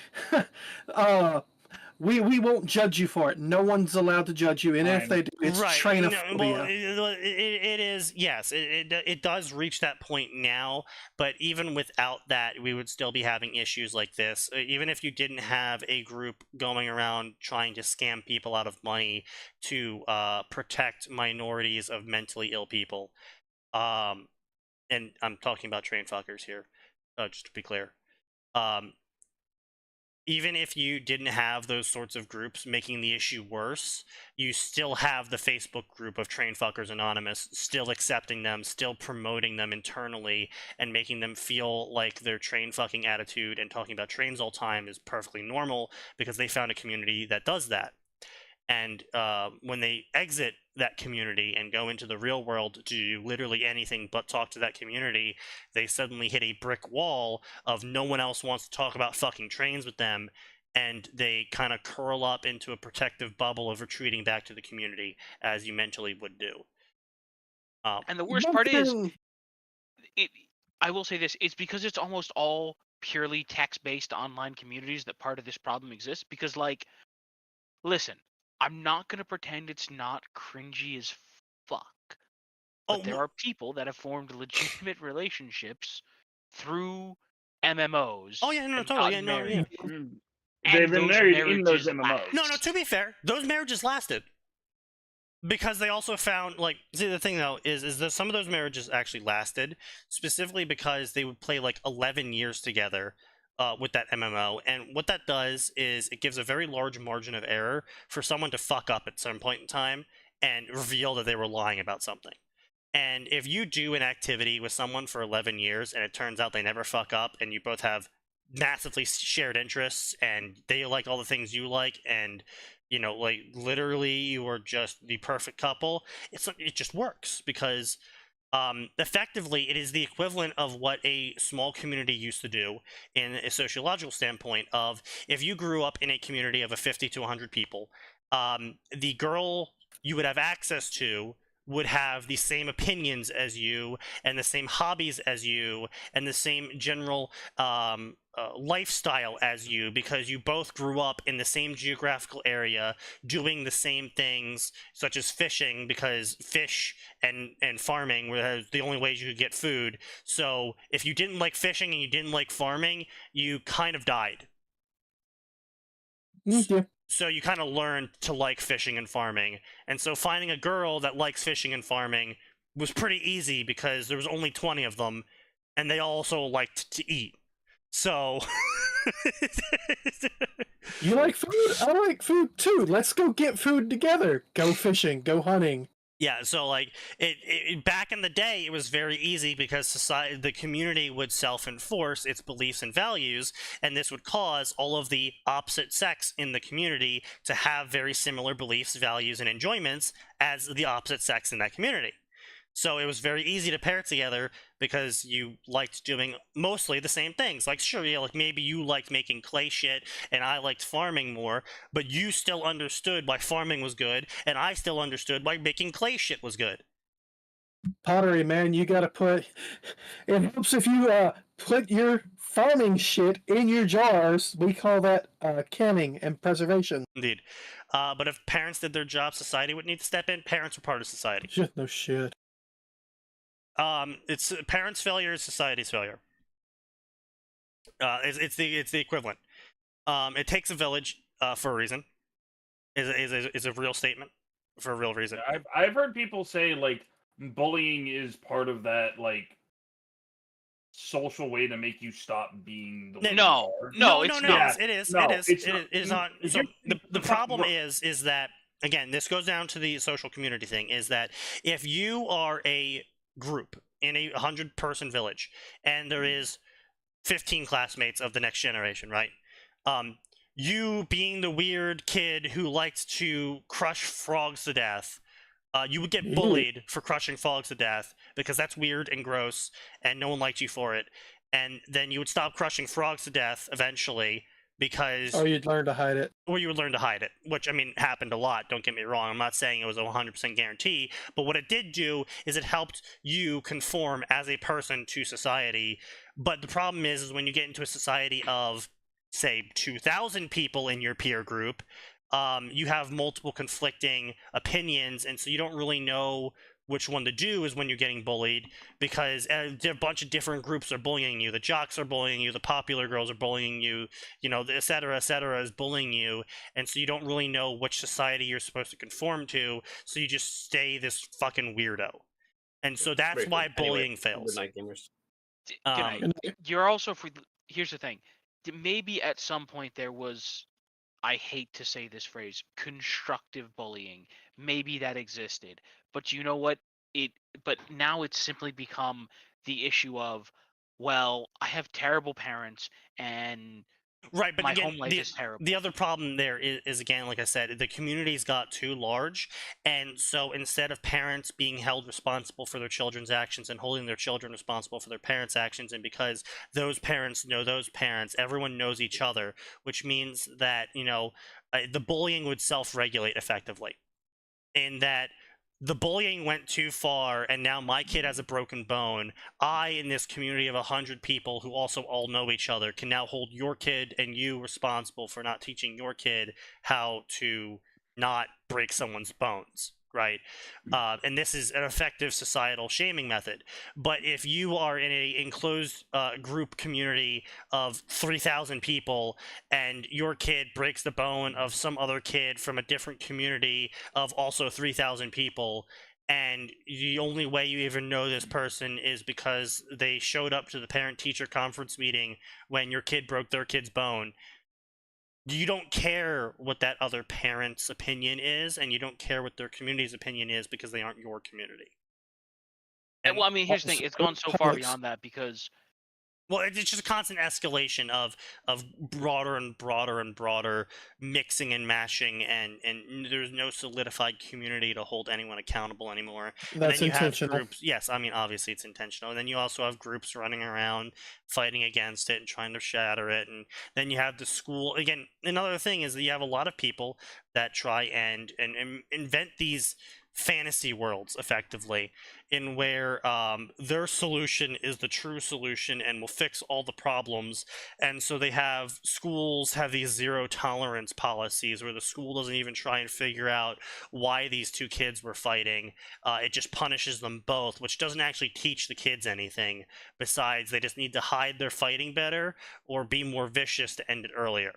we won't judge you for it. No one's allowed to judge you, and if they do, it's trainophobia. Well, it is, yes, it does reach that point now, but even without that, we would still be having issues like this. Even if you didn't have a group going around trying to scam people out of money to protect minorities of mentally ill people, and I'm talking about train fuckers here, just to be clear. Even if you didn't have those sorts of groups making the issue worse, you still have the Facebook group of Train Fuckers Anonymous still accepting them, still promoting them internally, and making them feel like their train fucking attitude and talking about trains all time is perfectly normal because they found a community that does that. And when they exit that community and go into the real world to do literally anything but talk to that community, they suddenly hit a brick wall of no one else wants to talk about fucking trains with them, and they kind of curl up into a protective bubble of retreating back to the community, as you mentally would do. And the worst part is, I will say this, it's because it's almost all purely text-based online communities that part of this problem exists, because, like, listen, I'm not going to pretend it's not cringy as fuck. But there are people that have formed legitimate relationships through MMOs. Oh, yeah, no, totally. Yeah, no, yeah. They've been married in those MMOs. No, to be fair, those marriages lasted. Because they also found, like, see, the thing, though, is that some of those marriages actually lasted, specifically because they would play, like, 11 years together. With that MMO, and what that does is it gives a very large margin of error for someone to fuck up at some point in time and reveal that they were lying about something. And if you do an activity with someone for 11 years and it turns out they never fuck up and you both have massively shared interests and they like all the things you like and, you know, like, literally you are just the perfect couple, it just works because effectively, it is the equivalent of what a small community used to do in a sociological standpoint of if you grew up in a community of 50 to 100 people, the girl you would have access to would have the same opinions as you and the same hobbies as you and the same general lifestyle as you because you both grew up in the same geographical area doing the same things such as fishing because fish and farming were the only ways you could get food. So if you didn't like fishing and you didn't like farming, you kind of died. Yeah. So you kind of learn to like fishing and farming. And so finding a girl that likes fishing and farming was pretty easy because there was only 20 of them, and they also liked to eat. So... You like food? I like food too. Let's go get food together. Go fishing, go hunting. Yeah, so like back in the day, it was very easy because the community would self-enforce its beliefs and values, and this would cause all of the opposite sex in the community to have very similar beliefs, values, and enjoyments as the opposite sex in that community. So it was very easy to pair together because you liked doing mostly the same things. Like, sure, yeah, like maybe you liked making clay shit and I liked farming more, but you still understood why farming was good and I still understood why making clay shit was good. Pottery, man, you gotta put... It helps if you put your farming shit in your jars. We call that canning and preservation. Indeed. But if parents did their job, society would need to step in. Parents are part of society. No shit. It's parents' failure is society's failure. It's the equivalent. It takes a village for a reason. Is a real statement for a real reason. I've heard people say like bullying is part of that like social way to make you stop being the way you are. No, it's not. It is not. So the problem is that, again, this goes down to the social community thing, is that if you are a group in a 100-person village and there is 15 classmates of the next generation, right? You being the weird kid who liked to crush frogs to death, you would get bullied for crushing frogs to death because that's weird and gross and no one liked you for it. And then you would stop crushing frogs to death eventually because... Or you'd learn to hide it. Or you would learn to hide it, which, I mean, happened a lot, don't get me wrong. I'm not saying it was a 100% guarantee, but what it did do is it helped you conform as a person to society. But the problem is when you get into a society of say 2,000 people in your peer group, you have multiple conflicting opinions, and so you don't really know which one to do is when you're getting bullied, because a bunch of different groups are bullying you. The jocks are bullying you, the popular girls are bullying you, you know, the et cetera is bullying you, and so you don't really know which society you're supposed to conform to, so you just stay this fucking weirdo. And so that's why bullying fails. Good night, gamers. You're also here's the thing. Maybe at some point there was, I hate to say this phrase, constructive bullying. Maybe that existed. But you know what? But now it's simply become the issue of, well, I have terrible parents and right, but my again, home life is terrible. The other problem there is, again, like I said, the community's got too large, and so instead of parents being held responsible for their children's actions and holding their children responsible for their parents' actions, and because those parents know those parents, everyone knows each other, which means that, you know, the bullying would self-regulate effectively, in that the bullying went too far, and now my kid has a broken bone. I, in this community of 100 people who also all know each other, can now hold your kid and you responsible for not teaching your kid how to not break someone's bones, right? And this is an effective societal shaming method. But if you are in a enclosed group community of 3,000 people, and your kid breaks the bone of some other kid from a different community of also 3,000 people, and the only way you even know this person is because they showed up to the parent-teacher conference meeting when your kid broke their kid's bone, you don't care what that other parent's opinion is, and you don't care what their community's opinion is, because they aren't your community. And, well, I mean, here's the thing. It's gone so far beyond that, because... Well, it's just a constant escalation of broader and broader and broader mixing and mashing, and there's no solidified community to hold anyone accountable anymore. That's and then you intentional. Have groups, yes, I mean, obviously it's intentional. And then you also have groups running around fighting against it and trying to shatter it. And then you have the school. Again, another thing is that you have a lot of people that try and invent these fantasy worlds, effectively, in where their solution is the true solution and will fix all the problems. And so they have schools have these zero tolerance policies where the school doesn't even try and figure out why these two kids were fighting. It just punishes them both, which doesn't actually teach the kids anything. Besides, they just need to hide their fighting better or be more vicious to end it earlier.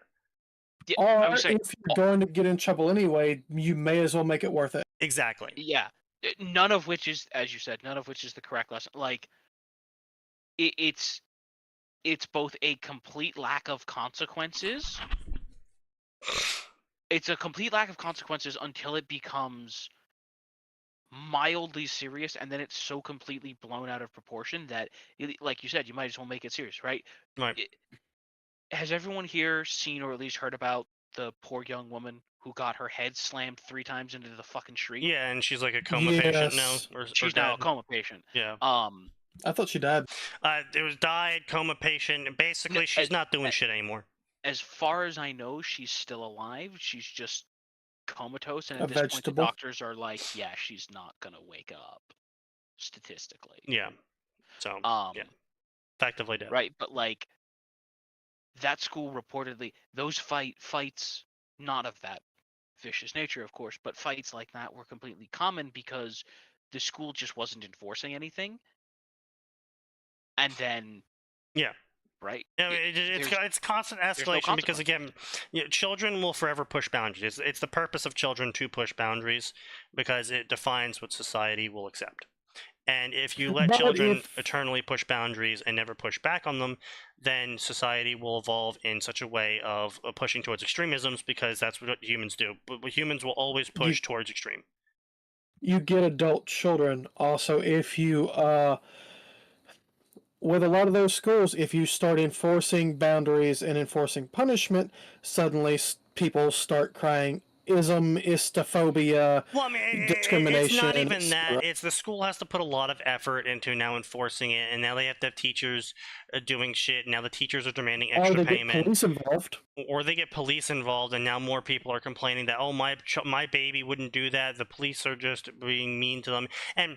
Yeah, or if you're going to get in trouble anyway, you may as well make it worth it. Exactly. Yeah. None of which is, as you said, none of which is the correct lesson. Like, it's both a complete lack of consequences. It's a complete lack of consequences until it becomes mildly serious, and then it's so completely blown out of proportion that, like you said, you might as well make it serious, right? Right. Has everyone here seen or at least heard about the poor young woman who got her head slammed 3 times into the fucking street? Yeah, and she's like a coma patient now. She's now a coma patient. Yeah. I thought she died. It was died, coma patient, and basically she's not doing shit anymore. As far as I know, she's still alive. She's just comatose, and at this point, the doctors are like, yeah, she's not gonna wake up, statistically. Yeah. So, yeah. Effectively dead. Right, but like, that school reportedly, those fights, not of that vicious nature, of course, but fights like that were completely common because the school just wasn't enforcing anything. And then, yeah, right. Yeah, it's constant escalation because, again, children will forever push boundaries. It's the purpose of children to push boundaries because it defines what society will accept. And if you let children eternally push boundaries and never push back on them, then society will evolve in such a way of pushing towards extremisms, because that's what humans do. But humans will always push towards extreme. You get adult children also if you, with a lot of those schools, if you start enforcing boundaries and enforcing punishment, suddenly people start crying islamophobia, well, I mean, discrimination. It's not even that. It's the school has to put a lot of effort into now enforcing it, and now they have to have teachers doing shit. Now the teachers are demanding extra payment. Get police involved. Or they get police involved, and now more people are complaining that, oh, my baby wouldn't do that. The police are just being mean to them. And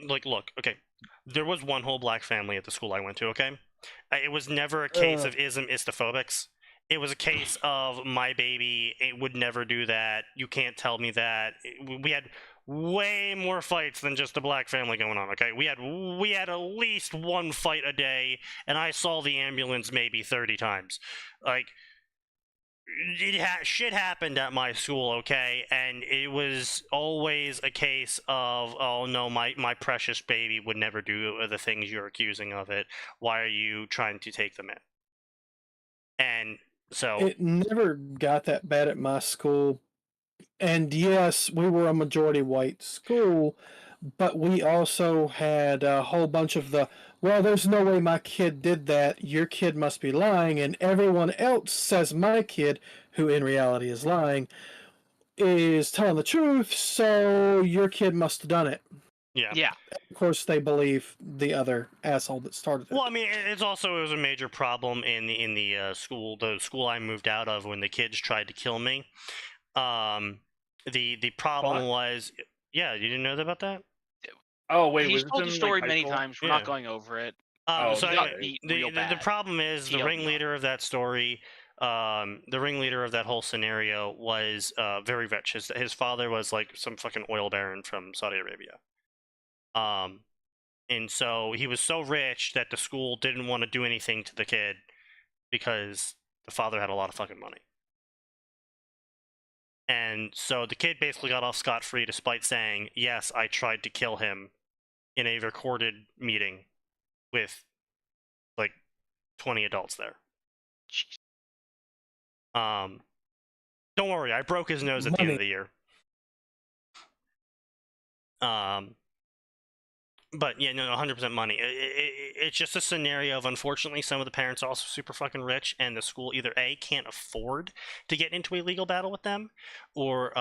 like, look, okay, there was one whole black family at the school I went to. Okay, it was never a case of islamophobics. it was a case of my baby, it would never do that. You can't tell me that. We had way more fights than just a black family going on. Okay, we had at least one fight a day, and I saw the ambulance maybe 30 times. Like, shit happened at my school, okay, and it was always a case of, oh no, my precious baby would never do the things you're accusing of it. Why are you trying to take them in? And so it never got that bad at my school. And yes, we were a majority white school, but we also had a whole bunch of well, there's no way my kid did that. Your kid must be lying. And everyone else says my kid, who in reality is lying, is telling the truth. So your kid must have done it. Yeah. Of course, they believe the other asshole that started it. Well, I mean, it was a major problem in the school I moved out of when the kids tried to kill me. The problem was, yeah, you didn't know about that? Oh wait, he's told the story many times. We're not going over it. So anyway, the problem is the ringleader of that story. The ringleader of that whole scenario was very rich. His father was like some fucking oil baron from Saudi Arabia. And so he was so rich that the school didn't want to do anything to the kid because the father had a lot of fucking money. And so the kid basically got off scot-free despite saying, yes, I tried to kill him in a recorded meeting with like 20 adults there. Don't worry, I broke his nose at the end of the year. But yeah, no, 100% money. It's just a scenario of, unfortunately, some of the parents are also super fucking rich, and the school either A, can't afford to get into a legal battle with them, or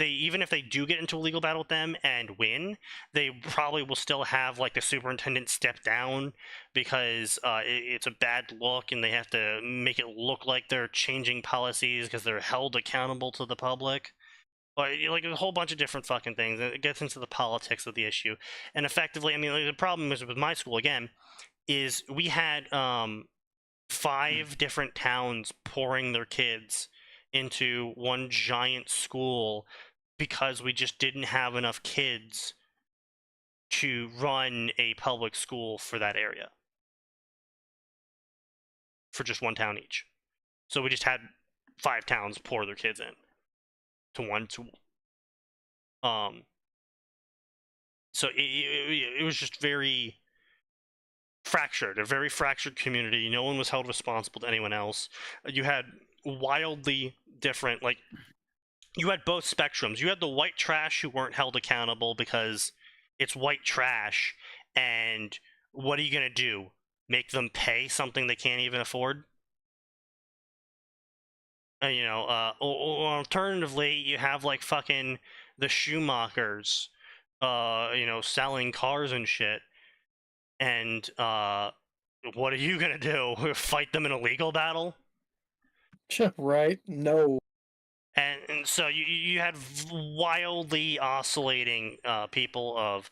even if they do get into a legal battle with them and win, they probably will still have like the superintendent step down because it's a bad look, and they have to make it look like they're changing policies because they're held accountable to the public. Like a whole bunch of different fucking things. It gets into the politics of the issue, and effectively, I mean, like, the problem is with my school again, is we had 5 different towns pouring their kids into one giant school because we just didn't have enough kids to run a public school for that area, for just one town each. So we just had 5 towns pour their kids in to one school. So it was just very fractured, a very fractured community. No one was held responsible to anyone else. You had wildly different, like, you had both spectrums. You had the white trash who weren't held accountable because it's white trash, and what are you gonna do? Make them pay something they can't even afford? Alternatively, you have like fucking the Schumachers, selling cars and shit. And what are you gonna do? Fight them in a legal battle? Right? No. And so you had wildly oscillating people of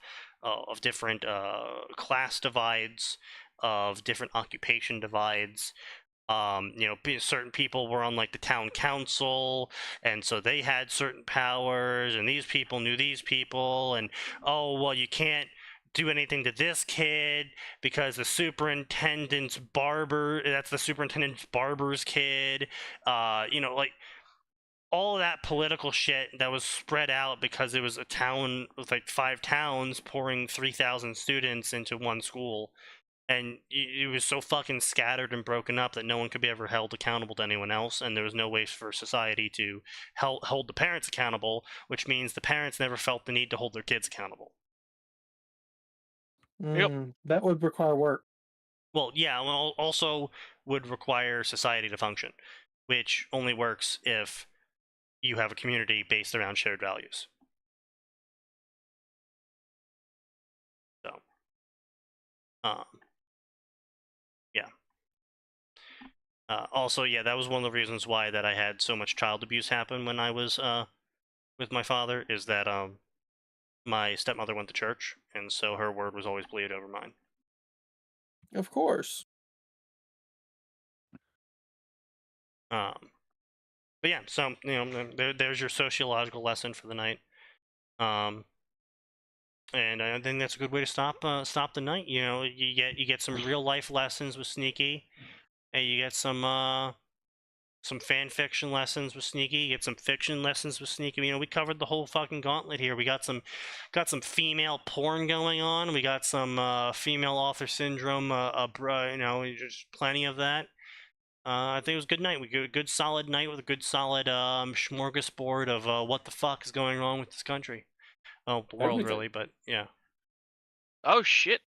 different class divides, of different occupation divides. Certain people were on like the town council, and so they had certain powers, and these people knew these people, and oh well, you can't do anything to this kid because the superintendent's that's the superintendent's barber's kid. Like all of that political shit that was spread out because it was a town with like 5 towns pouring 3,000 students into one school. And it was so fucking scattered and broken up that no one could be ever held accountable to anyone else, and there was no way for society to hold the parents accountable, which means the parents never felt the need to hold their kids accountable. That would require work. Well, yeah, also would require society to function, which only works if you have a community based around shared values. So, yeah. Also, yeah, that was one of the reasons why that I had so much child abuse happen when I was with my father, is that my stepmother went to church, and so her word was always bleed over mine. Of course. But yeah, so there's your sociological lesson for the night. And I think that's a good way to stop the night. You get some real life lessons with Sneaky, and you get some fan fiction lessons with Sneaky. You get some fiction lessons with Sneaky. We covered the whole fucking gauntlet here. We got some female porn going on. We got some female author syndrome. Just plenty of that. I think it was a good night. We got a good solid night with a good solid smorgasbord of what the fuck is going on with this country. Oh, the world, really, but yeah. Oh shit!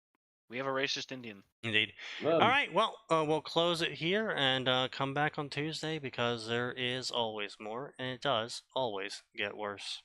We have a racist Indian. Indeed. All right, well, we'll close it here and come back on Tuesday because there is always more, and it does always get worse.